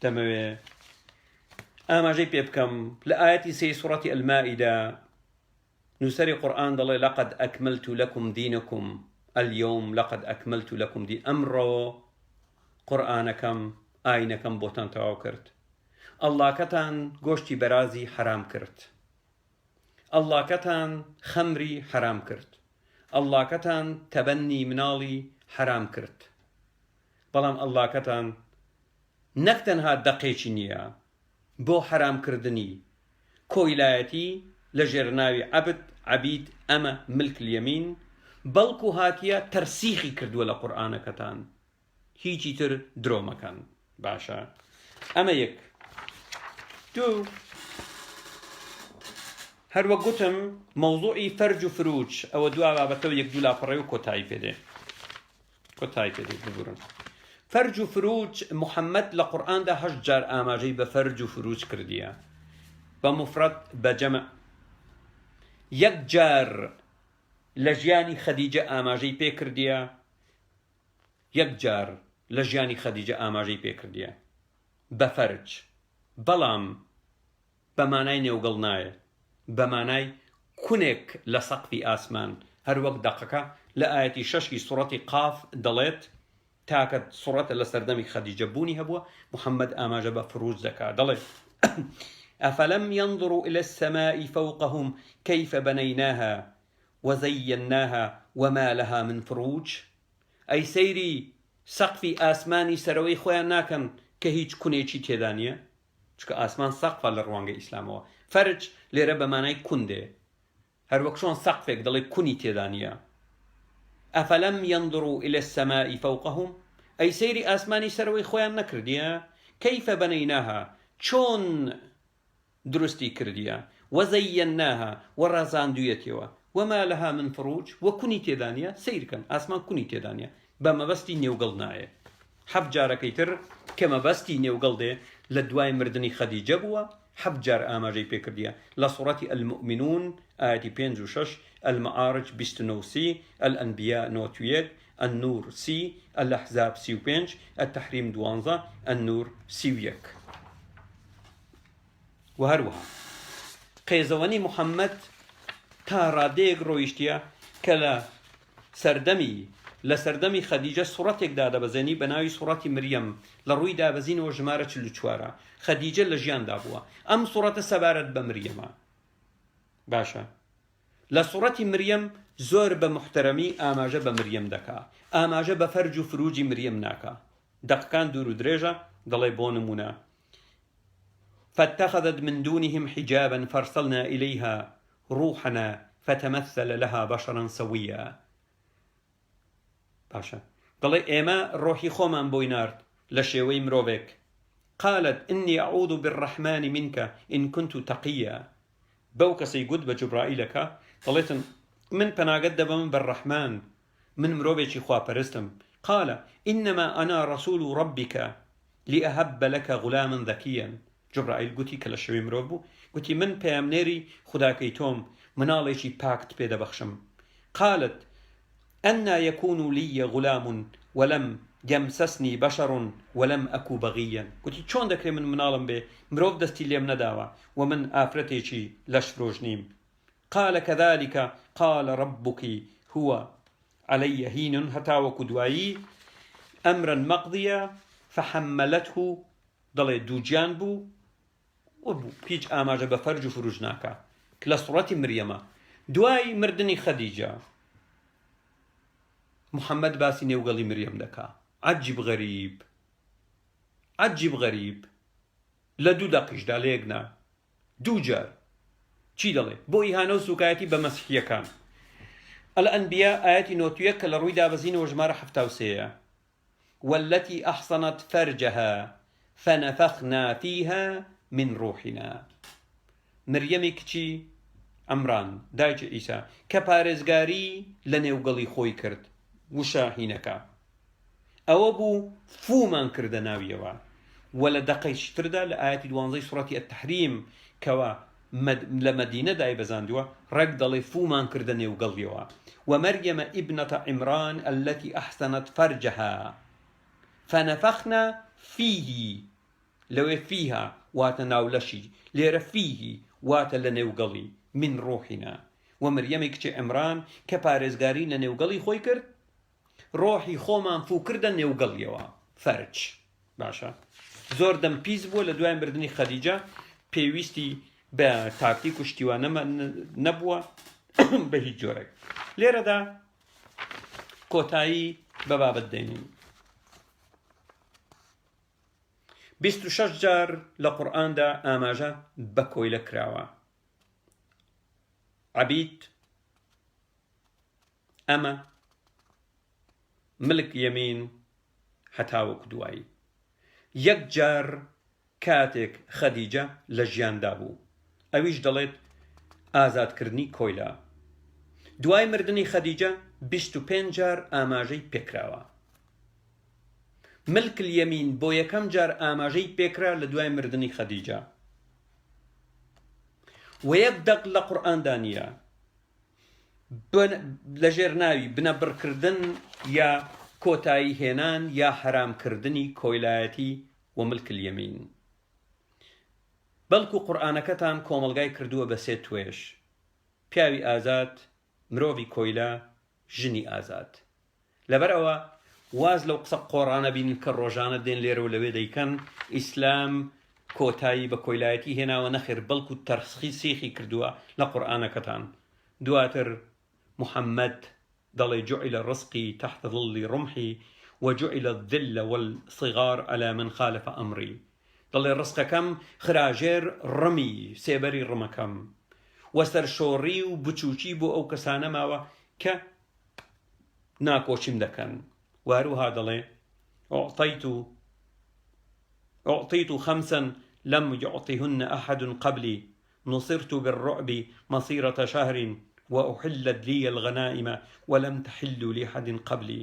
دەمەوێ ئاماژەی پێ بکەم لە ئایەتی سێی سوڕەتی ئەلمائیدا نووسەری قورئان دەڵێ لقد أكملت لكم دينكم اليوم لقد أكملت لكم دين ئەمڕۆ قورئانەکەم ئاینەکەم بۆتان تەواو کرد ئەڵڵاکەتان گۆشتی بەرازی حرام کرد ئەڵڵاکەتان خەمری حرام کرد ئەڵڵاکەتان تەبەنی مناڵی حرام کرد بەڵام ئەڵڵاکەتان نەک تەنها دەقێکی نییە بۆ حرامکردنی کۆیلایەتی لە ژێرناوی عەبد عەبید ئەمە ملک اليەمین بەڵکو هاتیە تەرسیخی کردووە لە قورئانەکەتان هیچی تر درۆ مەکەن باشە ئەمە یەک دوو هەروەک گوتم مەوزوعی فەرج و فروج ئەوە دوا بابەتەوە یەک دوو لاپەڕێ و کۆتایی پێدێ ببورن فەرج و فروج محەممەد لە قورئاندا 8 جار ئاماژەی بە فەرج و فروج کردیە بە مفرەد بە جەمع یەک جار لە ژیانی خەدیجە ئاماژەی پێ کردیە یەک جار لە ژیانی خەدیجە ئاماژەی پێ کردیە بە فەرج بەڵام بە مانای نێوگەڵ نایە بە مانای کونێک لە سەقفی ئاسمان هەروەک دەقەکە لە ئایەتی 6 سوڕەتی قاف دەڵێت تاکە سوڕەتە لە سەردەمی خەدیجە بوونی هەبووە محەممەد ئاماژە بە فروج دەکات دەڵێت أفلم ينظروا إلى السماء فوقهم كيف بنيناها وزيناها وما لها من فروج أي سيري سقفي آسماني سروي خويا ناكن كهيج كونيچي تيدانية چك آسمان سقفا لروانگ إسلاموا فرج لرب ماناي كنده هر وقت شون سقفك دلي كوني تيدانية أفلم ينظروا إلى السماء فوقهم أي سيري آسماني سروي خويا نكردية كيف بنيناها چون درستي كرديا وزيناها ورازاندويتيوا وما لها من فروج وكوني تيدانيا سيركن اسمان كوني تيدانيا بما بستي نيوغلنايه حب جاركيتر كما بستي نيوغلده لدواي مردني خديجه بوا حب جار اماجي بكرديا لصورة المؤمنون آية 56 المعارج 29 سي الانبياء 98 النور سي الاحزاب 35 التحريم 12 النور 1 وهروها قيزواني محمد تا ڕادەیەک ڕۆیشتیە کە لە سەردەمی خەدیجە سوڕەتێک دادەبەزێنی بە ناوی سوڕەتی مریەم لە ڕووی دابەزینەوە ژمارە 44 خەدیجە لە ژیاندا بووە ئەم سوڕەتە سەبارەت بە مریەمە باشە لە سوڕەتی مریەم زۆر بە محتەرەمی ئاماژە بە مریەم دەکا ئاماژە بە فەرج و فروجی مریەم ناکا دەقەکان دوور و درێژە دەڵێ بۆ نمونە فاتخذت من دونهم حجابا فارسلنا إليها روحنا فتمثل لها بشرا سويا باشا دڵێ ئێمە ڕۆحی خۆمان بۆی نارد لە شێوەی مرۆڤێک قالت إني أعوذ بالرحمن منك إن كنت تقيا بوك سيقود بجبرائيلك طليت من پناگت من بالرحمن من مروبيشي خواه پرستم قال إنما أنا رسول ربك لأهب لك غلاما ذكيا جبرائيل قوتي كلا شوي مروبو قوتي من پیامنيري خدا كيتوم مناليشي باكت بيدا بخشم قالت أن يكون لي غلام ولم يمسسني بشر ولم أكو بغيا قوتي چون دكري من منالم بي مروب دستي ليم نداوا ومن آفرتيشي لش فروجنيم قال كذلك قال ربك هو علي هين هتاوك دوائي أمرا مقضيا فحملته ضل دوجان بو وبو بيج آماجة بفرج فروجناكا كلا صورة مريم دواي مردني خديجة محمد باسي نيوغلي مريم دكا عجب غريب عجب غريب لدو دقيش داليقنا دوجار چی دەڵێ بۆ ئیهانە و سوکایەتی بە مەسیحیەکان الأنبياء آياتي نوتيك لروي دابزين وجمار حفتاوسية والتي أحصنت فرجها فنفخنا فيها من روحنا مريم كتشي عمران دايج عيسى كبارزغاري لنيوغلي خوي كرد وشاهينك أو أبو فومان كردناويوا ولا دقيش تردا لآياتي دوانزي سورة التحريم كوا لمدينة داي بزاندوا رق ضلي فومان كردني وقلبيوا ومريم ابنة عمران التي أحسنت فرجها فنفخنا فيه لو فيها واتناولشي لير فيه واتلني وقلي من روحنا ومريم كتش عمران كبارزغاري لني وقلي خوي كرد روحي خومان فو كردني وقليوا فرج باشا زور دم بيز بو لدوين بردني خديجة بيويستي بە تاکتیک و شتیوانە نەبووە بە هیچ جۆرێک لێرەدا کۆتایی بە بابەت دێنین 26 جار لە قورئاندا ئاماژە بە کۆیلە کراوە عەبید ئەمە ملک یەمین هەتاوەکو دوایی یەک جار کاتێک خەدیجە لە ژیاندا بوو ئەویش دەڵێت ئازادکردنی کۆیلا دوای مردنی خەدیجە 25 جار ئاماژەی پێکراوە ملک اليەمین بۆ یەکەم جار ئاماژەی پێکرا لە دوای مردنی خەدیجە و یەک دەق لە قورئاندا نییە لە ژێرناوی بنەبڕکردن یا کۆتایی هێنان یا حرامکردنی کۆیلایەتی و ملک اليەمین بەڵکو قورئانەکەتان کۆمەڵگای کردووە بە سێ توێش پیاوی ئازاد مرۆڤی کۆیلا ژنی ئازاد لەبەرەوە واز لەو قسە قۆڕانە بینن کە ڕۆژانە دێن لێرە و لەوێ دەیکەن ئیسلام کۆتایی بە کۆیلایەتی هێناوە نەخێر بەڵکو تەرخیصی کردووە لە قورئانەکەتان دواتر محەممەد دەڵێ جعل رزقي تحت ظل رمحي وجعل الذل والصغار على من خالف أمري دەڵێ ڕزقەکەم خراژێر ڕمی سێبەری ڕمەکەم وەسەرشۆڕی و بچووکی بۆ ئەو کەسانە ماوە کە ناکۆچیم دەکەن واروها دەڵێ أعطيت خمسا لم يعطهن أحد قبلي نصرت بالرعب مصيرة شهر وأحلت لي الغنائم ولم تحل لأحد قبلي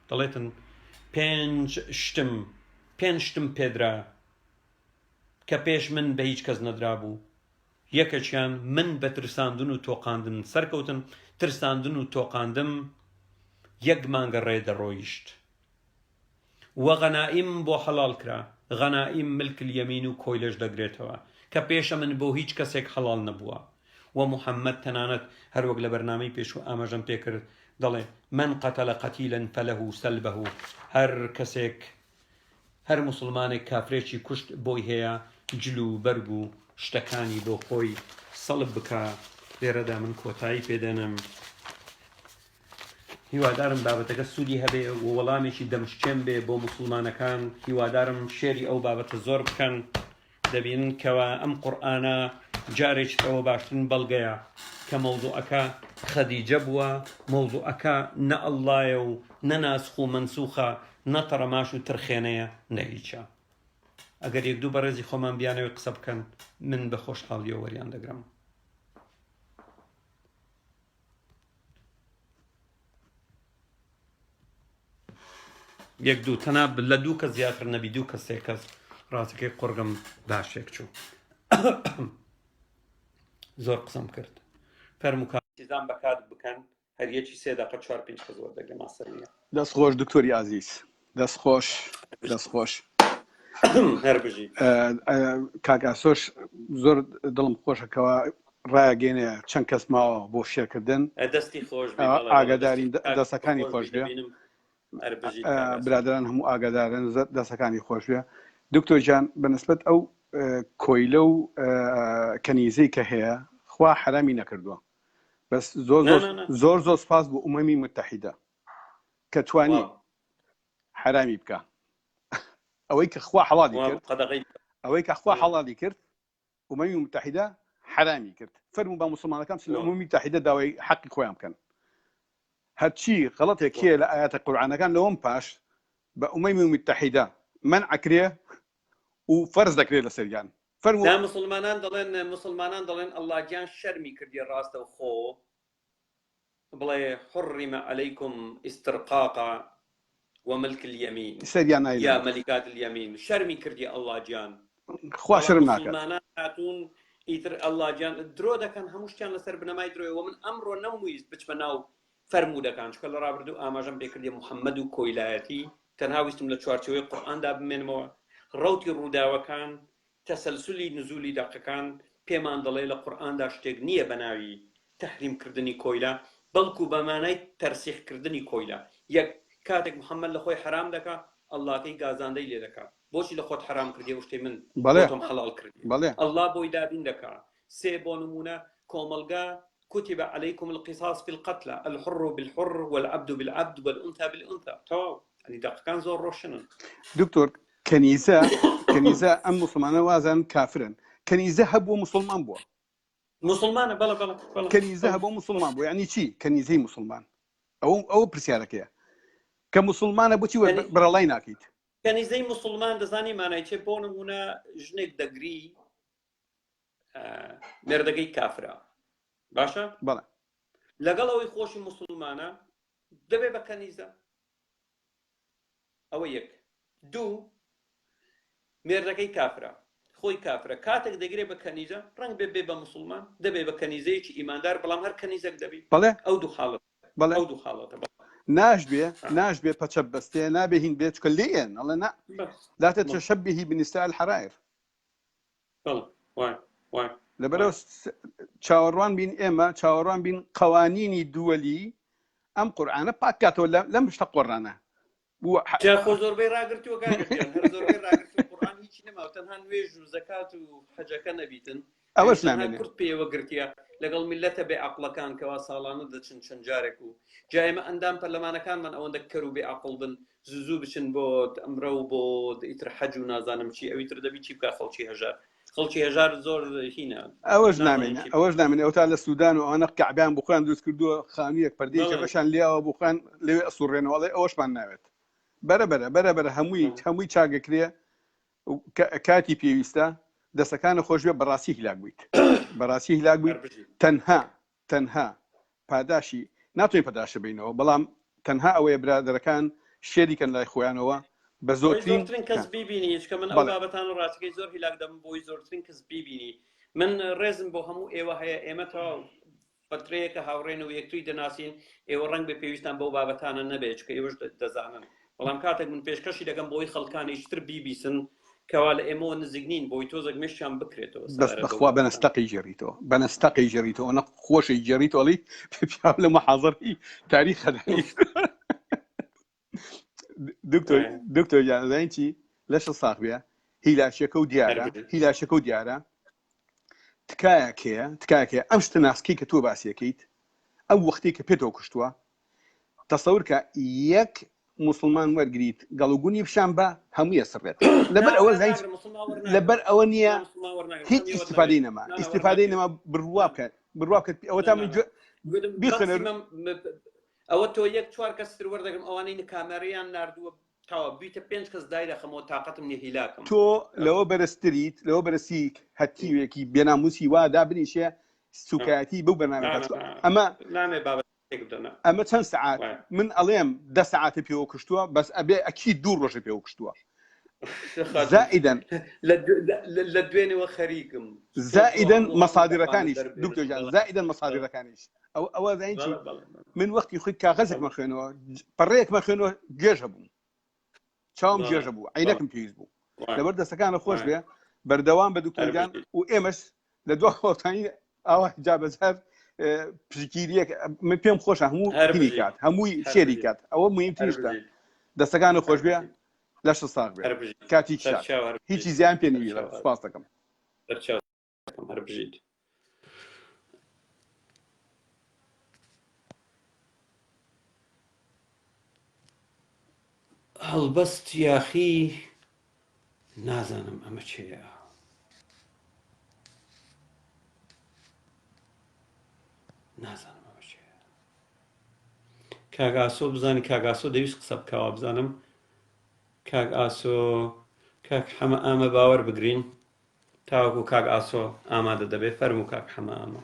دەڵێتن پێنج شتم پێدرا کە پێش من بە هیچ کەس نەدرابوو یەکەچیان من بە ترساندن و تۆقاندن سەرکەوتم ترساندن و تۆقاندم یەک مانگە ڕێدەڕۆیشت و غەنائیم بۆ حەڵال کرا غەنائیم ملک اليەمین و کۆیلەش دەگرێتەوە کە پێشە من بۆ هیچ کەسێک حەڵال نەبووە و محەممەد تەنانەت هەروەک لە بەرنامەی پێشوو ئاماژەم پێکرد دەڵێ من قەتەلە قەتیلەن فەلەه سەلبەه هەر کەسێک هەر موسڵمانێک کافرێکی کوشت بۆی هەیە جل و بەرگ و شتەکانی بۆ خۆی سەڵب بکە لێرەدا من کۆتایی پێدەنم هیوادارم بابەتەکە سوودی هەبێ و وەڵامێکی دەمشکێن بێ بۆ موسڵمانەکان هیوادارم شێری ئەو بابەتە زۆر بکەن دەبینن کەوا ئەم قورئانە جارێکەوە باشترین بەڵگەیە کە مەوزوعەکە خەدیجە بووە مەوزوعەکە نە ئەڵڵایە و نە ناسخ و مەنسوخە نە تەڕەماش و ترخێنەیە نە هیچە ئەگەر یەک دوو بەڕێزی خۆمان بیانەوەی قسە بکەن من بە خۆشحاڵیەوە وەریان دەگرم. یەک دوو تەنها لە دوو کەس زیاتر نەبی دوو کەس سێ کەس ڕاستەکەی قورگم باشێک چوو زۆر قسەم کرد فەرموو کاتیزان بەکات بکەن هەریەکی 3 دقیقە 4-5 کەس وەردەگرێ ماسەر نییە. دەستخۆش دکتۆری عزیز دەستخۆش هەر بژی کاکاسۆش زۆر دڵم خۆشەکەەوە ڕایگەێنێ چەند کەس ماوە بۆ شێرکردن دەستی خۆش ئاگادارین دەستەکانی خۆش بێ برادران هەموو ئاگادارن دەستەکانی خۆش بێ. دکتۆر جان بەنسبەت ئەو کۆیلە و کەنیزەی کە هەیە خوا حرامی نەکردووە بەس زۆر سپاس بۆ ئومەمی متحیدە کە توانی حرامی بکە ئەوەی کە خوا حەڵالی کرد ئەوەی کە خوا حەڵالی کرد ئومەمی متحیدە حرامی کرد فەرموو بە موسڵمانەکان لە ئومەمی متحیدە داوای حەقی خۆیان بکەن هەرچی غەڵەتێک هەیە لە ئاياتە قورئانەکان لەوەم پاش بە ئومەمی متحیدە منع کرێ و فەرز دەکرێت لەسەریان فەرموو مسلمانان دەڵێن ئەڵڵا گیان شەرمی کردی ڕاستە و خۆ بڵێ حرم عليكم استرقاق وملك اليمين سەریان يا ملكات اليمين شەرمی کردی ئەڵڵا گیان خوا شەرم ناکات مسلمانان هاتوون ئیتر ئەڵڵا گیان درۆ دەکەن هەموو شتیان لەسەر بنەمای درۆیەوە من ئەمڕۆ نەمویست بچمە ناو فەرموودەکان چکە لە ڕابردوو ئاماژەم پێ کردی محەممەد و کۆیلایەتی تەنها ویستم لە چوارچەوەی قورئاندا بمێنمەوە ڕەوتی ڕووداوەکان تەسەلسولی نزولی دەقەکان پێمان دەڵێ لە قورئاندا شتێک نییە بە ناوی تەحریمکردنی کۆیلا بەڵکو بەمانای تەرسیخکردنی کۆیلا یەک کاتێک محەممەد لە خۆی حرام دەکا ئەڵڵاکەی گازاندەی لێ دەکا بۆچی لە خۆت حرام کردی و شتەی من بۆتۆم حەڵال کردی ئەڵڵا بۆی دابین دەکا. سێ بۆ نمونە کۆمەلگا كتب عليكم القصاص في القتلى الحر بالحر والعبد بالعبد والأنثى بالأنثى يعني دقيقة كان زور روشنا دكتور كنيزة أم مسلمان وازن كافرا كنيزة هبو مسلمان بوا مسلمان بلا كنيزة هبو مسلمان بوا يعني شي كنيزة مسلمان أو برسيارك يا كمسلمان أبو شي برالاين أكيد كنيزة مسلمان دزاني معناه شيء بون هنا جنك دقري مردقي كافرة باشە بەڵێ لەگەڵ ئەوەی خۆشی مسلمانە دەبێ بە کەنیزە ئەوە یەک دوو مێردەکەی کافرە خۆی کافرە کاتێک دەگرێت بە کەنیزە ڕەنگ بێ بە مسلمان دەبێ بە کەنیزەیەکی ئیماندار بەڵام هەر کەنیزەک دەبێت بەڵێ ئەو دوو حاڵەت بەڵێ ئەو دوو حاڵەتە ناشبێ پەچە بەستێ نابێ هین بێت چکە لێن ئەڵێ نا لا تتشبهي بنساء الحرائر وای لەبەرەوە چاوەڕوان بین ئێمە چاوەڕوان بین قەوانینی دووەلی ئەم قورئانە پاکاتەوە لەم شتە قۆڕانە خۆ زۆربەی ڕاگرتووە زۆربەی ڕاگرتووە قورئان هیچی نەماوە تەنها نوێژ و زەکات و حەجەکە نەبیتن ئەوەش نامێنێ کورت پێوە گرتیە لەگەڵ میلەتە بێ عەقڵەکان کەوا ساڵانە دەچن چەند جارێک و جا ئێمە ئەندام پەرلەمانەکانمان ئەوەندە کەر و بێ عەقڵ بن زوو بچن بۆ ئەمرە و بۆ ئیتر حەج و نازانم چی ئەویتر دەبی چی بکە خەڵکی هەژار زۆر هینە ئەوەش نامێنێ ئەو تا لە سوودان و ئەوانە کەعبیان بۆ خۆیان دروست کردووە خانوویەک پەردەیەکە بەشان لێەوە بۆ خۆیان لەوێ ئەسوڕێنەوەڵێ ئەوەشمان ناوێت بەرەبەرە هەمووی چاگەکرێ کاتی پێویستە دەستەکانە خۆش بێ بەڕاستی هیلاک بوویت تەنها پاداشی ناتوانین پاداشە بینەوە بەڵام تەنها ئەوەیە برادەرەکان شێریکەن لای خۆیانەوە بە زۆرترین کەس بیبینی کە من ئەو بابەتان و ڕاستیەکەی زۆر هیلاک دەبم بۆی زۆرترین کەس بیبینی من ڕێزم بۆ هەموو ئێوە هەیە ئێمە تەواو فترەیەکە هاوڕێن و یەکتری دەناسین ئێوە ڕەنگ بە پێویستان بەو بابەتانە نەبێت چکە ئێوەش دەزانن بەڵام کاتێک من پێشکەشی دەکەم بۆی خەڵکانی شتر بیبیسن کەوا لە ئێمەوە نزیک نین بۆی تۆزێک مشتیان بکرێتەوە بەس بەخوا بەنەستەقی ژێریتەوە نە خۆشی جێریتۆڵی پێ لە مەحاضەری تاریخەدانی دکتۆر جانزانین چی لەش ساق بێ هیلاشەکە و دیارە تکایەکەیە ئەم شتە ناسکی کە تۆ باسیەکەیت ئەو وەختی کە پێتەوە کوشتووە تەسەور کە یەک مسلمان وەرگریت گەڵوگونی پیشان بە هەموویە سڕێت لەبەر ئەوە نییە هیچ ئیستیفادەی نەما بڕوا بکات ئەوە تا من ئەوە تۆ یەک چوار کەستر وەردەگرم ئەوانەی کامێرەیان ناردووە تاوە بیتە 5 کەس دایرە خەمەوە تااقەتم نیە هیلاکم تۆ لەوە بەرەستریت لەوە بەرەسی هەتیوێکی بێناموسی وا دابنیشە سوکایەتی بەو بەنامەکە ئەمە چەند سعات من ئەڵێم 10 ساعتە پێوە کشتووە بەس ئەبێ ئەکی 2 ڕۆژە پێوە کشتووە زائداً لە دوێنەوە خەریکم زائداً مەصادرەکانیش دکتۆر جان زائداً مەصادرەکانیش ئەوە زاینچی من وەختی خۆی کاغەزێک مەخوێنەوە پەڕەیەک مەخوێنەوە گێژە بووم چاوم گێژە بوو عینەکم پێویست بوو لەبەر دەستەکانە خۆش بێ بەردەوام بە دکتۆر جان و ئێمەش لە دوای خۆتانی ئاوا جابەجار پشگیریەک من پێم خۆشە هەموو هینی کات هەمووی شێری کات ئەوە مهمترینشتە دەستەکانە خۆش بێ لەش ساغ بێ کاتی هیچی زیان پێ نویرە سپاس دەکەم هەر بژیت هەڵبەست یاخی نازانم ئەمە چێە نازانم ئەمە چێە کاک ئاسۆ بزانی کاک ئاسۆ دەویست قسە بکەوە بزانم کاک ئاسۆ کاک حەمە ئامە باوەڕ بگرین تاوەکو کاک ئاسۆ ئامادە دەبێت فەرموو کاک حەمە ئامە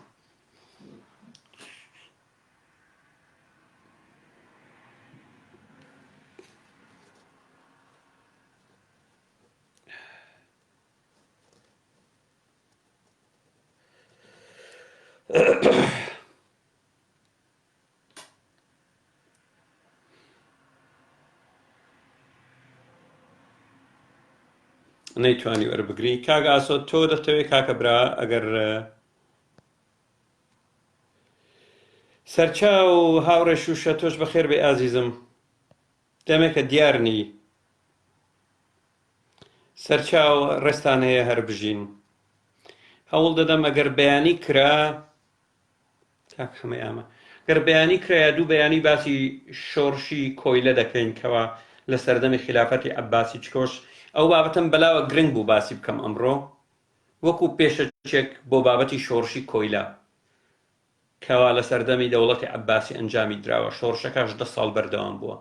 نەیتوانی وەربگری کاک ئاسۆ تۆ دەتەوێت کاکە برا ئەگەر سەرچاو هاوڕێ شوشە تۆش بەخێر بێ ئازیزم دەمێکە دیارنی سەرچاو ڕێستان هەیە هەر بژین هەوڵ دەدەم ئەگەر بەیانی کرا کاک هەمە ئامە گەر بەیانی کرایە دوو بەیانی باسی شۆڕشی کۆیلە دەکەین کەوە لە سەردەمی خلافەتی عەباسی چکۆش ئەو بابەتم بەلاوە گرنگ بوو باسی بکەم ئەمڕۆ وەکو پێشەچێک بۆ بابەتی شۆڕشی کۆیلە کەوا لە سەردەمی دەوڵەتی عەباسی ئەنجامی دراوە شۆڕشەکەش 10 ساڵ بەردەوام بووە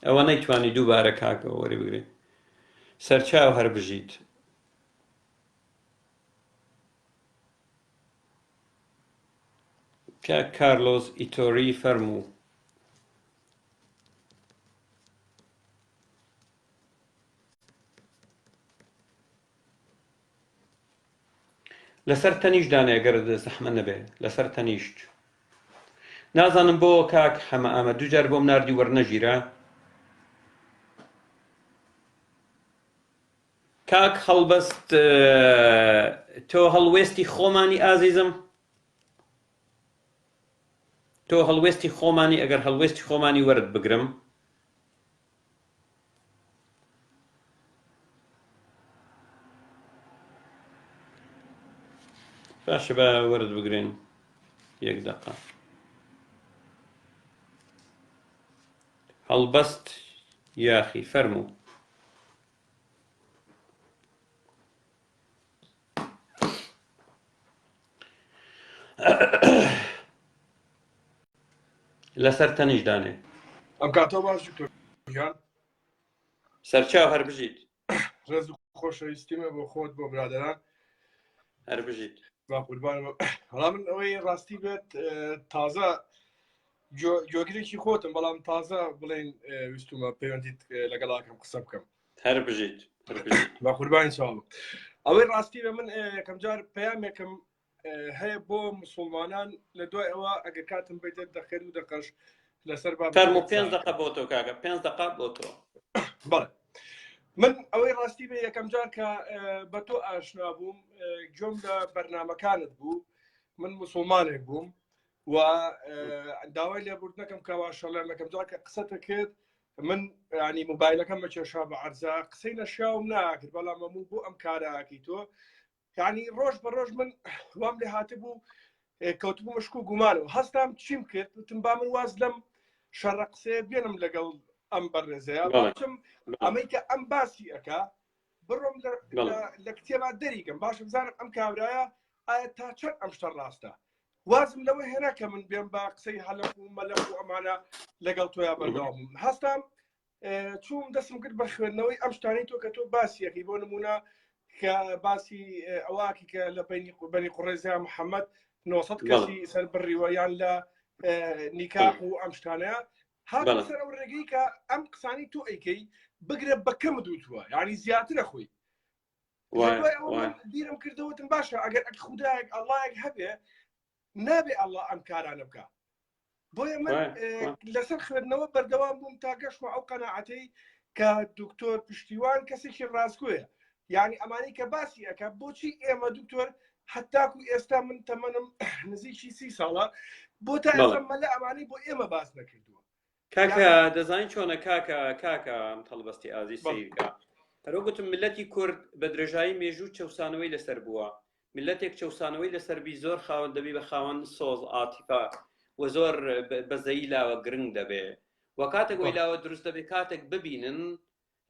ئەوە نەیتوانی دووبارە کاکەوە وەری بگرێت سەرچاو هەر بژیت کاک کارلۆس ئیتۆری فەرموو لەسەر تەنیشت دانێ ئەگەر زەحمە نەبێ لەسەر تەنیشت نازانم بۆ کاک حەمە ئامە دووجار بۆم ناردی وەرنەژیرە کاک هەڵبەست تۆ هەڵوێستی خۆمانی ئازیزم تۆ هەڵوێستی خۆمانی ئەگەر هەڵوێستی خۆمانی وەرت بگرم باشە بە وەرت بگرین یەک دەقە هەڵبەست یاخی فەرموو لەسەر تەنیشت دانێ ئەم کاتەوە باش دکتۆر گیان سەرچاو هەر بژیت ڕێز و خۆشەویستیمە بۆ خۆت بۆ برادەران هەر بژیت با قوربانم هەڵا من ئەوەی ڕاستی بێت تازە جۆگرێکی خۆتم بەڵام تازە بڵێن ویستومە پەیوەندیت لەگەڵاکەم قسە بکەم هەر بژیت با قوربانی چاڵم ئەوەی ڕاستی بە من یەکەم جار پەیامێکم هەیە بۆ مسلمانان لە دوای ئەوە ئەگەر کاتم بێتێت دەخێر و دەقەش لەسەر فەرموو 5 دقە بۆ تۆ کاکە 5 دقە بۆ تۆ بەڵێ من ئەوەی ڕاستی بێ یەکەم جار کە بە تۆ ئاشنا بووم گوێم لە بەرنامەکانت بوو من مسلمانێک بووم و داوای لێبوردنەکەم کەوا شەڵێم یەکەم جار کە قسەتە کرد من ینی مۆبایلەکەم بە کێشا بە عەرزە قسەی لە شیاوم ناکرد بەڵام هەموو بۆ ئەم کاراکی تۆ یعنی ڕۆژ بە ڕۆژ من وام لێ هاتبوو کەوتبوو مشک و گومانەوە هەستام چیم کرد وتم با من واز لەم شەڕە قسەیە بێنم لەگەڵ ئەم بەڕێزەیە باشم ئەمەی کە ئەم باسی ئەکا بڕۆم لە کتێبا دەریکەم باشم بزانم ئەم کابرایە ئایا تا چەند ئەم شتە ڕاستە وازم لەوە هێنا کە من بێم با قسەی هەلق و مەلەق و ئەمانە لەگەڵ تۆیا بەردەوام هەستام چوم دەستم کرد بە خوێندنەوەی ئەم شتانی تۆ کە تۆ باسیەکەی بۆ نمونە کە باسی ئەواکی کە لە بەنی قوڕێزیا محەممەد 900 کەسی سەر بڕیوە یان لە نیکاح و ئەم شتانەیە هاتە سەر ئەو ڕێگەی کە ئەم قسانی تۆ ئەیکەی بگرە بەکەم دووتووە یعنی زیاترە خۆی بیرم کردەوەتم باشە ئەگەر خودایەک ئەڵایەک هەبێ نابێ ئەڵڵا ئەم کارانە بکە بۆیە من لەسەر خوێندنەوە بەردەوام بووم تا گەشتمە ئەو قەناعەتەی کە دکتۆر پشتیوان کەسێکی ڕاستگوۆیە یعنی ئەمانەی کە باسی ئەکە بۆچی ئێمە دکتۆر حتاکو ئێستا من تەمەنم نزیکی 30 ساڵە بۆ تا ئێستا مەلە ئەمانەی بۆ ئێمە باس نەکردووە کاکە دەزانین چۆنە کاکە ئەم هەڵبەستی ئازی سیرکە هەرۆ گوتم ملەتی کورد بە درێژایی مێژوو چەوسانەوەی لەسەر بووە ملەتێک چەوسانەوەی لەسەربی زۆر خاوەن دەبی بە خاوەن سۆز ئاتیفا و زۆر بەزەیی لاوە گرنگ دەبێ و کاتێک وی لاوە دروست دەبێ کاتێک ببینن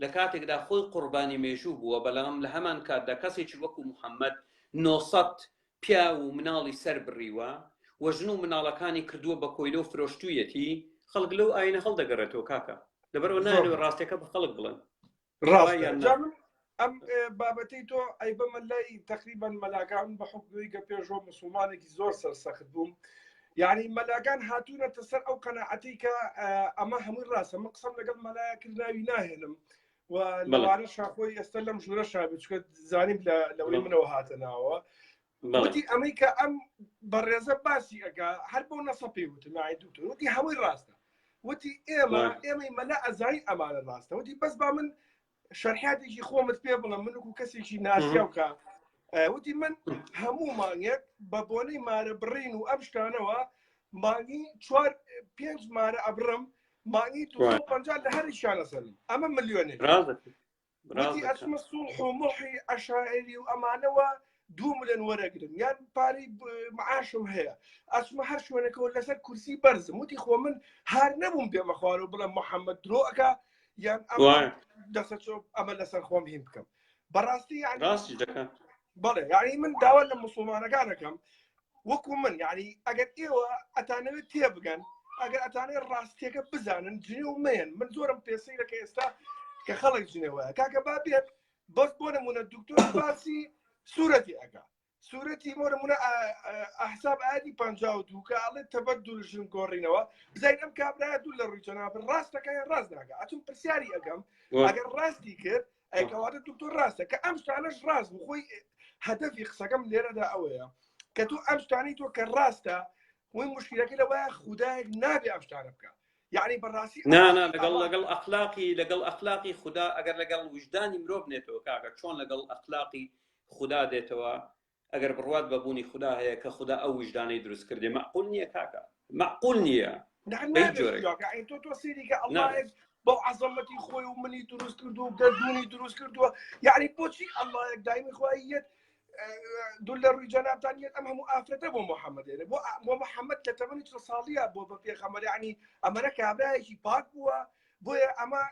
لە کاتێکدا خۆی قوربانی مێژوو بووە بەڵام لە هەمان کاتدا کەسێکی وەکو محەممەد 900 پیا و مناڵی سەر بڕیوە و ژن و مناڵەکانی کردووە بە کۆیلە و فرۆشتوویەتی خەڵک لەو ئاینە هەڵدەگەڕێتەوە کاکە لەبەرەوە نانەوە ڕاستەکە بە خەڵک بڵێن ئەم بابەتەی تۆ ئەی بەمە لای تقریبان مەلاکان بە حکوی کە پێشەوە مسلمانێکی زۆر سەرسەخت بووم یعنی مەلاکان هاتوونەتە سەر ئەو قەناعەتی کە ئەمە هەمووی ڕاستە من قسەم لەگەڵ مەلایەکردناوی ناهێنم و لەوانە شاخۆی ئێستا لەم ژوورە شابێت چکە زانیم لەوەی منەوە هاتە ناوە وتی ئەمەی کە ئەم بەڕێزە باسی ئەگا هەر بۆ نەسە پێی وتم نای دوکتۆر وتی هەمووی ڕاستە وتی ئێمەی مەلا ئەزایی ئەمانە ڕاستە وتی بەس با من شەرحاتێکی خۆمت پێ بڵم من وەکو کەسێکی ناسیا وکە وتی من هەموو مانگێک بە بۆنەی مارە بڕین و ئەم شتانەوە مانگی 4-5 مارە ئەبرم مانگی 250 لە هەریشانە سەرم ئەمە ملیۆنێک وتی ئەچمە سوڵح و موحی ئەشاعری و ئەمانەوە 2 ملیۆن وەرەگرم یان پارەی معاشم هەیە ئەچمە هەر شوێنەکەەوە لەسەر کورسی بەرزم وتی خۆ من هار نەبووم پێمە خوارەوە بڵێم محەممەد درۆ ئەکا یان دەسە ئەمە لەسەر خۆم هین بکەم بەڕاستی یعنی بەڵێ یعنی من داوا لە مسلمانەکانەکەم وەکو من یعنی ئەگەر ئێوە ئەتانەوێت تێبگەن ئەگەر ئەتانەی ڕاستیەکە بزانن جنێ و مێن من زۆرم پێسەی دەکە ئێستا کە خەڵک جنێوەیە کاکە با بێت بەس بۆ نمونە دکتۆر باسی سوورەتی ئەگا سوورەتی بۆ نمونە ئەحساب ئادی 52 کە ئەڵێ تەبەدول ژن گۆڕینەوە بزانین ئەم کابرایە دوو لە ڕووی جەنابن ڕاستەکە یان ڕاست ناکە ئەچم پرسیاری ئەگەم ئەگەر ڕاستی کرد ئەیکەواتە دکتۆر ڕاستە کە ئەم شتانەش ڕاست بوو خۆی هەدەفی قسەکەم لێرەدا ئەوەیە کە تۆ ئەم شتانی تۆ کە ڕاستە وی مشکلەکە لەوەیە خودایەک نابێ ئەم شتانە بکە یعنی بەڕاستی لەگەڵ ئەخلاقی خوددا ئەگەر لەگەڵ وجدانی مرۆڤ نێتەوە کاکە چۆن لەگەڵ ئەخلاقی خوددا دێتەوە ئەگەر بڕوات بەبوونی خوددا هەیە کە خوددا ئەو وجدانەی دروست کردێ معقول نییە کاکە معقول نییە تۆ سیری کە ئەڵڵایەک بۆ عەزەمەتی خۆی و منی دروست کردو و گەردوونی دروست کردووە یعنی بۆچی ئەڵڵایەک دایمی خواییەت دوو لە ڕووی جەنابتانیەت ئەم هەموو ئافرەتە بۆ محەممەدێنێ بۆ محەممەد لە تەمەنی 40 ساڵیە بۆ بە پێغەمبەر یعنی ئەمەرە کابرایەکی پاک بووە بۆیە ئەمە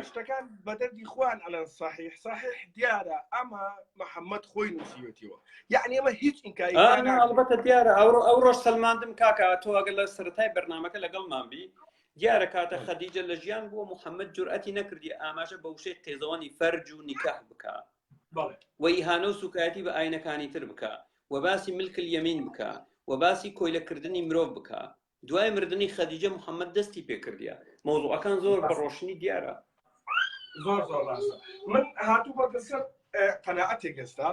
شتەکان بە دەردی خوان ئەلەن صحیح دیارە ئەمە محەممەد خۆی نووسیوەتیوە یعنی ئەمە هیچ ئینکاری ئەڵبەتە دیارە ئەو ڕۆژ سەلماندم کاکە تۆ ئەگەر لە سەرەتای بەرنامەکە لەگەڵمان بی دیارە کاتە خەدیجە لە ژیان بووە محەممەد جورئەتی نەکردی ئاماژە بە وشەی قێزەوانی فەرج و نیکاح بکە و ئیهانە و سوکایەتی بە ئاینەکانی تر بکە و باسی ملکل یەمین بکە و باسی کۆیلەکردنی مرۆڤ بکە دوای مردنی خەدیجە محەممەد دەستی پێکردیە مۆزوعەکان زۆر بە ڕۆشنی دیارە زۆر ڕاستە من هاتوو بە بەسەر قەناعەتێک ئێستا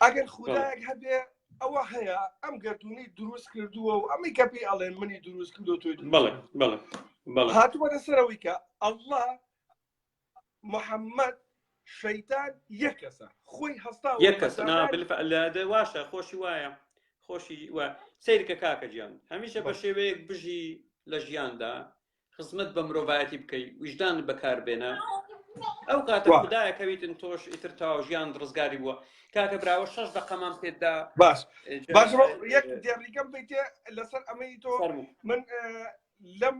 ئەگەر خودایەک هەبێ ئەوە هەیە ئەم گەردوونی دروست کردووە و ئەمەی کە پێی ئەڵێن منی دروست کردو تۆی هاتوو بە دەسەرەوەی کە ئەڵڵا محەممەد شەیتان یەک کەسە خۆی هەستا یەک کەسە واشە خۆشی وایە خۆشی وە سیرکە کاکە گیان هەمیشە بە شێوەیەک بژی لە ژیاندا خزمەت بە مرۆڤایەتی بکەیت وجدان بەکاربێنە ئەو کاتە خودایەکەویتن تۆش ئیتر تاو ژیان ڕزگاری بووە کاکە براوە 6 دقەمان پێدا باش یەک دیاریکەم بیتێ لەسەر ئەمەی تۆ من لەم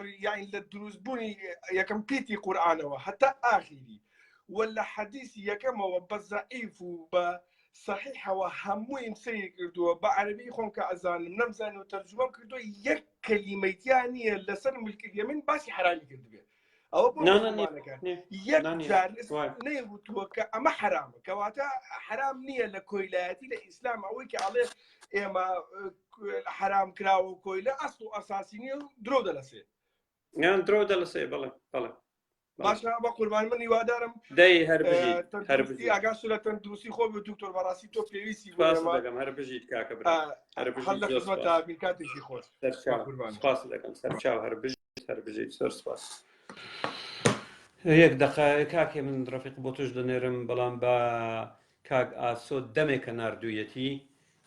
يعني للدروس بوني يكم بيتي قرآن حتى آخري ولا حديث يكم وبضعيف وبصحيح وهموين سيكردو بعربي خون كأذان نمزان وترجمة كردو يك كلمة يعني لسن ملك اليمين باسي حرامي كردو أو بمسلمانك يك جالس نيوتوك أما حرام كواتا حرام نية لكويلاتي لإسلام أويك عليه إما حرام كراو كويلة أصل أساسي نية درو دلسي يعني درو دلسي بله باشا بقول مني وادارم داي هربجي تندرسي أجاسو لتندرسي خوب دكتور براسي تو بيويسي سپاس دەکەم هەربژیت کاکە برا هەر خزمەتە بیرکاتێکی خۆش سپاس دەکەم سەرچاو هەربژیت زۆر سپاس یەک دقە کاکێ من ڕەفیق بۆ توش دەنێرم بەڵام بە کاک ئاسۆ دەمێکە ناردوویەتی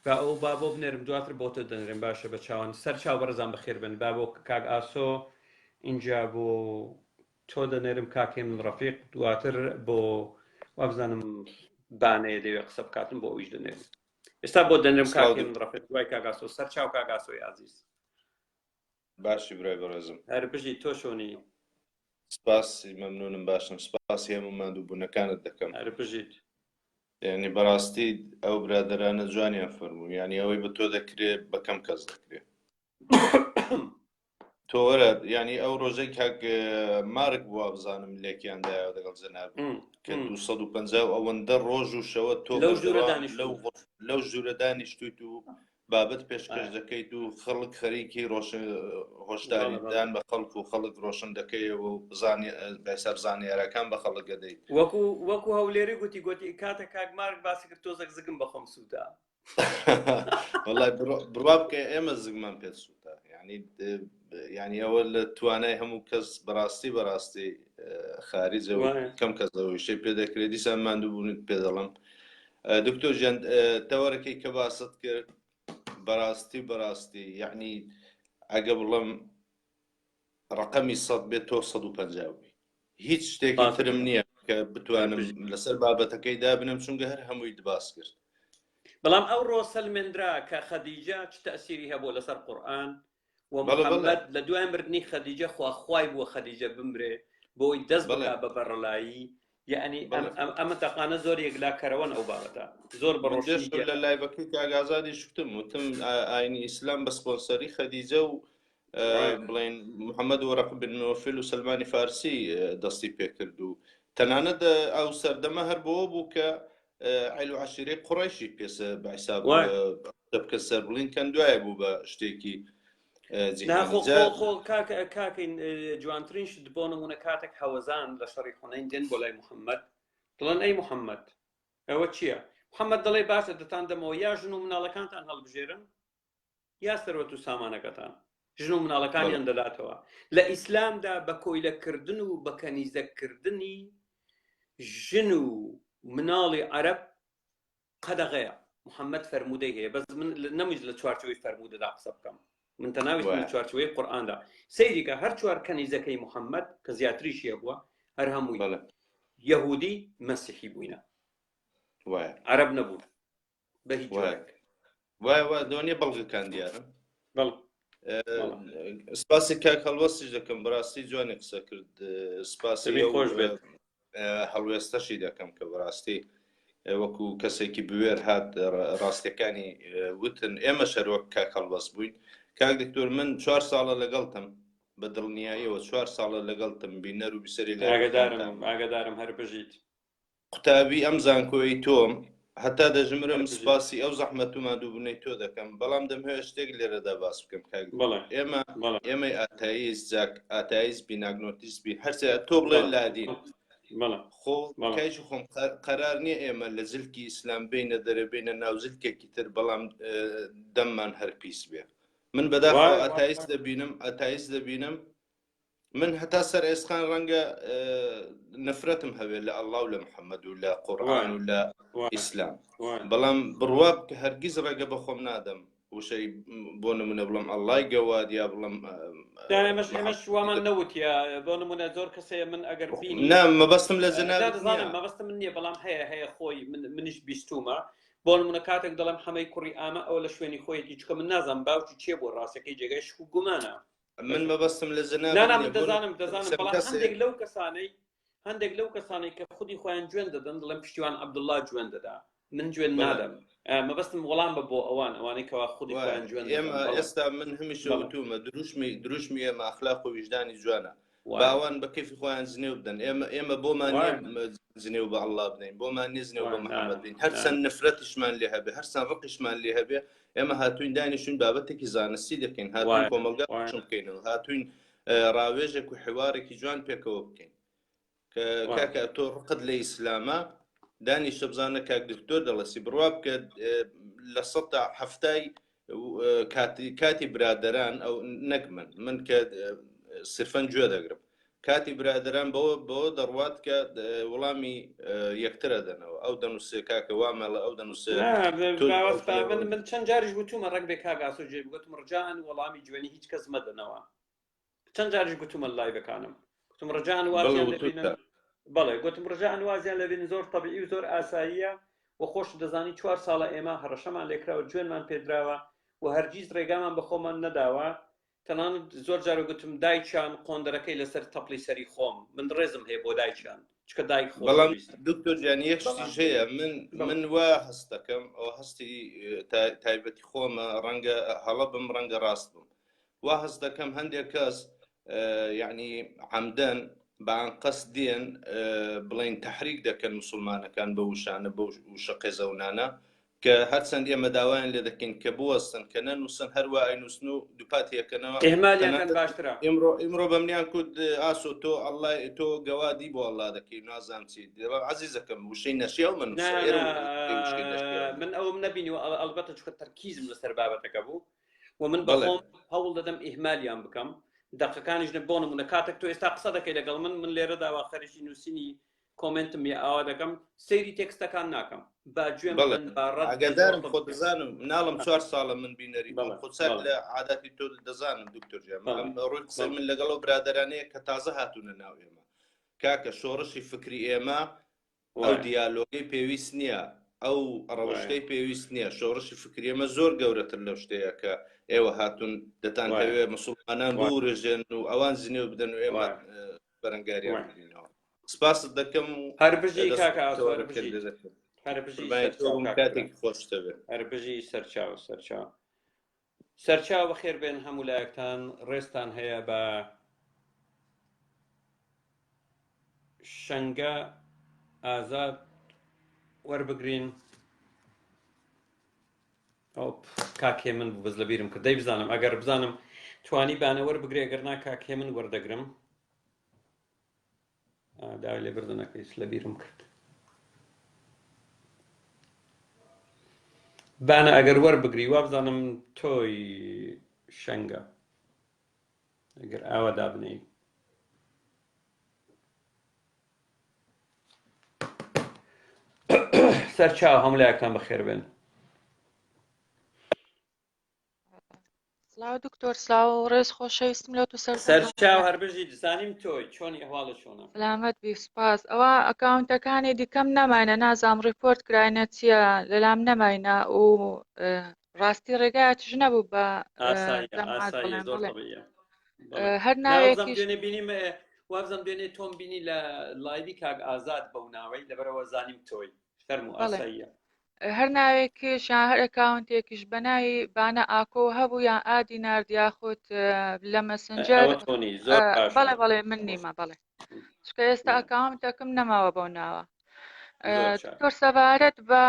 بە ئەو با بۆ بنێرم دواتر بۆ تۆ دەنێرم باشە بە چاوان سەرچاو بەڕێزان بەخێر بن با بۆ کاک ئاسۆ اینجا بۆ تۆ دەنێرم کاکێ من ڕەفیق دواتر بۆ وابزانم بانەیە دەوێت قسە بکاتم بۆ ئەویش دەنێرم ئێستا بۆ دەنێرم کاکێ من ڕەفیق دوای کاک ئاسۆ سەرچاو کاک ئاسۆی عەزیز باشی برای بەڕێزم هەربژی تۆ شۆنی سپاسی مەمنونم باشم سپاسی هەموو مادووبوونەکانت دەکەم هەربژیت یعنی بەڕاستی ئەو برادەرانە جوانیان فەرموو یعنی ئەوەی بە تۆ دەکرێت بە کەم کەس دەکرێت تۆ وەرە یعنی ئەو ڕۆژەی کاک مارک بووە بزانم لێکیاندایەوە دەگەڵ جەناب کە 250 ئەوەندە ڕۆژ و شەوە تۆ لەو ژوورە دانیشتویت و بابەت پێشکەش دەکەیت و خەڵک خەریکی هۆشداریدان بە خەڵک و خەڵک ڕۆشن دەکەیەوە و بەسەر زانیارەکان بە خەڵک دەدەیت وەکو هەولێری گوتی کاتە کاک مارک باسی کرد تۆ زگم بە خۆم سوودا وەڵای بڕوا بکە ئێمە زگمان پێت سووتە یعنی ئەوە لە توانای هەموو کەس بەڕاستی خارجەوە کەم کەسەوە شەی پێ دەکرێت دیسان ماندوو بوونیت پێ دەڵم دکتۆر ژیان تەوەرەکەی کە باست کرد بەڕاستی یعنی ئەگە بڵم ڕقەمی 100 بێت تۆ 150 بی هیچ شتێکی ترم نییە کە بتوانم لەسەر بابەتەکەی دابنم چونکە هەر هەمووی دباس کرد بەڵام ئەو ڕۆسەلمێنرا کە خەدیجە چ تەئسیری هەبوو لەسەر قورئان و محەممەد لە دوای مردنی خەدیجە خوای بووە خەدیجە بمرێ بۆی دەست بڵا بە بەڕەلایی یعنی ئەمە تەقانە زۆر یەکلاکەرەوەن ئەو بابەتە زۆر بەڕۆژ لە لایڤەکەی کاگازادی شتم وتم ئاینی ئیسلام بە سپۆنسەری خەدیجە و بڵێن محەممەد وەرەق بن نۆفل و سلمانی فارسی دەستی پێکرد و تەنانەت ئەو سەردەمە هەر بەوە بوو کە عیل و عەشیرەی قوڕەیشی پێسە بەحیساب بکە سەر بڵین کەن دوایە بوو بە شتێکی کاکەین جوانترین شت بۆ نمونە کاتێک هەوەزان لە شەڕی حونەین دێن بۆ لای محەممەد دڵێن ئەی محەممەد ئەوە چییە؟ محەممەد دەڵێ باشە دەتان دەمەوە یا ژن و مناڵەکانتان هەڵبژێرن یا سەرۆت و سامانەکەتان ژن و مناڵەکانیان دەداتەوە لە ئیسلامدا بە کۆیلەکردن و بە کەنیزەکردنی ژن و مناڵی عەرەب قەدەغەیە محەممەد فەرموودەی هەیە بەس من نەمویست لە چوارچەوەی فەرموودەدا قسە بکەم من تەناویست لە چوارچەوەی قورئاندا سەیریکە هەر چوار کەنیزەکەی محەممەد کە زیاتریشیە بووە هەر هەمووی یەهودی مەسیحی بووینە عەرەب نەبوون بە هیچ وایە دۆنیە بەڵگەکان دیارن سپاسی کاک هەڵوەستیش دەکەم بەڕاستی جوانی قسە کرد سپاسی خۆش بێت هەڵوێستەشی دەکەم کە بەڕاستی وەکو کەسێکی بوێر هات ڕاستیەکانی وتن ئێمە شەروەک کاک هەڵوەست بووین کاک دکتۆر من 4 ساڵە لەگەڵتم بە دڵنیاییەوە 4 ساڵە لەگەڵتم بینەر و بیسەری ئاگادارم هەر بژیت قوتابی ئەم زانکۆی تۆم هەتا دەژمرم سپاسی ئەو زەحمەت و مادووبوونەی تۆ دەکەم بەڵام دەمهوێت شتێک لێرەدا باس بکەم کاک ئێمە ئاتاییست جاک ئاتاییست بین ئاگنۆتیست بین هەرچە تۆ بڵێ لادین خۆ کایشی خۆم قەرار نییە ئێمە لە زلکی ئیسلام بینە دەرەبێنە ناو زلکێکی تر بەڵام دەممان هەر پیس بێ من بەداخەوە ئاتاییست دەبینم من هەتا سەر ئێسخان ڕەنگە نەفرەتم هەوێت لە ئەڵڵا و لە محەممەد و لە قورئان و لە ئیسلام بەڵام بڕوا کە هەرگیز ڕێگە بە خۆم نادەم وشەی بۆ نمونە بڵم ئەڵڵای گەواد یا بڵم ئێمەش وامان نەوتە بۆ نمونە زۆر کەسەیە من ئەگەر بینی مەبەستم لە جەناب مەبەستم من نییە بەڵام هەیە خۆی منیش بیستومە بۆ نمونە کاتێک دەڵێم حەمەی کوڕی ئامە ئەو لە شوێنی خۆیەتی چکە من نازانم باوکی چێ بۆ ڕاستەکەی جێگای شک و گومانە من مەبەستم لە زەنابێت نا من دەزانم بەڵام هەندێک لەو کەسانەی کە خودی خۆیان جوێن دەدەن دڵێن پشتیوان عەبدوڵڵا جوێن دەدا من جوێن نادەم مەبەستم وەڵام بە بۆ ئەوانەی کەوا خودی خۆیان جوێن دەدەن ئێمە ئێستا من هەمیشە وتومە دروشمی ئێمە ئەخلاق و ویجدانی جوانە باوان بە کەیفی خۆیان زنێو بدەن ئێمە بۆمان زنێو بە ئەڵڵا بدەین بۆمان نیە زنێو بە محەممەد بین هەرچەند نفرەتیشمان لێ هەبێ هەرچەند ڕقیشمان لێ هەبێ ئێمە هاتوین دانیشتون بابەتێکی زانستی دەکەین هاتوین کۆمەلگا بکەینەوە هاتوین ڕاوێژێک و حوارێکی جوان پێکەوە بکەین کاکە تۆ ڕقت لە ئیسلامە دانیشتە بزانە کاک دکتۆر دەڵەسی بڕوا بکە لە 100 کاتی برادەران ئەو نەک من کە سرفەن گوێ دەگرم کاتی برادەران بەوە دەڕوات کە وەڵامی یەکترە دەنەوە ئەو دەنووسێ کاکە وامەڵە ئەو دەنووسێ من چەند جاریش گوتومە ڕەگ بێ کاگاسۆ جێ بگوتم ڕجان وەڵامی جوێنی هیچ کەس مەدەنەوە چەند جاریش گوتومە لای بەکانم گوتم ڕجان بەڵێ گوتم ڕجان وازیان لەبین زۆر تەبیعی و زۆر ئاساییە و خۆش دەزانی 4 ساڵە ئێمە هەڕەشەمان لێکراوە جوێنمان پێدراوە و هەرگیز ڕێگامان بە خۆمان نەداوە تەنانەت زۆر جارە گوتم دایکیان قۆندەرەکەی لەسەر تەپڵی سەری خۆم من ڕێزم هەیە بۆ دایکیان چکە دایک خۆ بەڵام دکتۆر گیان یەکشتیش هەیە من وا هەست دەکەم ئەو هەستی تایبەتی خۆمە ڕەنگە هەڵە بم ڕەنگە ڕاست بم وا هەست دەکەم هەندێک کەس یعنی عەمدەن بەعن قەست دێن بڵێن تەحریک دەکەن موسڵمانەکان بە وشانە بە وشە قێزەونانە کە هەرچەند ئێمە داوایان لێ دەکەین کە بوەستن کە نەنووسن هەروە ئەینووسن و دووپاتیەکەنەوە ئێمڕۆ بەمنیان کورد ئاسۆ تۆ ئەڵڵای تۆ گەوادی بۆ ئەڵڵا دەکەی نازام چی عەزیزەکەم وشەی نەشیاو من ئەوم نەبینی و ئەلبەتە چکە تەرکیزم لەسەر بابەتەکە بوو و من بەخۆم هەوڵ دەدەم ئیهمالیان بکەم دقەکانیش بۆ نمونە کاتێک تۆ ئێستا قسە دەکەی لەگەڵ من لێرە داوا خەریکی نووسینی کۆمنتم یا ئاوا دەکەم سەیری تێکستەکان ناکەم باگوێم ئەگەدارم خۆ دەزانم ناڵم 4 ساڵە من بینەری خۆسەر لە عاداتی تۆ دەزانم دکتۆر جێم ڕۆی قسە من لەگەڵ برادرانەیە کە تازە هاتوونە ناو ئێمە کاکە شۆڕشی فکری ئێمە ئەو دیالۆگەی پێویست نییە ئەو ڕەوشتەی پێویست نییە شۆڕشی فکری ئێمە زۆر گەورەتر لەو شتەیە کە ئێوە هاتوون دەتان هەوێ مسڵمانان بورژێن و ئەوان زنێو بدەن و ئێمە بەرەنگاریان بینەوە سپاست دەکەم هەربژی کاکە کاتێکی خۆشتە بێت هەربژی سەرچاو بەخێر بێن هەموو لایەکتان ڕێستان هەیە بە شەنگە ئازاد وەربگرین ئەو کاکێ من بوو بەس لە بیرم کرد دەی بزانم ئەگەر بزانم توانی بانە وەربگرێ ئەگەر نا کاکێ من وەردەگرم داوای لێ بردنەکەیس لە بیرم کرد بانە ئەگەر وەربگری وا بزانم تۆی شەنگە ئەگەر ئاوا دابنەی سەرچاو هەموو لایەکتان بەخێر بێن سلااو دکتۆر سلااو ڕێز خۆشەویستم لەو تو سەرچاو هەربژی دزانیم تۆی چۆنی ئەحواڵە چۆنە سلامەت بی سوپاس ئەوە ئەکاونتەکانی دیکەم نەماینە نازام ڕیپۆرت کراینە چییە لەلام نەماینە و ڕاستی ڕێگایەتش نەبوو بە هەر ناوێکیش بینیم وابزم دوێنێ تۆم بینی لە لایوی کاک ئازاد بەو ناوەی لەبەرەوە زانیم تۆی فەرمو ئاساییە هەر ناوێکیش یان هەر ئەکاونتێکیش بەناوی بانە ئاکۆ هەبوو یان ئادی نارد یاخود لە مەسنجەر بەڵێ من نیمە بەڵێ چکە ئێستا ئەکاونتەکەم نەماوە بەو ناوە دکتۆر سەبارەت بە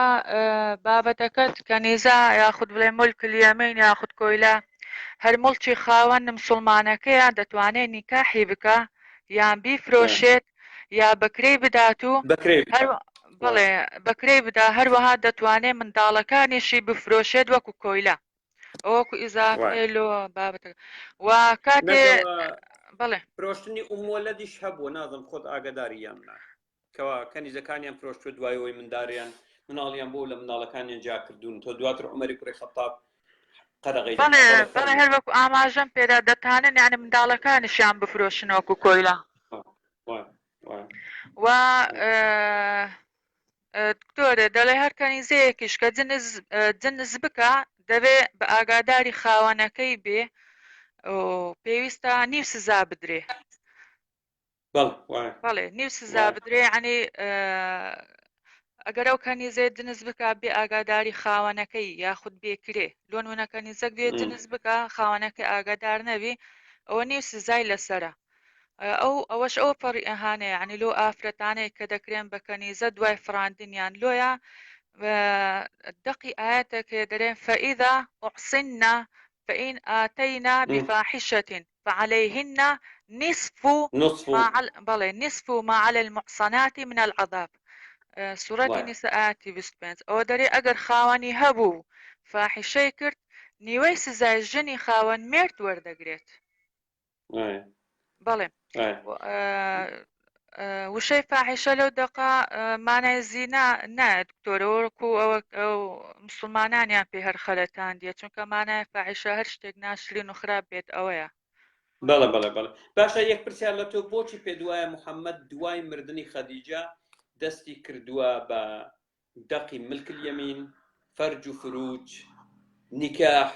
بابەتەکەت کە نیزا یاخود بڵێ مولک الیەمین یاخود کۆیلا هەر مڵکی خاوەن مسڵمانەکەیە دەتوانێت نیکاحی بکە یان بیفرۆشێت یا بەکرێی بدات و بڵێ بەکرێی بدا هەروەها دەتوانێت منداڵەکانیشی بفرۆشێت وەکو کۆیلا ئەوەکو ئیزافێ لۆ بابەتەکە و کاتێ بڵێ فرۆشتنی ئومۆلەدیش هەبووە نازم خۆت ئاگداریان کەوا کەنیزەکانیان فرۆشتوە دوایەوەی منداریان مناڵیان بۆ لە مناڵەکانیان جا کردوون تۆ دواتر عومەری کوڕی خەتاب قەدەغەی بەڵێ هەر وەکو ئاماژەم پێدا دەتانن یعنی منداڵەکانیشیان بفرۆشن وەکو کۆیلا و دکتۆرە دەڵێ هەر کەنیزەیەکیش کە جنس بکە دەبێ بە ئاگاداری خاوەنەکەی بێ و پێویستە نیو سزا بدرێ. بەڵێ نیو سزا بدرێ ینی ئەگەر ئەو کەنیزێ دنس بکە بێ ئاگاداری خاوەنەکەی یاخود بێکرێ لۆنونەکە نیزەک بێ دنس بکە خاوەنەکە ئاگادار نەبی ئەوە نیو سزای لەسرە. ئەوەش ئەوە پەڕی ئەهانەیە عنی لۆ ئافرەتانەی کە دەکرێن بە کەنیزە دوای فراندنیان لۆیە دقی ئاەتێکێ دەرێن فەئیذا أحصنا فإن آتينا بفاحشة فعليهن نصف ما على المحصنات من العذاب. سورة النساء آياتی 25. ئەوە دەرێ ئەگەر خاوەنی هەبوو فاحشەی کرد نیوەی سزای ژنی خاوەن مرد وەردەگرێت. بەڵێ وشەی فاحشە لەو دقا مانای زینا نایە دکتۆرەوەکو ئەو مسلمانانیان پێ هەر خەلەتان دیە چونکە مانای فاحشە هەر شتێک ناشرین و خراپ بێت ئەوەیە. بەڵێ باشە یەک پرسیار لە تۆ بۆچی پێ دوایە محەممەد دوای مردنی خەدیجە دەستی کردووە بە دەقی ملکل یەمین فەرج و فروج نیکاح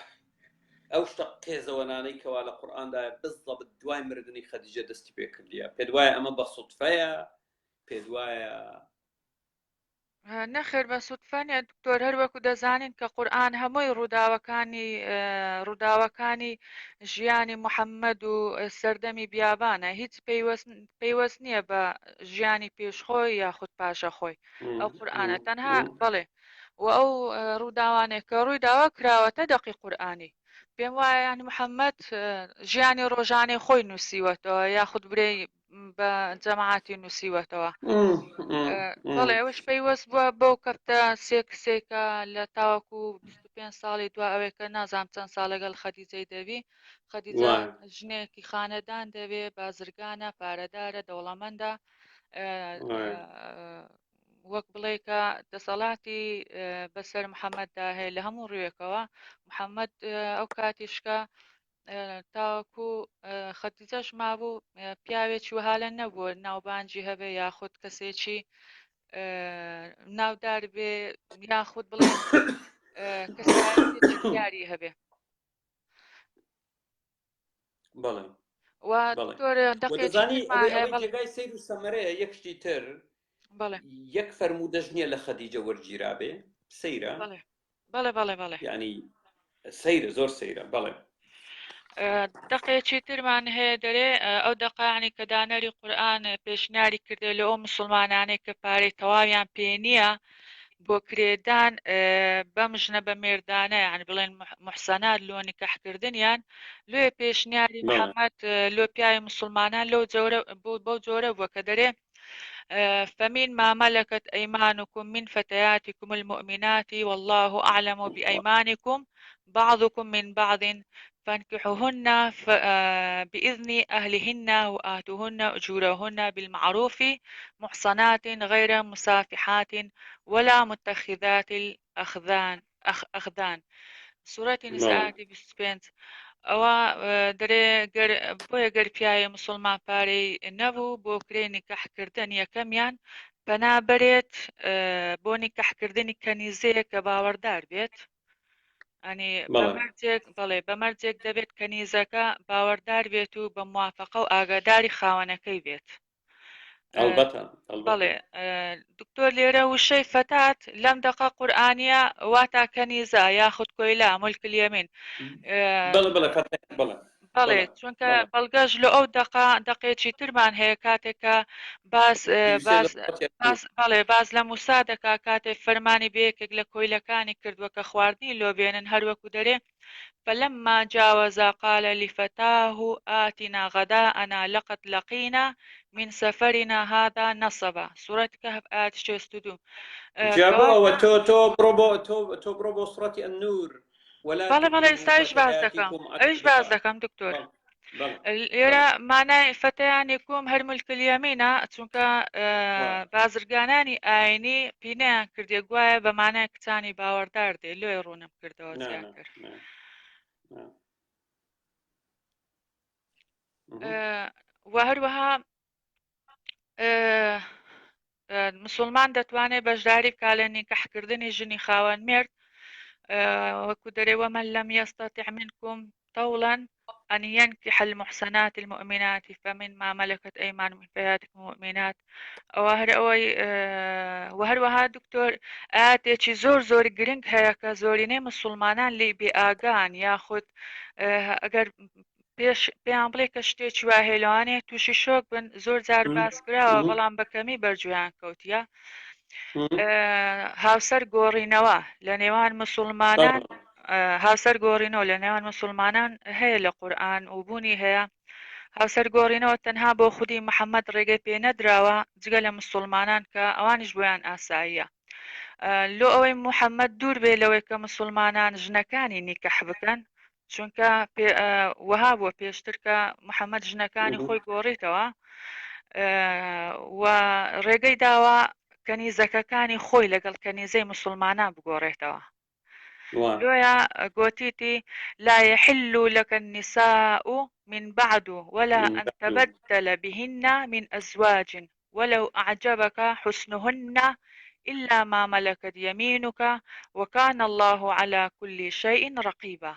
ئەو شتە قێزەوەنانەی کەوا لە قورئاندایە بزەبت دوای مردنی خەدیجە دەستی پێ کردیە پێ دوایە ئەمە بە سوتفەیە پێ دوایە نەخێر بە سوتفەنە دکتۆر هەر وەکو دەزانین کە قورئان هەمووی ڕووداوەکانی ژیانی محەممەد و سەردەمی بیابانە هیچ پەیوەست نییە بە ژیانی پێشخۆی یاخود پاشە خۆی ئەو قورئانە تەنها بەڵێ و ئەو ڕووداوانێک کە ڕووی داوا کراوەتە دەقی قورئانی پێم وایە ینی محەممەد ژیانی ڕۆژانەی خۆی نووسیوەتەوە یاخود برێ بە جەماعەتی نووسیوەتەوە. بەڵێ ئەوش پەیوەست بووە بەو کەفتە سێ کسێکە لە تاوەکو 25 ساڵی دو ئەوەی کە نازام چەند ساڵ لەگەڵ خەدیجەی دەبی خەدیجە ژنێکی خانەدان دەبێ بازرگانە پارەدارە دەوڵەمەندە وەک بڵێ کە دەسەڵاتی بەسەر محەممەددا هەیە لە هەموو ڕوویەکەوە محەممەد ئەو کاتیشکە تاوەکو خەدیجەش مابوو پیاوێکی وهالە نەبووە ناوبانجی هەبێ یاخود کەسێکی ناودار بێ یاخود بڵێ کەسێکی دیاری هەبێ. جێگای سیر و سەمەرەیە یەکشتی تر یەک فەرمودەش نییە لە خەدیجە وەرگیرابێ سەیرە بەڵێ ینی سەیرە زۆر سەیرە بەڵێ دقەیەکی ترمان هەیە دەرێ ئەو دەقانی کە دانەری قورئان پێشنیاری کردێ لە ئەو مسلمانانەی کە پارەی تەواویان پێ نییە بۆ کرێدان بەم ژنە بە مێردانە یان بڵێن محسەنات لۆ نیکاحکردنیان لێ پێشنیاری محەممەد لۆ پیاوی مسلمانان لەو بۆ جۆرە بووە کە دەرێ فمن ما ملكت أيمانكم من فتياتكم المؤمنات والله أعلم بأيمانكم بعضكم من بعض فانكحوهن بإذن أهلهن وآتوهن أجورهن بالمعروف محصنات غير مسافحات ولا متخذات الأخدان. سورة النساء 25. ئەوە دەرێ بۆیە گەر پیاوی مسلمان پارەی نەبوو بۆ کرێ نیکاحکردن یەکەمیان پەنابەرێت بۆ نیکاحکردنی کەنیزەیە کە باوەڕدار بێت ئەنی بەمەرجێک دەبێت کەنیزەکە باوەڕدار بێت و بە موافقە و ئاگاداری خاوەنەکەی بێت. بەڵێ دکتۆر لێرە وشەی فەتات لەم دەقە قورئانیە واتا کەنیزە یاخود کۆیلا مولکل یەمین بەڵێ چونکە بەڵگەش لە ئەو دەقێکی ترمان هەیە کاتێکە باز لە موسا دەکا کاتێک فەرمانی بەیەکێک لە کۆیلەکانی کردووە کە خواردنی لۆبێنن هەروەکو دەرێ فلما جاوزا قال لفتاه آتنا غداءنا لقد لقينا من سفرنا هذا نصبا. سورة كهف آيات 62. جابوا تو بروبو سورة النور ولا بله ايش باز دكم دكتور لێرە مانای فەتەیانێکم هەر مولکل یەمینە چونکە بازرگانانی ئاینی پینەیان کردێ گوایە بە مانای کچانی باوەڕدار دێ لێ ڕوونم کردەوە زیاتر. و هەروەها مسلمان دەتوانێت بەشداری بکا لە نیکاحکردنی ژنی خاوەن مێرد وەکو دەرێ وەمەن لەم یەستەطیع منکم طەوڵا أن ينكح المحصنات المؤمنات فمن ما ملكت أيمانكم من فتياتكم المؤمنات وهروەها دکتۆر ئاتێکی زۆر گرنگ هەیە کە زۆرینەی مسلمانان لێ بێئاگان یاخود ئەگەر پێیان بڵێ کە شتێکی وا هێلوانێ تووشی شۆک بن زۆر جار باس کراوە بەڵام بەکەمی بەرجویان کەوتیە هاوسەر گۆڕینەوە لە نێوان مسلمانان هاوسەر گۆڕینەوە لە نێوان مسلمانان هەیە لە قورئان و بوونی هەیە هاوسەر گۆڕینەوە تەنها بۆ خودی محەممەد ڕێگەی پێ نەدراوە جگە لە مسلمانان کە ئەوانیش بۆیان ئاساییە لۆ ئەوەی محەممەد دوور بێ لەوەی کە مسلمانان ژنەکانی نیکەح بکەن چونکە وەها بووە پێشتر کە محەممەد ژنەکانی خۆی گۆڕیتەوە و ڕێگەی داوە کەنیزەکەکانی خۆی لەگەڵ کەنیزەی مسلمانان بگۆڕێتەوە لۆیە گۆتیتی لا يحل لك النساء من بعد ولا أن تبدل بهن من أزواج ولو أعجبك حسنهن إلا ما ملكت يمينك وكان الله على كل شيء رقيبا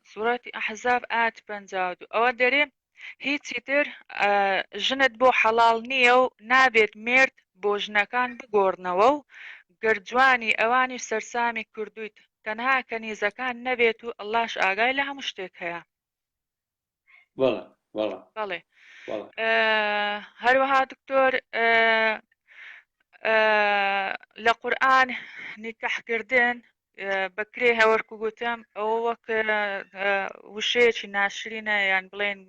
سورة أحزاب آت بنزاود أو دري هیچی تر ژنت بۆ حەڵاڵ نییە و نابێت مرد بۆ ژنەکان بگۆڕنەوە و گەرجوانی ئەوانی سەرسامی کردویت تەنها کەنیزەکان نەبێت و ئەڵڵاش ئاگای لە هەموو شتێک هەیە بەڵێ هەروەها دکتۆر لە قورئان نیکەحکردن بەکرێ هەوەرکو گوتم ئەوە وەک وشەیەکی ناشرینە یان بڵێن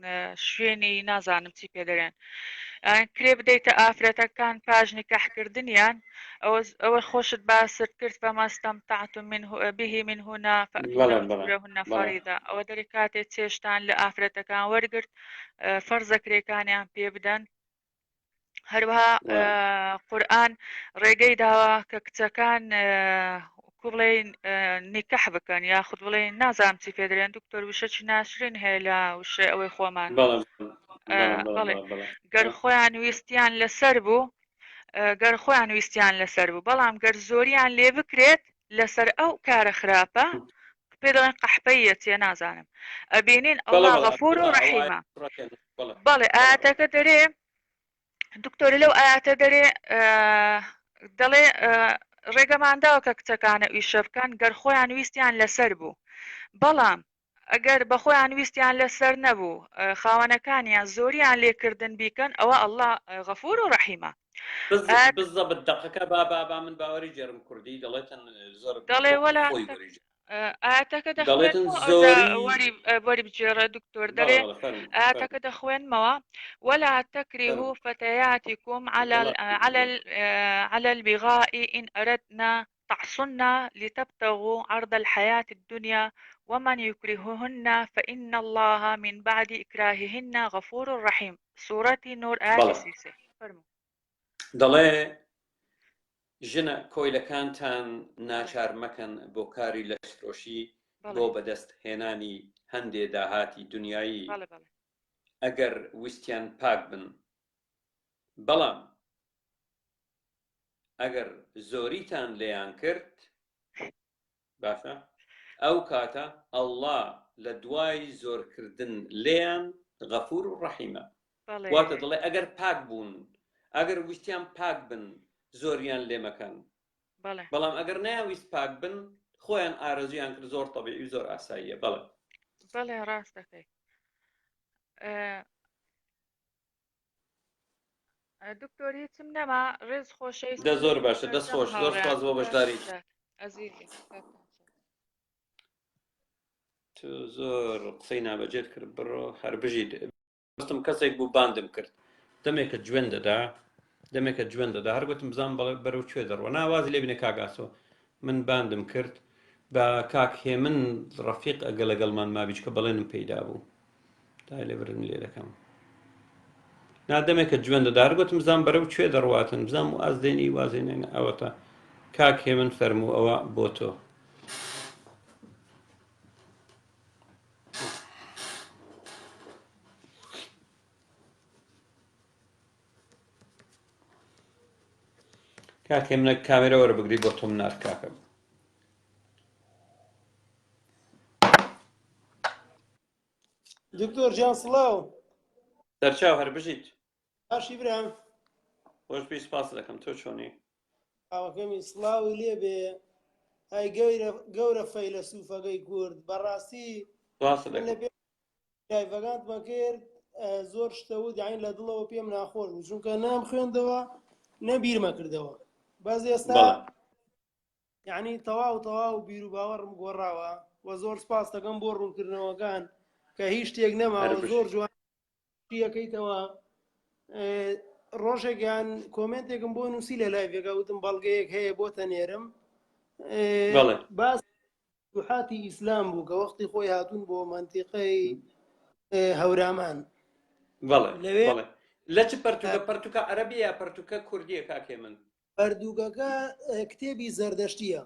شوێنی نازانم چی پێ دەرێن کرێ بدەیتە ئافرەتەکان پاش نیکەحکردنیان ئەوە خۆشت باسرد کرد فەما استەمتعتم به منهن فأتوا أجورهن فريضة ئەوە دەری کاتێک چێشتان لە ئافرەتەکان وەرگرت فەرزە کرێکانیان پێ بدەن هەروەها قورئان ڕێگەی داوە کە کچەکان بڵێن نیکەح بکەن یاخود بڵێن نازانم چی پێ دەرێن دکتۆر وشەی ناشرین هەیە لە وشەی ئەوەی خۆمان بەڵێ گەر خۆیان ویستیان لەسەر بوو بەڵام گەر زۆریان لێ بکرێت لەسەر ئەو کارە خراپە پێ دەڵێن قەحبەیە چێ نازانم ئەبینین ئەڵڵا غەفور و ڕەحیمە بەڵێ ئاەتەکە دەرێ دکتۆر لەو ئاەتە دەرێ دەڵێ ڕێگەمانداوە کە کچەکانە ئیشە بکەن گەر خۆیان ویستیان لەسەر بوو بەڵام ئەگەر بە خۆیان ویستیان لەسەر نەبوو خاوەنەکانیان زۆریان لێکردن بیکەن ئەوە ئەڵڵا غەفور و ڕەحیمە بالضبط دقەکە بابا من باوەری جێرم کوردی دەڵێتن زۆر دەڵێ وەلا ئاەتەکە وەری بجێڕە دکتۆر دەڵێ ئاەتەکە دەخوێنمەوە ولا تكرهوا فتياتكم على البغاء إن أردنا تحصنا لتبتغوا عرض الحياة الدنيا ومن يكرههن فإن الله من بعد إكراههن غفور رحيم سورة نور آية 3 فرمو دەڵێ ژنە کۆیلەکانتان ناچار مەکەن بۆ کاری لەشفرۆشی بۆ بەدەست هێنانی هەندێ داهاتی دنیایی ئەگەر ویستیان پاک بن بەڵام ئەگەر زۆریتان لێیان کرد باشە ئەو کاتە ئەڵڵا لە دوای زۆرکردن لێیان غەفور و ڕەحیمە واتە دەڵێ ئەگەر پاک بوون ئەگەر ویستیان پاک بن زۆریان لێ مەکەن بەڵام ئەگەر ناویست پاک بن خۆیان ئارەزویان کرد زۆر تەبیعی و زۆر ئاساییە بەڵێ ڕاست دەکەی دکتۆر هیچم نەما ڕێز خۆشەی زۆر باشە دەست خۆش زۆر سپاس بۆ بەشداری زۆر قسەی نابەجێت کرد بڕۆ هەر بژیت دەستم کەسێک بوو باندم کرد دەمێکە جوێن دەدا هەر گوتم بزان بەرەو کوێ دەڕوە ناوازی لێ بینە کاگاسۆ من باندم کرد بە کاک هێمن ڕەفیق ئەگە لەگەڵمان مابیچ کە بەڵێنم پەیدا بوو تا لێبرم لێ دەکەم نادەمێکە جوێن دەدا هەر گوتم بزان بەرەو کوێ دەڕواتن بزان و ئازدێنی وازێنێن ئەوەتە کاک هێمن فەرموو ئەوە بۆ تۆ کاکێ منە کامێرە وەرە بگری بۆ تۆم نارکاکە دکتۆر جیان سڵاو دەرچاو هەر بژیت باشی برام خۆش پێی سپاس دەکەم تۆ چۆنی ئاوەکەمی سڵاوی لێبێ ئەی گەورە فەیلسوفەکەی کورد بەڕاستی من لە پێ لایڤەکانتمە کرد زۆر شتەوت یعنی لە دڵەوە پێم ناخۆش بوو چونکە نام خوێندەوە نەبیرمە کردەوە باز ئێستا یعنی تەواو بیر و باوەڕم گۆڕاوە و زۆر سپاس دەکەم بۆ ڕوونکردنەوەکان کە هیچ شتێک نەماوە زۆر جوان یەکەیتەوە ڕۆژێکیان کۆمنتێکم بۆ نووسی لە لایڤێکە وتم بەڵگەیەک هەیە بۆ تەنێرم باس دوحاتی ئیسلام بوو کە وەختی خۆی هاتوون بۆ منتیقەی هەورامان لەوێ لە چ پەرتوکە عەرەبی یا پەرتوکە کوردیە کاکێ من پەردووکەکە کتێبی زەردەشتیە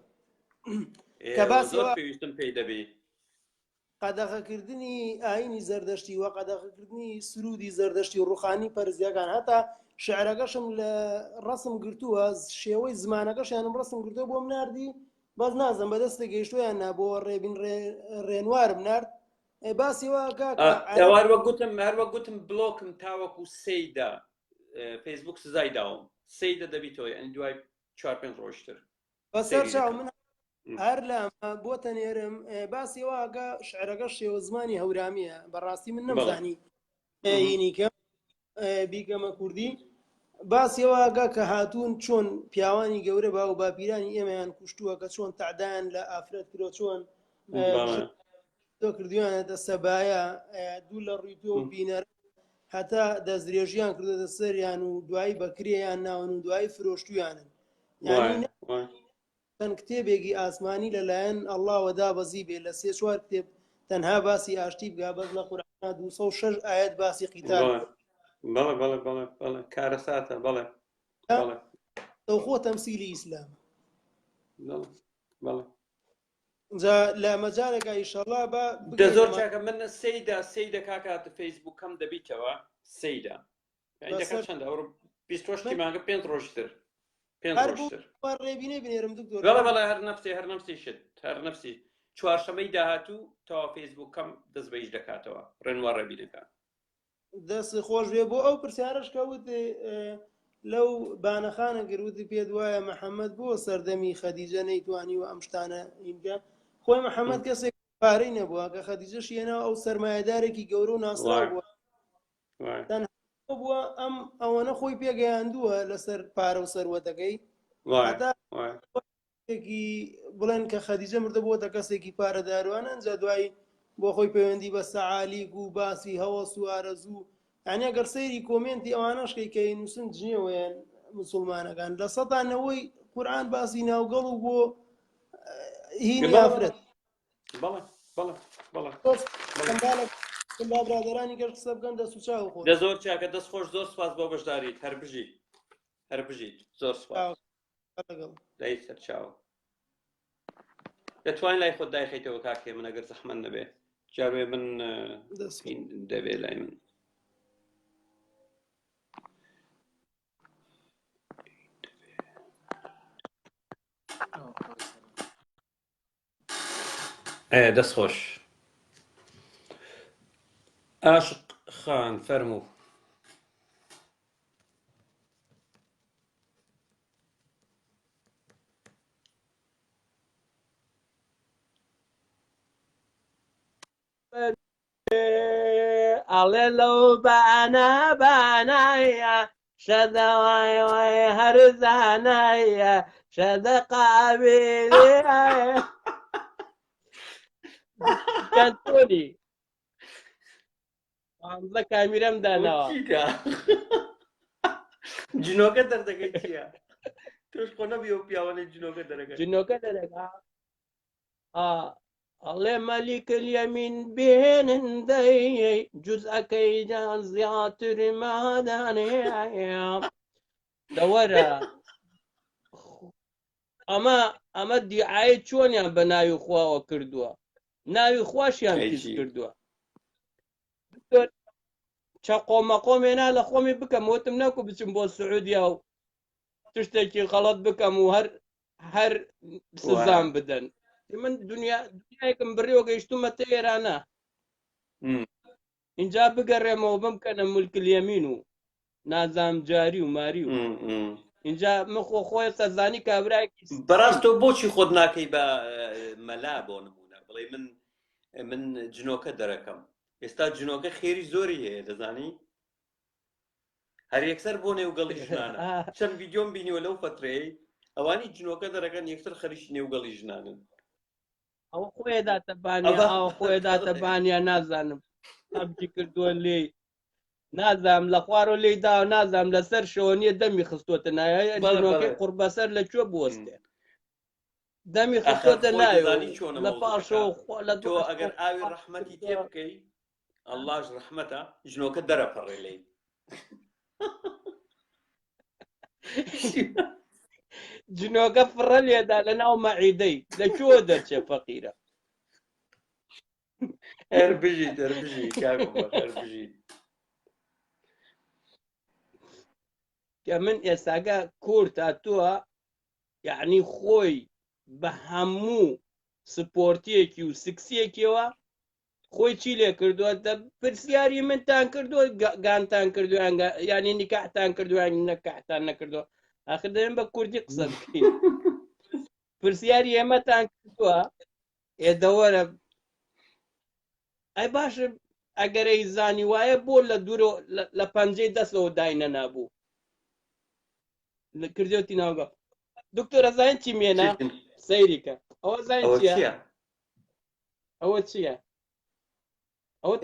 کە باسی پێویستم پێی دەبێ قەدەغەکردنی ئاینی زەردەشتی و قەدەغەکردنی سرودی زەردەشتی و ڕوخانی پەرزیەکان هەتا شعرەکەشم لە ڕسم گرتووە شێوەی زمانەکەشیانم ڕسم کردو بۆم ناردی باز نازم بەدەستە گەیشتویان نا بۆ ڕێبین ڕێنوارم نرد باسی هەروە گوتم بلۆکم تاوەکو سەیدا فەیسبوک سزای داوم سەیدە دەبیتەوە ئەنی دوای 4-5 ڕۆژتر بەسەر چاو من هەر لەمە بۆ تەنێرم باسی واگە شعرەکە شێوە زمانی هەورامیە بەڕاستی من نەمزانی هینیکە بیکەمە کوردی باسی واگە کە هاتوون چۆن پیاوانی گەورە با و باپیرانی ئێمەیان کوشتووە کە چۆن تعدایان لە ئافرەت کرۆ چۆن تۆ کردویانەتە سەبایە دوو لە ڕووی تۆ بینەر هەتا دەستدرێژیان کردوتە سەریان و دوایی بەکرێیان ناون و دوایی فرۆشتویانن چەند کتێبێکی ئاسمانی لەلایەن ئەڵڵاوە دابەزی بێ لە 3-4 کتێب تەنها باسی ئاشتی بگا بەس لە قورئانە 206 ئاەت باسی قیتال بەڵێ کارە ساتە بەڵێ خۆ تەمسیلی ئیسلام بەڵێ جا لە مەجارێکە ئیشەڵڵا بە زۆر چاکە من سەیدە کاکات فەیسبوکەم دەبیتەوە سەیدا چەندە 20 مانگە 5 ڕۆژتر ڕێبینە بنێرم دکتۆر بەڵێ هەر نەفسی شت هەر نەفسی چوارشەمەی داهاتوو تەوا فەیسبوکەم دەست بەیش دەکاتەوە ڕێنوار ڕێبینەکە دەست خۆش بێ بۆ ئەو پرسیارش کەوت لەو بانەخانە گروتی پێ وایە محەممەد بۆ سەردەمی خەدیجە نەیتوانی و ئەم شتانە ئینجا خۆی محەممەد کەسێک پارەی نەبووە کە خەدیجەش یێنەوە ئەو سەرمایهدارێکی گەورە و ناسرا بووە بووە ئەم ئەوەنە خۆی پێگەیاندووە لەسەر پارە و سەروەتەکەی بڵێن کە خەدیجە مردە بۆتە کەسێکی پارەداروانە ئەنجا دوایی بۆ خۆی پەیوەندی بە سەعالیک و باسی هەوەس و ئارەزوو یعنی ئەگەر سەیری کۆمنتی ئەوانەشکەی کە نووسن جنێوەیان مسلمانەکان لە سەدانەوەی قورئان باسی ناوگەڵ و بۆ هینی ئافرەت برادرانی گەشت قسە بکەن دەست و چاو خۆ زۆر چاکە دەست خۆش زۆر سپاس بۆ بەشداریت هەر بژیت زۆر سپاس دای سەر چاو دەتوانین لای خۆت دایخیتەوە کاکێ من ئەگەر زەحمەت نەبێ جاروێ من دەبێ لای من دەست خۆش عاشق خان فەرموو ئەڵێ لەو بانایە شەدە وای وای هەرزانایە شەدە قاوێ تۆنی لە کامیرەم داناوە جنۆکە دەردەکەی چییە؟ تۆش خۆ نەبی و پیاوانەی جنۆکە دەرەکە جنۆکە دەرەکە ئەڵێ مەلیکە اليەمین بێنندەی جوزئەکەی جان زیاتر مادانەیە دەوەرە ئەمە دیعای چۆنیان بە ناوی خواوە کردووە ناوی خواشیان پیس کردووە چەقۆمەقۆمێنا لە خۆمی بکەم وتم نەکو بچم بۆ سعودیا و تشتێکی غەڵەت بکەم و هەر سزام بدەن من دنیایەکم بڕیەوە گەیشتومەتە ئێرانە اینجا بگەڕێمەوە بمکەنە مولکلیەمین و نازام جاری و ماری و اینجا مخۆ خۆی سەرزانی کابراایکی بەڕاستۆ بۆچی خۆت ناکەی بە مەلا بۆ نمونە بڵێ من جنۆکە دەرەکەم ئێستا جنۆکە خێری زۆری هەیە دەزانی هەر یەکسەر بۆ نێوگەڵی ژنانە چەند ڤیدیۆم بینیوە لەو فترەیە ئەوانی جنۆکە دەرەکەن یەکتر خەریکی نێوگەڵی ژنانن ئەوە خۆیداتەبانیا نازانم ئەمچی کردووە لێ نازام لە خوارۆ لێی دا و نازام لەسەر شەوە نیە دەمی خستۆتە نایەکەی قوربەسەر لەکوێ بوەستێ دەمی خستۆتە نایە لە پاشەوە لە تۆ ئەگەر ئاوی ڕەحمەتی تێ بکەی ئەڵڵاش ڕەحمەتە ژنۆکە دەرەپەڕێ لێی جنۆکە فڕە لێدا لە ناو مەعیدەی لەکوێ دەرچێ فەقیرە هەربژیت کە من ئێستاگە کورت هاتووە یعنی خۆی بە هەموو سپۆرتیەکی و سکسیەکیەوە خۆی چی لێ کردووە پرسیاری منتان کردووە گانتان کردویان ینی نیکاحتان کردویان نەکاحتان نەکردووە ئاخر دەبێن بە کوردی قسە بکەین پرسیاری ئێمەتان کردووە ئێدەوەرە ئەی باشە ئەگەرەی زانی وایە بۆ لە دوورۆ لە پەنجەی دەستەوە داینە نابوو کردوتی ناوگە دکتۆرە زانین چی مێنە سەیریکە ئەوە زانین چییە ئەوە چییە ئەوە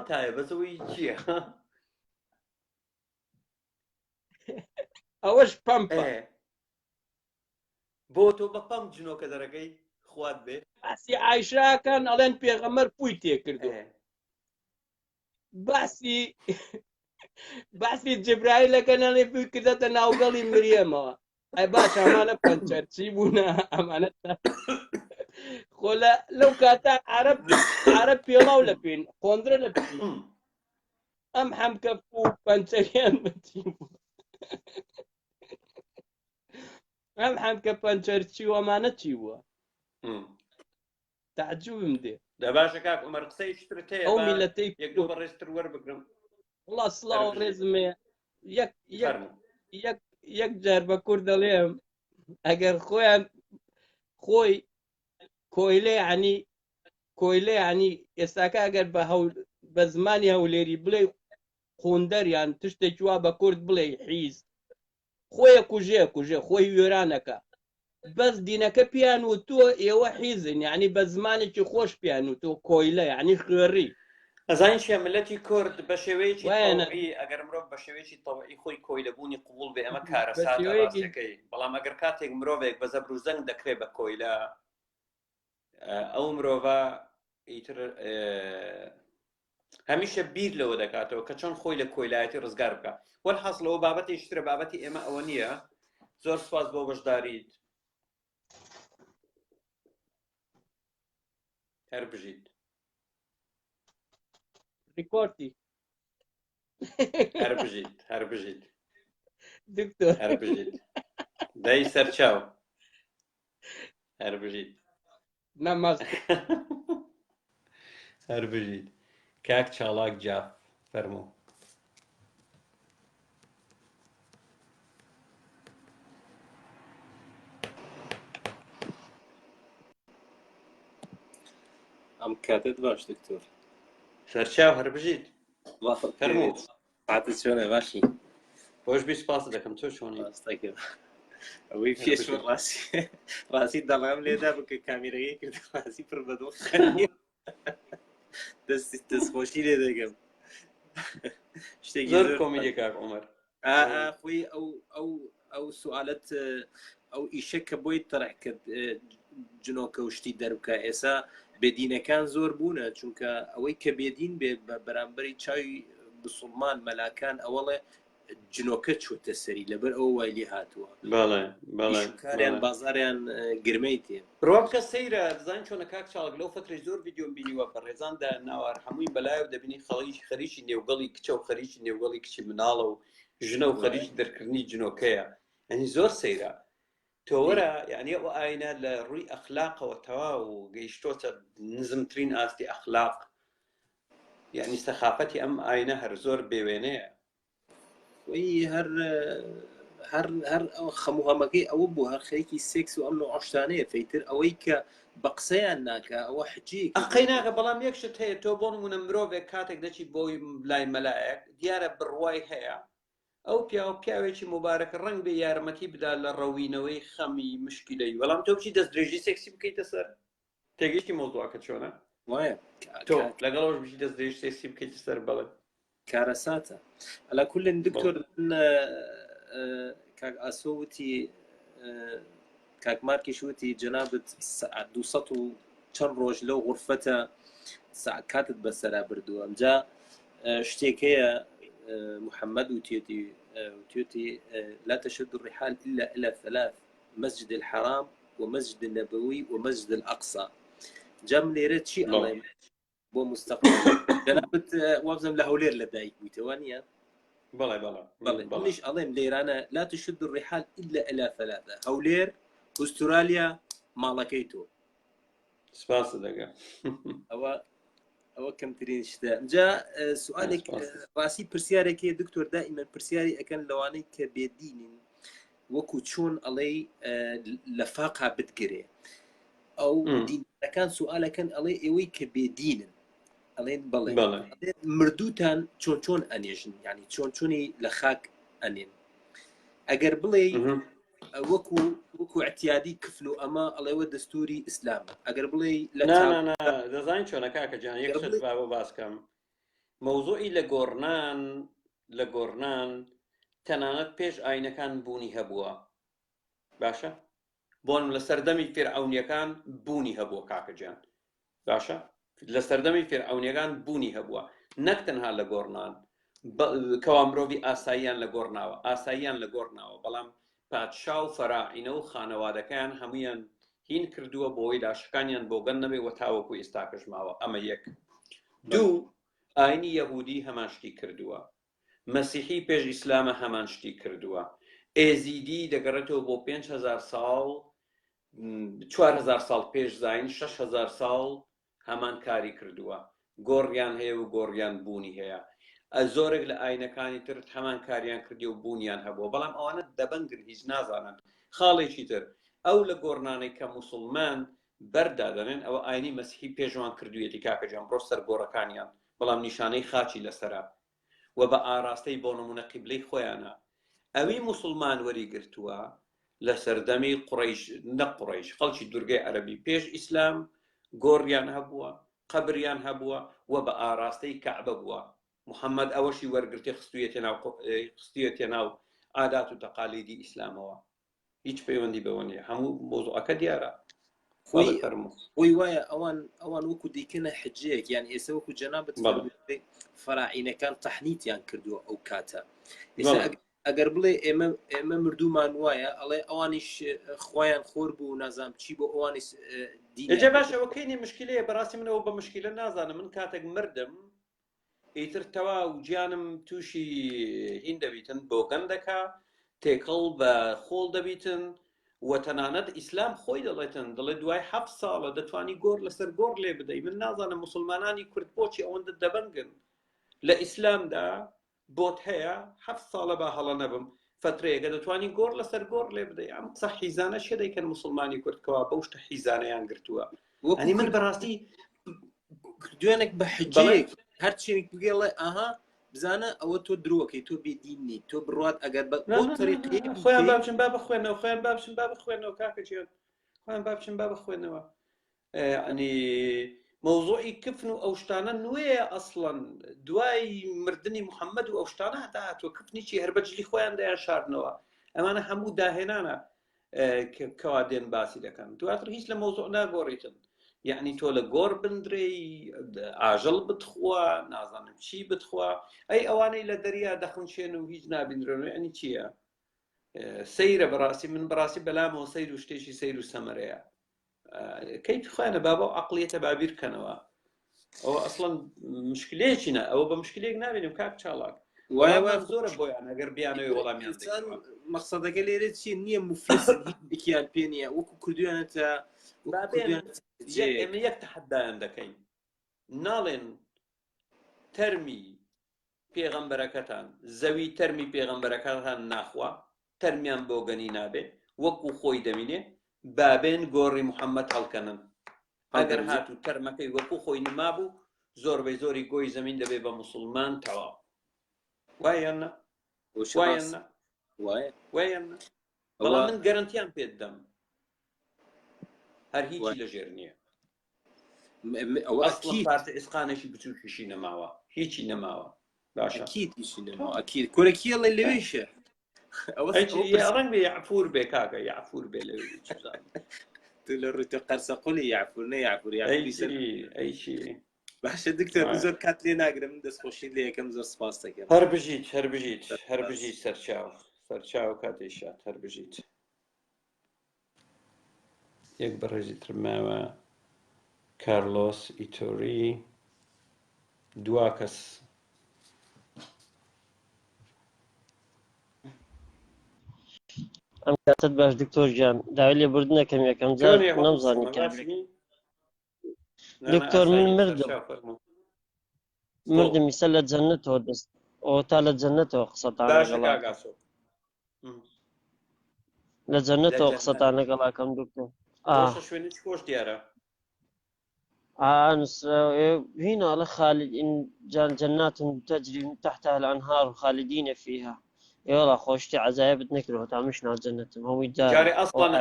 تایە بەسەوەی چییە ئەوەش پەمپە بۆ تۆ بە پەم جنۆکە دەرەکەی خوات بێ باسی عایشاکان ئەڵێن پێغەمبەر پووی تێ کردو باسی جبرائیلەکە نەڵێ پووی کردەتە ناوگەڵی مریەمەوە ئەی باش ئەمانە پەنچەرچی بوونە ئەمانە خۆ لەو کاتە عەرەب پێڵاو لە پێین خۆندرە لە پێین ئەم حەمکەف و پەنچەریان بەچی بوو ئەم حەمکە پەنچەرچی و ئەمانە چی بووە تعجبم دێ دە باشە کاک عومەر قسەی شترت هەیە ئەو میلەتەی یەک دوو بەڕێزتر وەربگرم وڵا سڵاو ڕێزمێ یەک جار بە کورد دەڵێم ئەگەر خۆی کۆیلێ عنی ئێستاکە ئەگەر بە زمانی هەولێری بڵێ خوندەریان تشتێکی وا بە کورد بڵێ حیز خۆیە کوژێ خۆی وێرانەکە بەس دینەکە پیان و تۆ ئێوە حیزن یعنی بە زمانێکی خۆش پیان و تۆ کۆیلە یعنی خوێڕی ئەزانین چیە ملەتی کورد بە شێوەیەکی تەواوی ئەگەر مرۆڤ بە شێوەیەکی تەواوی خۆی کۆیلەبوونی قبوڵ بێ ئەمە کارە سادە ڕاستەکەی بەڵام ئەگەر کاتێک مرۆڤێک بە زەبر و زەنگ دەکرێت بە کۆیلە ئەو مرۆڤە ئیتر هەمیشە بیر لەوە دەکاتەوە کە چۆن خۆی لە کۆیلایەتی ڕزگار بکە وەرحەسڵەوە بابەتی شترە بابەتی ئێمە ئەوە نییە زۆر سوپاس بۆ بەشداریت هەر بژیت ریکۆردی هەر بژیت دکتۆر هەر بژیت دای سەرچاو هەر بژیت نەماز هەر بژیت کاک چاڵاک جاف فەرموو ئەم کاتت باش دکتۆر سەرچاو هەر بژیت فەرموو قاتت چۆنە باشی خۆش بی سپاس دەکەم تۆ چۆنی ئەوەی پێش ڕاستی دەڵام لێدا بکە کامیرەیە کرد ڕاستی پڕ بەدۆ دەستخۆشی لێ دەگەم شتێکی زۆر کۆمیدیە کاک عومەر خۆی ئەو سوالەت ئەو ئیشە کە بۆی تەڕح کرد جنۆکە و شتی دەربکە ئێسا بێدینەکان زۆر بوونە چونکە ئەوەی کە بێدین بێ بە بەرامبەری چاوی بسڵمان مەلاکان ئەوەڵێ جنۆکە چوتە سەری لەبەر ئەو وای لێ هاتووە کاریان بازاریان گرمەی تێ ڕۆبکە سەیرە دەزانین چۆنە کاک چاڵک لەو فترەی زۆر ڤیدیۆم بینیوە بە ڕێزاندا ناوار هەمووی بەلایەوە دەبینی خەریکی نێوگەڵی کچە و خەریکی نێوگەڵی کچی مناڵە و ژنە و خەریکی دەرکردنی جنۆکەیە ئەنی زۆر سەیرە تۆ وەرە یعنی ئەو ئاینە لە ڕووی ئەخلاقەوە تەواو و گەیشتۆتە نزمترین ئاستی ئەخلاق يعني سەخافەتی ئەم ئاینە هەر زۆر بێوێنەیە وی هەر خەموو هەمەکەی ئەوە بوو هەر خەریکی سێکس و ئەم نوع عشتانەیە فەیتر ئەوەی کە بە قسەیان ناکە ئەوە حجەیەکی ئەقەی ناکە بەڵام یەکشت هەیە تۆ بۆ نمونە مرۆڤێک کاتێک دەچی بۆی لای مەلایەک دیارە بڕوای هەیە ئەو پیاوێکی مبارەکە ڕەنگ بێ یارمەتی بدا لە ڕەوینەوەی خەمی مشکلەی بەڵام تۆ بچی دەست درێژی سێکسی بکەیتە سەر تێگەیشتی مۆزوعەکە چۆنە وایە تۆ لەگەڵەوەش بچی دەست درێژی سێکسی بکەیتە سەر بەڵێ کارەساتە ئەلا کولن دکتۆر کاک ئاسۆوتی کاک مارکیش وتی جەنابەت 200 و چەند ڕۆژ لەو غورفەتە کاتت بەسەرا بردووە ئەمجا شتێکەیە محەممەد وتێتی لا تشد الرحال إلا إلى 3 مسجد الحرام ومسجد النبوي ومسجد الأقصى جام ليرة شيء الله بۆ مستقبل جەنابەت وابزەم لە هەولێر لە دایک بوویتەوە بەڵێ منیش ئەڵێم لێرانە لا تشد الرحال إلا إلى 3 هەولێر ئوسترالیا ماڵەکەی تۆ سپاس دەکەم ئەوە کەمترین شتە جا سوالێک ڕاستی پرسیارێکی دکتۆر دائیمەن پرسیاری ئەەکەن لەوانەی کە بێدینین وەکو چۆن ئەڵێ لە فاقا بتگرێ ئەو دینەکان سوالەکەن ئەڵێ ئێوەی کە بێدینن ئەڵێن بەڵێ مردووتان چۆن ئەنێژن ینی چۆنی لە خاک ئەنێن ئەگەر بڵێ وەکو اعتیادی کفن و ئەمە ئەڵێوە دەستوری ئیسلام ئەگەر بڵێ دەزانین چۆنە کاکە جان یەکشت بابە باسکەم مەوزوعی لە گۆڕنان تەنانەت پێش ئاینەکان بوونی هەبووە باشە بۆن لە سەردەمی فێرعەونیەکان بوونی هەبووە کاکە جان باشە لە سەردەمی فێرعەونیەکان بوونی هەبووە نەک تەنها لە گۆڕنان کەوا مرۆڤی ئاساییان لە گۆڕناوە بەڵام پادشا و فەراعینە و خانەوادەکەیان هەمویان هین کردووە بۆی لاشەکانیان بۆ گەن نەبێ وە تاوەکو ئێستاکەش ماوە ئەمە یەک دوو ئاینی یەهودی هەمان شتی کردووە مەسیحی پێش ئیسلامە هەمان شتی کردووە ئێزیدی دەگەڕێتەوە بۆ 5,000 ساڵ 4,000 ساڵ پێش زاین 6,000 ساڵ هەمان کاری کردووە گۆڕیان هەیە و گۆڕیان بوونی هەیە زۆرێک لە ئاینەکانی تر هەمان کاریان کردی و بوونیان هەبووە بەڵام ئەوانە دەبنگن هیچ نازانن خاڵێکی تر ئەو لە گۆڕنانەی کە موسڵمان بەردادەنێن ئەوە ئاینی مەسیحی پێشوان کردوویەتی کاکەجان بڕۆ سەر گۆڕەکانیان بەڵام نیشانەی خاچی لەسەرا و بە ئاراستەی بۆ نمونە قیبلەی خۆیانە ئەوی موسڵمان وەریگرتووە لە سەردەمی قوڕەیش خەڵکی دورگەی عەرەبی پێش ئیسلام گۆڕیان هەبووە قەبریان هەبووە و بە ئاراستەی کەعبە بووە محەممەد ئەوەشی وەرگرتی خستویەتە ناو عادات و تەقالیدی ئیسلامەوە هیچ پەیوەندی بەوە نیە هەموو مۆزوعەکە دیارە خۆی وایە ئەوان وەکو دیکەنە حجەیەک یان ئێستا وەکو جەنابەت فەراعینەکان تەحنیتیان کردووە ئەو کاتە ئەگەر بڵێ ئێمە مردوومان وایە ئەڵێ ئەوانیش خۆیان خۆر بوو نازام چی بۆ ئەوانیش دیجە باشەوەکەینی مشکلەیە بەڕاستی منەوە بە مشکلە نازانم من کاتێک مردم ئیتر تەواو گیانم تووشی هین دەبیتن بۆ گەندەکە تێکەڵ بە خۆڵ دەبیتن و تەنانەت ئیسلام خۆی دەڵێتن دەڵێ دوای 7 ساڵە دەتوانی گۆڕ لەسەر گۆڕ لێ بدەی من نازانم مسلمانانی کورد بۆچی ئەوەندە دەبنگن لە ئیسلامدا بۆت هەیە 7 ساڵە با هەڵە نەبم فترەیەکە دەتوانی گۆڕ لەسەر گۆڕ لێ بدەی ئەم قسە حیزانە شێ دەیکەن مسلمانی کوردکەوە بەو شتە حیزانەیان گرتووە ئەنی من بەڕاستی دوێنێک بە حجەیەک هەر چێک بگەڵێ ئاها بزانە ئەوە تۆ درۆکەی تۆ بێدینی تۆ بڕات ئەگەر بە خۆیان بابچن با بخوێنەوە خۆیان بابچن با بخوێنەوە کاکەچێت خۆیان بابچن با بخوێنەوە ئەنی مەوزوعی کفن و ئەو شتانە نوێیە ئەسڵەن دوای مردنی محەممەد و ئەو شتانە هەتا هاتووە کفنیی هەر بەجلی خۆیان دەیان شاردنەوە ئەمانە هەموو داهێنانە کەوا دێن باسی دەکەن دواتر هیچ لە مەوزوع ناگۆڕیتن یعنی تۆ لە گۆڕ بندرەی ئاژەڵ بتخوا نازانم چی بتخوا ئەی ئەوانەی لە دەریا دەخنچێن و هیچ نابینرێنەوە ئەنی چییە سەیرە بەڕاستی من بەڕاستی بەلامەوە سەیر و شتێکی سەیر و سەمەرەیە کەیت خوێنە بابە و عەقڵیەتە بابیر بکەنەوە ئەوە ئەسڵەن مشکلەیەکی نە ئەوە بە مشکلەیەک نابینم کاک چاڵاک وایە زۆرە بۆیان ئەگەر بیانەوەی وەڵامیان مەقسەدەکە لێرە چیە نییە مفلسیان پێ نییە وەکو کردویانەتە ئێمە یەک تەحەدایان دەکەین ناڵێن تەرمی پێغەمبەرەکەتان زەوی تەرمی پێغەمبەرەکەتان ناخوا تەرمیان بۆ گەنی نابێ وەکو خۆی دەمینێ بابێن گۆڕی محەممەد هەڵکەنن ئەگەر هاتوو تەرمەکەی وەکو خۆی نما بوو زۆربەی زۆری گۆی زەمین دەبێ بە موسڵمان تەواو وایەنە وایەنە وایەنە بەڵام من گەرنتیان پێت دەم هەر هیچی لەژێر نییە پارتە ئێسقانێکی بچووکیشی نەماوە هیچی نەماوە باشە ئەکید کۆرەکیڵێ لەوێشە ڕەنگ بێ یعفور بێ کاکە یعفور بێ لەوێ تو لە ڕووی تۆ قەرسەقولی یعفور نەیعفور ئەیچی باشە دکتۆر زۆر کات لێ ناگرم دەستخۆشی لێ یەکەم زۆر سپاس دەکەم هەر بژیت هەر بژیت سەرچاو کاتێ شات هەر بژیت یەک بەڕێزی ترماوە کارلۆس ئیتۆری دوا کەس ئەم کاتت باش دکتۆر گیان داوای لێبوردنەکەم یەکەم جار نەمزانی دکتۆر من مردم ئیسە لە جەنەتەوە دەست ئەو تا لە جەنەتەوە قسەتان لە جەنەتەوە قسەتان لەگەڵاکەم دکتۆر شوێنی خۆش دیارە هنا على خالد إن جنات تجري من تحتها الأنهار خالدين فيها يلا خوشتي عزايا بتنكره تعمشنا الجنة هو جاري أصلا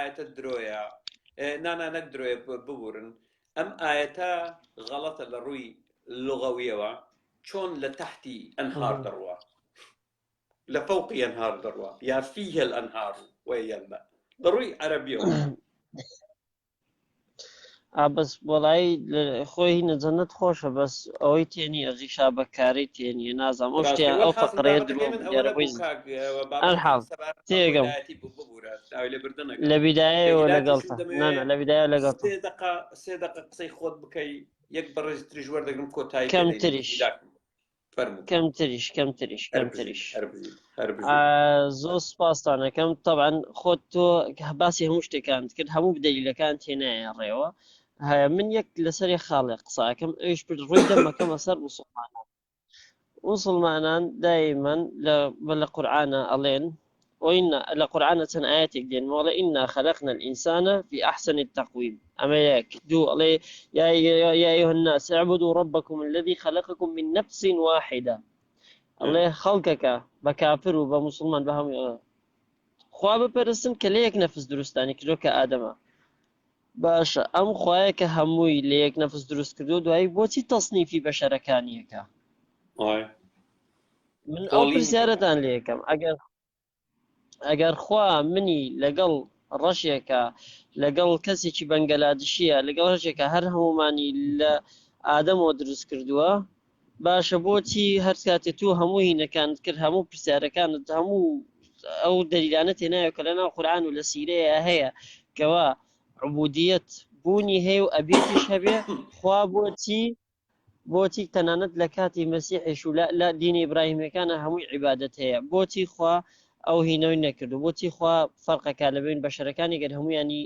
آية الدروية نانا ندروية ببورن أم آياتا غلطة للروي اللغوية شون لتحتي أنهار دروا لفوقي أنهار دروا يا فيه الأنهار ويلا ضروري عربية بەس وەڵایی خۆی هینە جەنەت خۆشە بەس ئەوەی تێنی ئەزی شابەکاری تێنیە نازام ئەو شتێ ئەو فەقڕەیە ئەرحاڵ تێگەم لە بیدایەوە لەگەڵتە نانە لە بیدایە لەگەڵ سێ دقە قسەی خۆت بکەی یەک بەڕێزی تریش وەردەگرم کۆتایی کەمتریش زۆر سپاسانەکەم طبعاً خۆت تۆ باسی هەموو شتێکان کرد هەموو بدەلیلەکان تێنایە ڕێوە من یەک لەسەری خاڵێ قساکەم ئەوش ڕووی دەمەکەمە سەر مسلمانان دائیمەن لە قورئانە ئەڵێن وإن القرآن آياتك دين مولا إنا خلقنا الإنسان في أحسن التقويم أما يكدو يا أيها الناس اعبدوا ربكم الذي خلقكم من نفس واحدة الله خلقك بكافر وبمسلمان بهم خواب برسن كليك نفس درستاني كلوك آدم باشا أم خوايك هموي ليك نفس درست كردو دواي بوتي تصنيفي بشركانيك من أول زيارتان ليكم ئەگەر خوا منی لەگەڵ ڕەشێکە لەگەڵ کەسێکی بەنگەلادشیە لەگەڵ ڕەشێکە هەر هەمومانی لە ئادەمەوە دروست کردووە باشە بۆچی هەر کاتێ تو هەموو هینەکانت کرد هەموو پرسیارەکانت هەموو ئەو دەلیلانە تێنایە کە لەناو قورئان و لە سیرەیە هەیە کەوا عوبودیەت بوونی هەیە و ئەبێتیش هەبێ خوا بۆچی تەنانەت لە کاتی مەسیحیش و لە دینی ئیبراهیمیەکانە هەمووی عیبادەت هەیە بۆچی خوا ئەو هینەوەی نەکردو بۆچی خوا فەرقەکە لەبین بەشەرەکانی گەر هەمویانی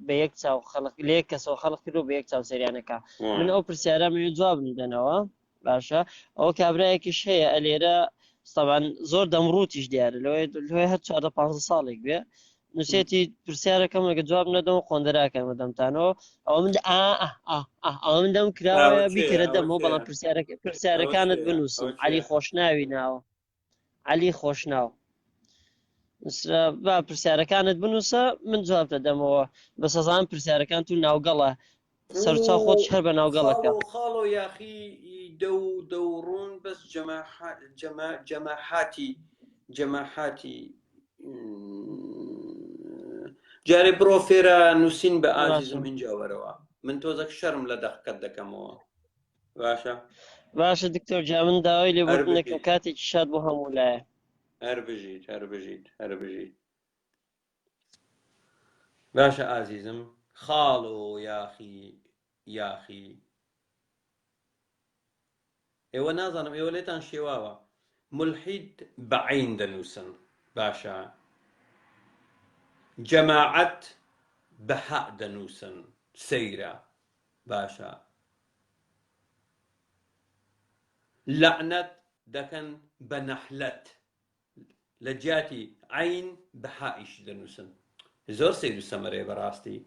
بە یەک چاو خەڵق لە یەک کەسەوە خەڵق کرد و بە یەک چاو سەریانەکە من ئەو پرسیارەمە جواب دەنەوە باشە ئەو کابراایەکیش هەیە ئەلێرە طبعاً زۆر دەمڕوتیش دیارە لەوەی هەر 14-15 ساڵێک بێ نووسێتی پرسیارەکەم لەگە جواب نەدەم و خۆندەراکەمە دەمتانەوە ئەو من دەم کراوە بیکرە دەمەوە بەڵام پرسیارەکانت بنووسم عەلی خۆشناوی ناوە عەلی خۆشناو با پرسیارەکانت بنووسە من جواب دەدەمەوە بە سەزان پرسیارەکان تو ناوگەڵە سەرچاو خۆت هەر بە ناوگەڵەکە خاڵۆ یاخی دەوڕون بەس جەماحاتی جارێ بڕۆ فێرە نووسین بە ئازیزم اینجاوەرەوە من تۆزەک شەرم لە دەقەت دەکەمەوە باشە دکتۆر جا من داوای لێبوردنەکەم کاتێکی شاد بۆ هەموو لایە هەر بژیت باشە ئازیزم خاڵۆ یاخی ئێوە نازانم ئێوە لێتان شێواوە ملحید بەعین دەنووسن باشە جەماعەت بەحە دەنووسن سەیرە باشە لعنەت دەکەن بە نەحلەت لە جیاتی عین بە حائیش دەنووسن زۆر سەیر و سەمەرەیە بەڕاستی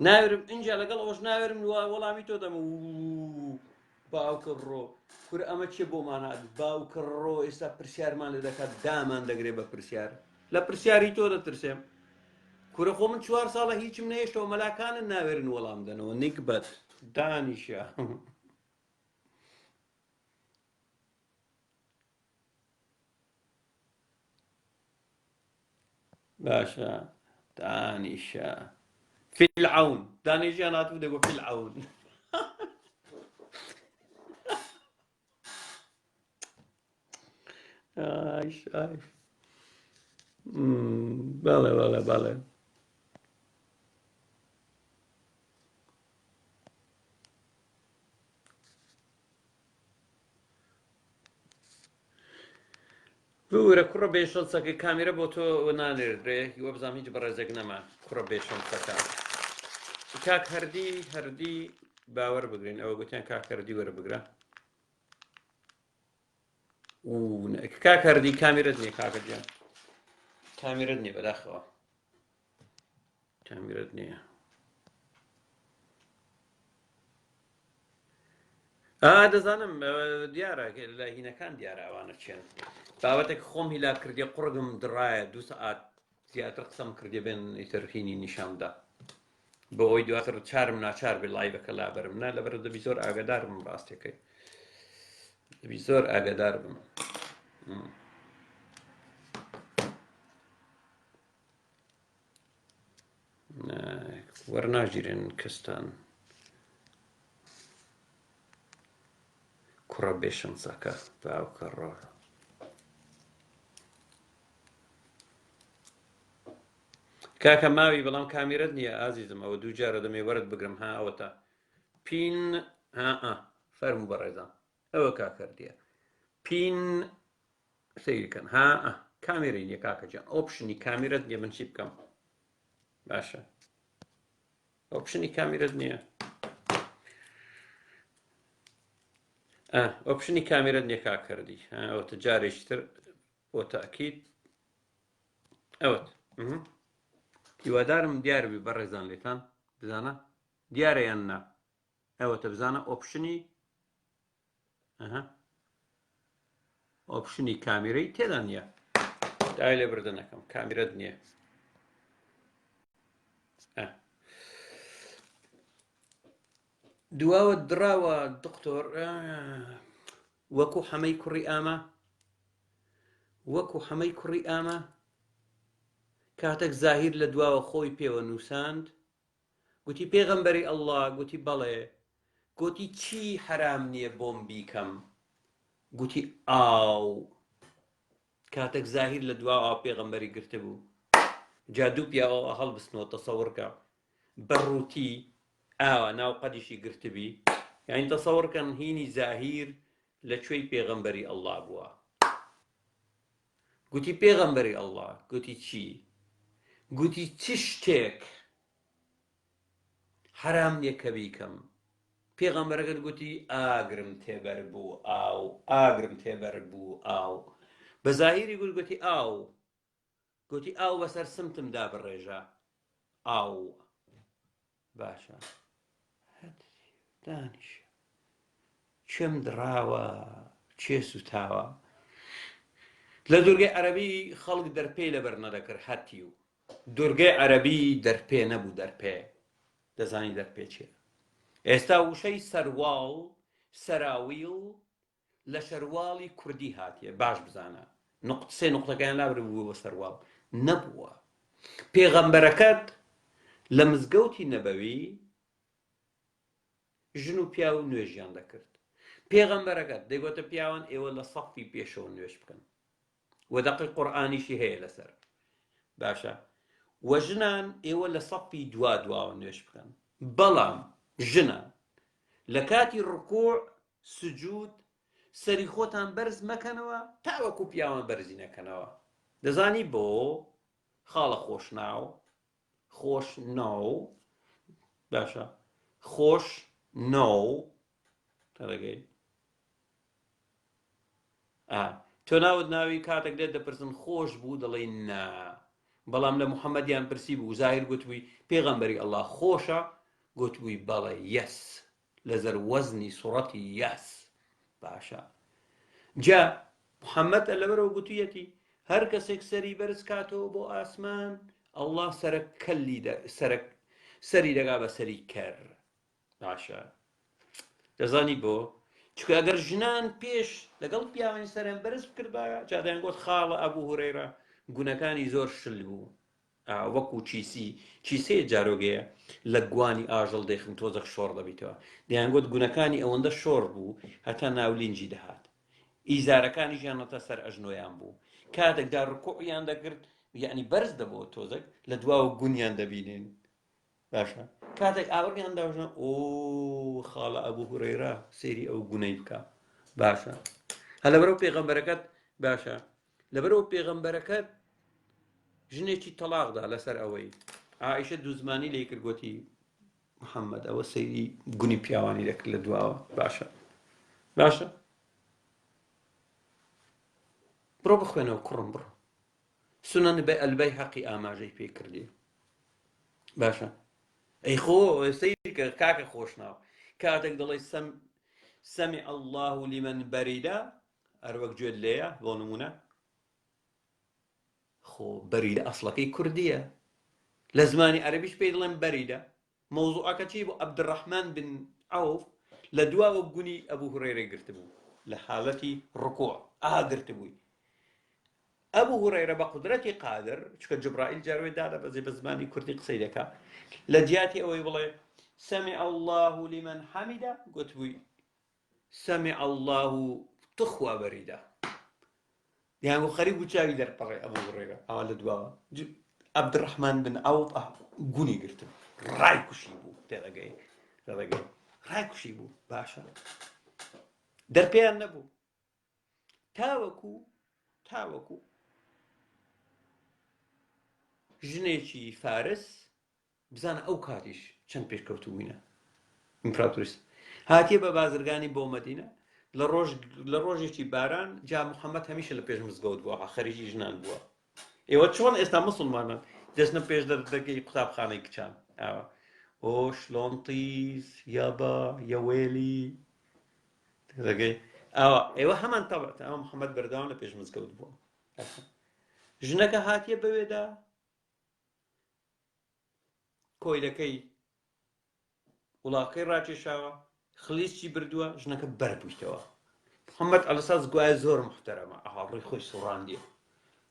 ناوێرم اینجا لەگەڵ ئەوەش ناوێرم وەڵامی تۆ دەم باوکە ڕۆ کورە ئەمە چێ بۆمان هات باوکە ڕۆ ئێستا پرسیارمان لێ دەکات دامان دەگرێت بە پرسیار لە پرسیاری تۆ دەترسێم کورە خۆ من 4 ساڵە هیچم نەهێشتەوە مەلاکانن ناوێرن وەڵام دەنەوە نیکبەت دانیشە باشە دانیشە فرعون دانیشیان هاتوو دەگۆ فرعون بەڵێ بەڵێ بەڵێ بورە کوڕە بێشەڵسەکەی کامیرە بۆ تۆ نانێردرێ وە بزانام هیچ بەڕێزێک نەما کوڕە بێشەڵسەکە کاک هەردی باوەڕ بگرین ئەوە گوتیان کاک هەردی وەرەبگرە کاک هەردی کامیرەت نییە کاکەجیان کامیرەت نییە بەداخەوە کامیرەت نییە دەزانم دیارە لە هینەکان دیارە ئەوانە چێن بابەتێک خۆم هیلا کردی قوڕگم دڕایە 2 سەعات زیاتر قسەم کردی بێن ئیتر هینی نیشاندا بۆ ئەوی دواتر چارم ناچار بێ لایڤەکە لابەرم نا لەبەر دەبی زۆر ئاگادار بم ڕاستیەکەی دەبی زۆر ئاگادار بم وەرناژیرێن کەستان کوڕە بێشەمسەکە باوکە ڕۆ کاکە ماوی بەڵام کامیرەت نییە ئازیزم ئەوە دوو جارە دەمێ وەرت بگرم ها ئەوەتە پین فەرموو بەڕێزان ئەوە کاکەردیە پین سەیرکەن کامیرەی نییە کاکەجیان ئۆپشنی کامیرەت نییە من چی بکەم باشە ئۆپشنی کامیرەت نییە ئۆپشنی کامیرەت نییە کاکەردی ئەوەتە جارێکی تر بۆ تاکید ئەوەت هیوادارم دیار بی بەڕێزان لێتان بزانە دیارە یان نا ئەوەتە بزانە ئۆپشنی کامیرەی تێدا نییە دای لێ بردە نەکەم کامیرەت نییە دواوە دراوە دکتۆر وەکو حەمەی کوڕی ئامە کاتێک زاهیر لە دواوە خۆی پێوە نووساند گوتی پێغەمبەری ئەڵڵا گوتی بەڵێ گوتی چی حرام نییە بۆم بیکەم گوتی ئاو کاتێک زاهیر لە دواوە پێغەمبەری گرتە بوو جادوو پیاوە هەڵبستنەوە تەسەوڕکە بەڕووتی ئاوە ناو قەدیشی گرتبی یعنی تەسەوڕکەن هینی زاهیر لەکوێی پێغەمبەری ئەڵڵا بووە گوتی پێغەمبەری ئەڵڵا گوتی چی گوتی چ شتێک حرام نییە کە بیکەم پێغەمبەرەکەت گوتی ئاگرم تێبەر بوو ئاگرم تێبەر بوو بە زاهیری گوتی گوتی ئاو بەسەر سمتمدا بڕێژە باشە دانیش چێم دراوە چێ سوتاوە لە دورگەی عەرەبی خەڵک دەرپێی لەبەر نەدەکرد هەتی و دورگەی عەرەبی دەرپێ نەبوو دەرپێ دەزانی دەرپێ چیە ئێستا وشەی سەرواڵ سەراویڵ لە شەرواڵی کوردی هاتیە باش بزانە سێ نقطەکەیان لابر بووە بە سەرواڵ نەبووە پێغەمبەرەکەت لە مزگەوتی نەبەوی ژن و پیا و نوێژیان دەکرد پێغەمبەرەکەت دەیگوتە پیاوان ئێوە لە سەفی پێشەوە نوێژ بکەن وەدەقی قورئانیشی هەیە لەسەر باشە وە ژنان ئێوە لە سەفی دواوە نوێژ بکەن بەڵام ژنان لە کاتی ڕکوع سجود سەری خۆتان بەرز مەکەنەوە تاوەکو پیاوان بەرزی نەکەنەوە دەزانی بۆ خاڵە خۆش ناو باشە خۆش ناو تەڵەگەی تۆ ناوت ناوی کاتێک دێت دەپرسن خۆش بوو دەڵێ نا بەڵام لە محەممەدیان پرسی بوو زاهر گوتبووی پێغەمبەری ئەڵڵا خۆشە گوتبووی بەڵێ یەس لەزەر وەزنی سوڕەتی یەس باشە جا محەممەد لەبەرەوە گوتوویەتی هەر کەسێک سەری بەرز کاتەوە بۆ ئاسمان ئەڵڵا سەری دەگا بە سەری کەر باشە دەزانی بۆ چکە ئەگەر ژنان پێش لەگەڵ پیاوانی سەریان بەرز بکردبە جادیان گوت خاڵە ئەبوو هورەیرە گونەکانی زۆر شل بوو وەکو چیسەیە جارۆگەیە لە گوانی ئاژەڵ دەیخن تۆزەخ شۆڕ دەبیتەوە دەیان گوت گونەکانی ئەوەندە شۆڕ بوو هەتا ناولینجی دەهات ئیزارەکانی ژیانەتە سەر ئەژنۆیان بوو کاتێکدا ڕکوعیان دەکرد یعنی بەرز دەبەوە تۆزێک لە دواوە گونیان دەبینێن باشە کاتێک ئاوەڕیان داژنە ئۆ خاڵە ئەبوو هورەیرە سێری ئەو گونەی بکە باشە هە لەبەرەوە پێغەمبەرەکەت باشە لەبەرەوە پێغەمبەرەکەت ژنێکی تەلاقدا لەسەر ئەوەی عائیشە دوو زمانی لێ کرد گوتی محەممەد ئەوە سەیری گونی پیاوانی دەکرد لە دواوە باشە بڕۆ بخوێنەوە کوڕم بڕۆ سونەن ئەلبەیهەقی ئاماژەی پێ کردی باشە ئەی خۆ سەیر کە کاکە خۆشناو کاتێک دەڵێ سەمیع الله لمن بەریدا هەروەک گوێت لێیە بۆ نمونە خۆ بەریدە ئەسڵەکەی کوردیە لە زمانی عەرەبیش پێی دڵێن بەریدە مەوزوعەکە چی بۆ عەبدوڕەحمان بن عەوف لە دواوە گونی ئەبوو هورەیرە گرتبوو لە حاڵەتی ڕکوع گرتبووی ئەبوو هورەیرە بە قودرەتی قادر چکە جبرائیل جاروێ دادەبەزێ بە زمانی کوردی قسەی دەکا لە جیاتی ئەوەی بڵێ سەمیع الله لمن حەمیدە گوتبووی سەمیع الله تخوا بەریدە یانگو خەریب و چاوی دەرپەڕێ ئەبوو هورەیرە ئەوە لە دواوە عەبدوڕەحمان بن عەوف گونی گرتم ڕای کوشی بوو تێدەگەی ڕای کوشی بوو باشە دەرپێیان نەبوو تاوەکو ژنێکی فارس بزانە ئەو کاتیش چەند پێشکەوتووینە ئیمپراتۆریس هاتیە بە بازرگانی بۆ مەدینە لە ڕۆژێکی باران جا محەممەد هەمیشە لە پێش مزگەوت بووە خەریکی ژنان بووە ئێوە چۆن ئێستا مسلمانان دەستنە پێش دەرگەی قوتابخانەی کچان ئاوە ئۆ شلۆنتیز یابا یەوێلی دەگەی ئاوە ئێوە هەمان تەبەت ئەوە محەممەد بەردەوام لە پێش مزگەوت بووە ژنەکە هاتیە بەوێدا کۆیلەکەی وڵاقەی ڕاکێشاوە خلیسکی بردووە ژنەکە بەردبوویتەوە محەممەد ئەلساز گوایە زۆر محتەرەمە ڕووی خۆی سوڕاندیە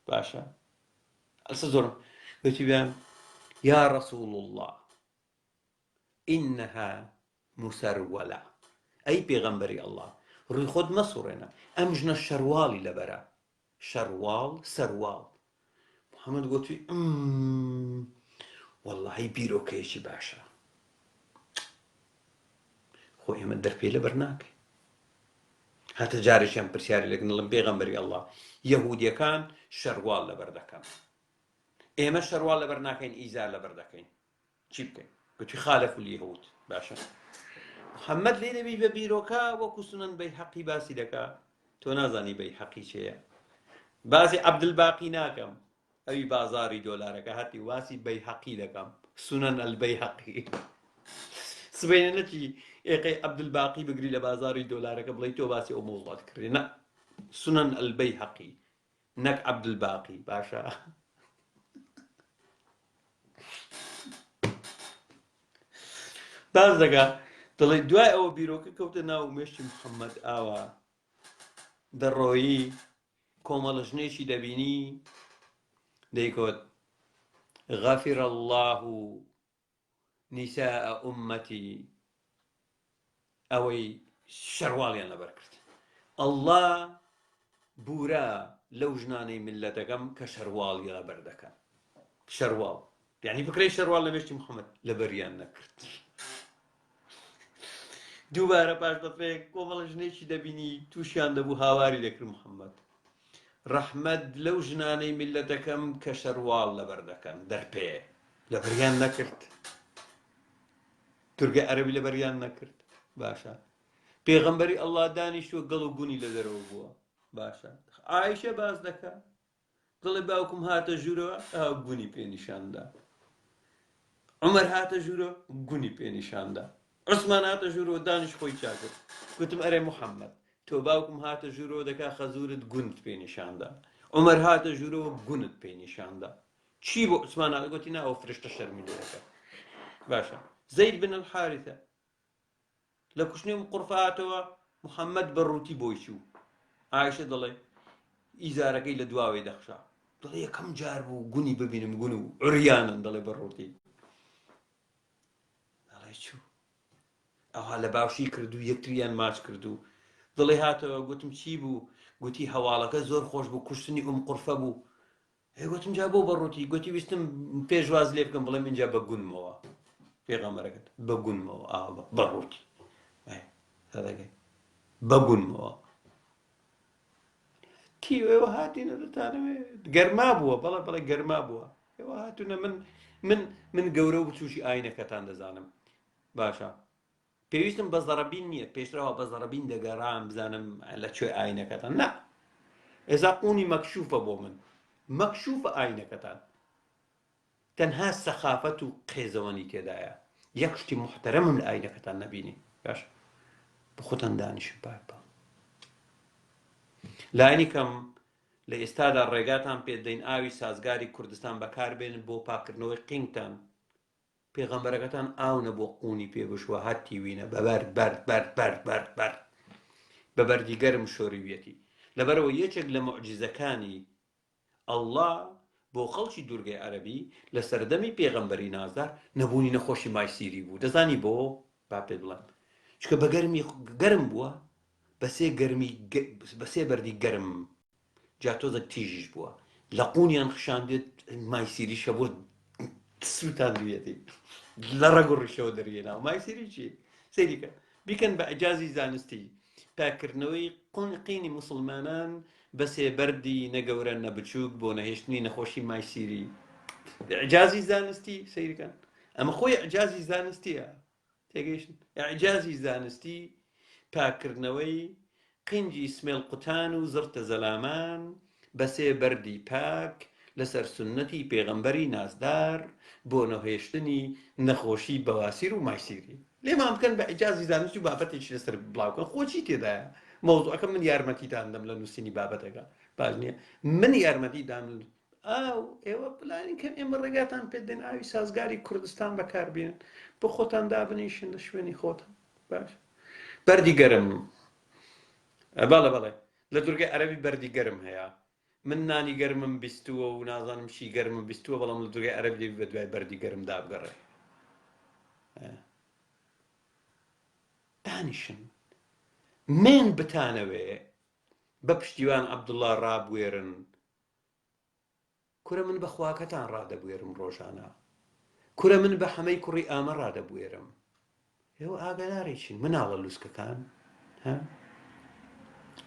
باشە ئەلسا زۆرم وتی بیان یا ڕەسوول الله ئینەها موسەرولە ئەی پێغەمبەری ئەڵڵا ڕووی خۆت مەسوڕێنە ئەم ژنە شەرواڵی لەبەرە شەرواڵ سەرواڵ محەممەد گوتی وەڵڵاهی بیرۆکەیەکی باشە خۆ ئێمە دەرپێ لەبەر ناکەین هاتە جارێکیان پرسیاری لەگەڵم پێغەمبەری ئەڵڵا یەهودیەکان شەرواڵ لەبەر دەکەن ئێمە شەرواڵ لەبەر ناکەین ئیزار لەبەر دەکەین چی بکەین گوتی خالەف اليهود باشە محەممەد لێ دەبی بە بیرۆکە وەکو سونەن بەیهەقی باسی دەکا تۆ نازانی بەیهەقی چێیە باسی عەبدولباقی ناکەم ئەوی بازاری دۆلارەکە هاتی واسی بەیهەقی دەکەم سونەن ئەلبەیهەقی سبەینە نەچی ئێقەی عەبدولباقی بگری لە بازاری دۆلارەکە بڵێ تۆ باسی ئەو مۆڵات کردی نە سونەن ئەلبەیهەقی نەک عەبدولباقی باشە باز دەکا دەڵێ دوای ئەوە بیرۆکە کەوتە ناو مێشتی محەممەد ئاوە دەڕۆیی کۆمەڵە ژنێکی دەبینی دەیکۆت غەفر الله نیساء ئومەتی ئەوەی شەرواڵیان لەبەر کرد ئەڵڵا بورە لەو ژنانەی ملەتەکەم کە شەرواڵی لەبەر دەکەن شەرواڵ یعنی بکرێ شەرواڵ لە مێشتی محەممەد لەبەریان نەکرد دووبارە پاش دەفێک کۆمەڵە ژنێکی دەبینی تووشیان دەبوو هاواری دەکرد محەممەد ڕەحمەت لەو ژنانەی ملەتەکەم کە شەرواڵ لەبەر دەکەن دەرپێ لەبەریان نەکرد تورگە عەرەبی لەبەریان نەکرد باشە پێغەمبەری ئەڵڵا دانیشتووە گەڵ و گونی لە دەرەوە بووە باشە عایشە باز دەکات دڵێ باوکم هاتە ژوورەوە گونی پێنیشاندا عومەر هاتە ژوورەوە گونی پێنیشاندا عوسمان هاتە ژوورەوە دانیش خۆی چاکرد گوتم ئەرێ موحەممەد تۆ باوکم هاتە ژوورەوە دەکا خەزورت گوند پێنیشاندا عومەر هاتە ژوورەوە گونت پێنیشاندا چی بۆ عوسمان گوتی نا ئەو فرشتە شەرمی لێەکە باشە زەید بن الحارثە لە کوشتنی قورفاتەوە محەممەد بەڕووتی بۆی چوو عایشە دەڵێ ئیزارەکەی لە دواوێ دەخشا دڵێ یەکەم جار بوو گونی ببینم گون و عریانن دەڵێ بەڕووتی دەڵێ چوو ئەوها لە باشی کردو یەکتریان ماچ کردو دڵێ هاتەوە گوتم چی بوو گوتی هەواڵەکە زۆر خۆش بوو کوشتنی قورفە بوو گوتم جا بۆ بەڕووتی گوتی ویستم پێشواز لێ بکەم بڵێ منجا بە گونمەوە پێغەمبەرەکەت بە گونمەوە بەڕووتی بە گونمەوە کیوێەوە هاتینە دەتانەوێ گەرما بووە بەڵێ گەرما بووە ئێوە هاتوونە من گەورە و بچوشی ئاینەکەتان دەزانم باشە پێویستم بە زەڕەبین نییە پێشراوە بە زەڕەبین دەگەڕام بزانم لە کوێ ئاینەکەتان نا ئێزا قوونی مەکشوفە بۆ من مەکشوفە ئاینەکەتان تەنها سەخافەت و قێزەوەنی تێدایە یەک شتی محتەرەمم لە ئاینەکەتان نەبینی باش بە خۆتان دانیشم پاپە لایەنی کەم لە ئێستادا ڕێگاتان پێدەین ئاوی سازگاری کوردستان بەکاربێنن بۆ پاکردنەوەی قینگتان پێغەمبەرەکەتان ئاونە بۆ قوونی پێبشوە هەتی وینە بەبەر بە بەردی گەرم شۆریویەتی لەبەرەوە یەکێک لە موعجزەکانی ئەڵڵا بۆ خەڵکی دوورگەی عەرەبی لە سەردەمی پێغەمبەری نازدار نەبوونی نەخۆشی مایسیری بوو دەزانی بۆ با پێ بڵێن چکە بە گەرم بووە بەسێ بەردی گەرم جا تۆزە تیژیش بووە لە قوونیان خشاندێت مایسیریشە بۆ سووتان دوێتی لە ڕەگ و ڕیشەوە دەریێنا مایسیری چی سەیریکە بیکەن بە ئەجازی زانستی پاکردنەوەی قینی موسڵمانان بەسێ بەردی نەگەورە نەبچووک بۆ نەهێشتنی نەخۆشی مایسیری ئەجازی زانستی سەیرکەن ئەمە خۆی ئەجازی زانستیە تێگەیشتن ئەجازی زانستی پاکردنەوەی قینجی سمێڵ قوتان و زرتە زەلامان بەسێ بەردی پاک لەسەر سنەتی پێغەمبەری نازدار بۆ نەهێشتنی نەخۆشی بەواسیر و مایسیری لێمان بکەن بە ئەجازی زانستی و بابەتێکی لەسەر بڵاوکەن خۆچی تێدایە مەوزوعەکە من یارمەتیتان دەم لە نووسینی بابەتەکە باش نییە من یارمەتی دام ئێوە پلانی کەم ئێمە ڕێگاتان پێدەین ئاوی سازگاری کوردستان بەکاربێنن بۆ خۆتان دابنیشن لە شوێنی خۆتان باش بەردی گەرم بەڵێ لە دوورگەی عەرەبی بەردی گەرم هەیە من نانی گەرمم بیستووە و نازانم چی گەرمم بیستووە بەڵام لە دوورگەی عەرەبی بە دوای بەردی گەرم دابگەڕێ دانیشن من بتانەوێ بە پشتیوان عەبدوڵڵا ڕابوێرن کورە من بە خواکەتان ڕادەبوێرم ڕۆژانە کورە من بە حەمەی کوڕی ئامە ڕادەبوێرم ئێوە ئاگادارێکین مناڵە لووسکەکان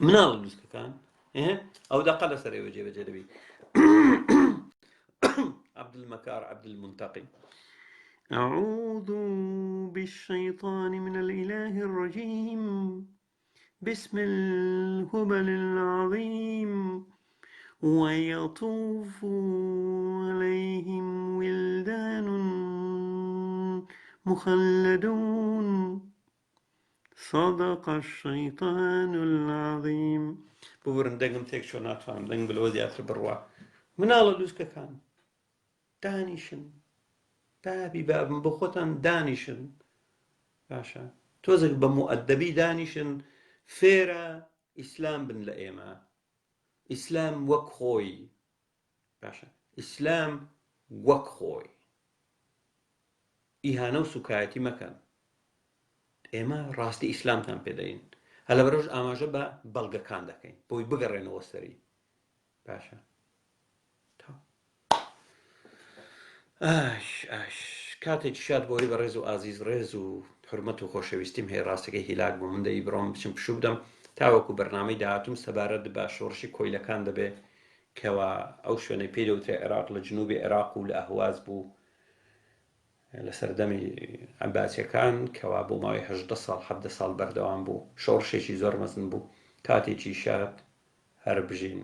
مناڵە لووسکەکان ئەو دەقە لەسەر ئێوە جێبەجێ دەبی عەبدولمەکار عەبدولمونتەقی أعوذ بالشيطان من الإله الرجيم بسم الهبل العظيم ويطوف عليهم ولدان مخلدون صدق الشيطان العظيم بورن دەنگم تێک چۆ ناتوانم دەنگ بلەوە زیاتر بڕوا مناڵە لووسکەکان دانیشن بابی بابم بۆ خۆتان دانیشن باشە تۆزێک بە مؤەدەبی دانیشن فێرە ئیسلام بن لە ئێمە ئیسلام وەک خۆی باشە ئیسلام وەک خۆی ئیهانە و سوکایەتی مەکەن ئێمە ڕاستی ئیسلامتان پێدەین هەلە بەرەوش ئاماژە بە بەڵگەکان دەکەین بۆی بگەڕێنەوە سەری باشە کاتێکی شاد بۆی بە ڕێز و ئازیز ڕێز و حرمەت و خۆشەویستیم هەیە ڕاستەکەی هیلاک بۆ من دەی بڕۆم بچم پشوو بدەم تاوەکو بەرنامەی داهاتوم سەبارەت بە شۆڕشی کۆیلەکان دەبێ کەوا ئەو شوێنەی پێدەوترێ عێراق لە جنوبی عێراق و لە ئەهواز بوو لە سەردەمی عباسیەکان کەوا بۆ ماوەی 17 ساڵ بەردەوام بوو شۆڕشێکی زۆر مەزن بوو کاتێکی شات هەر بژین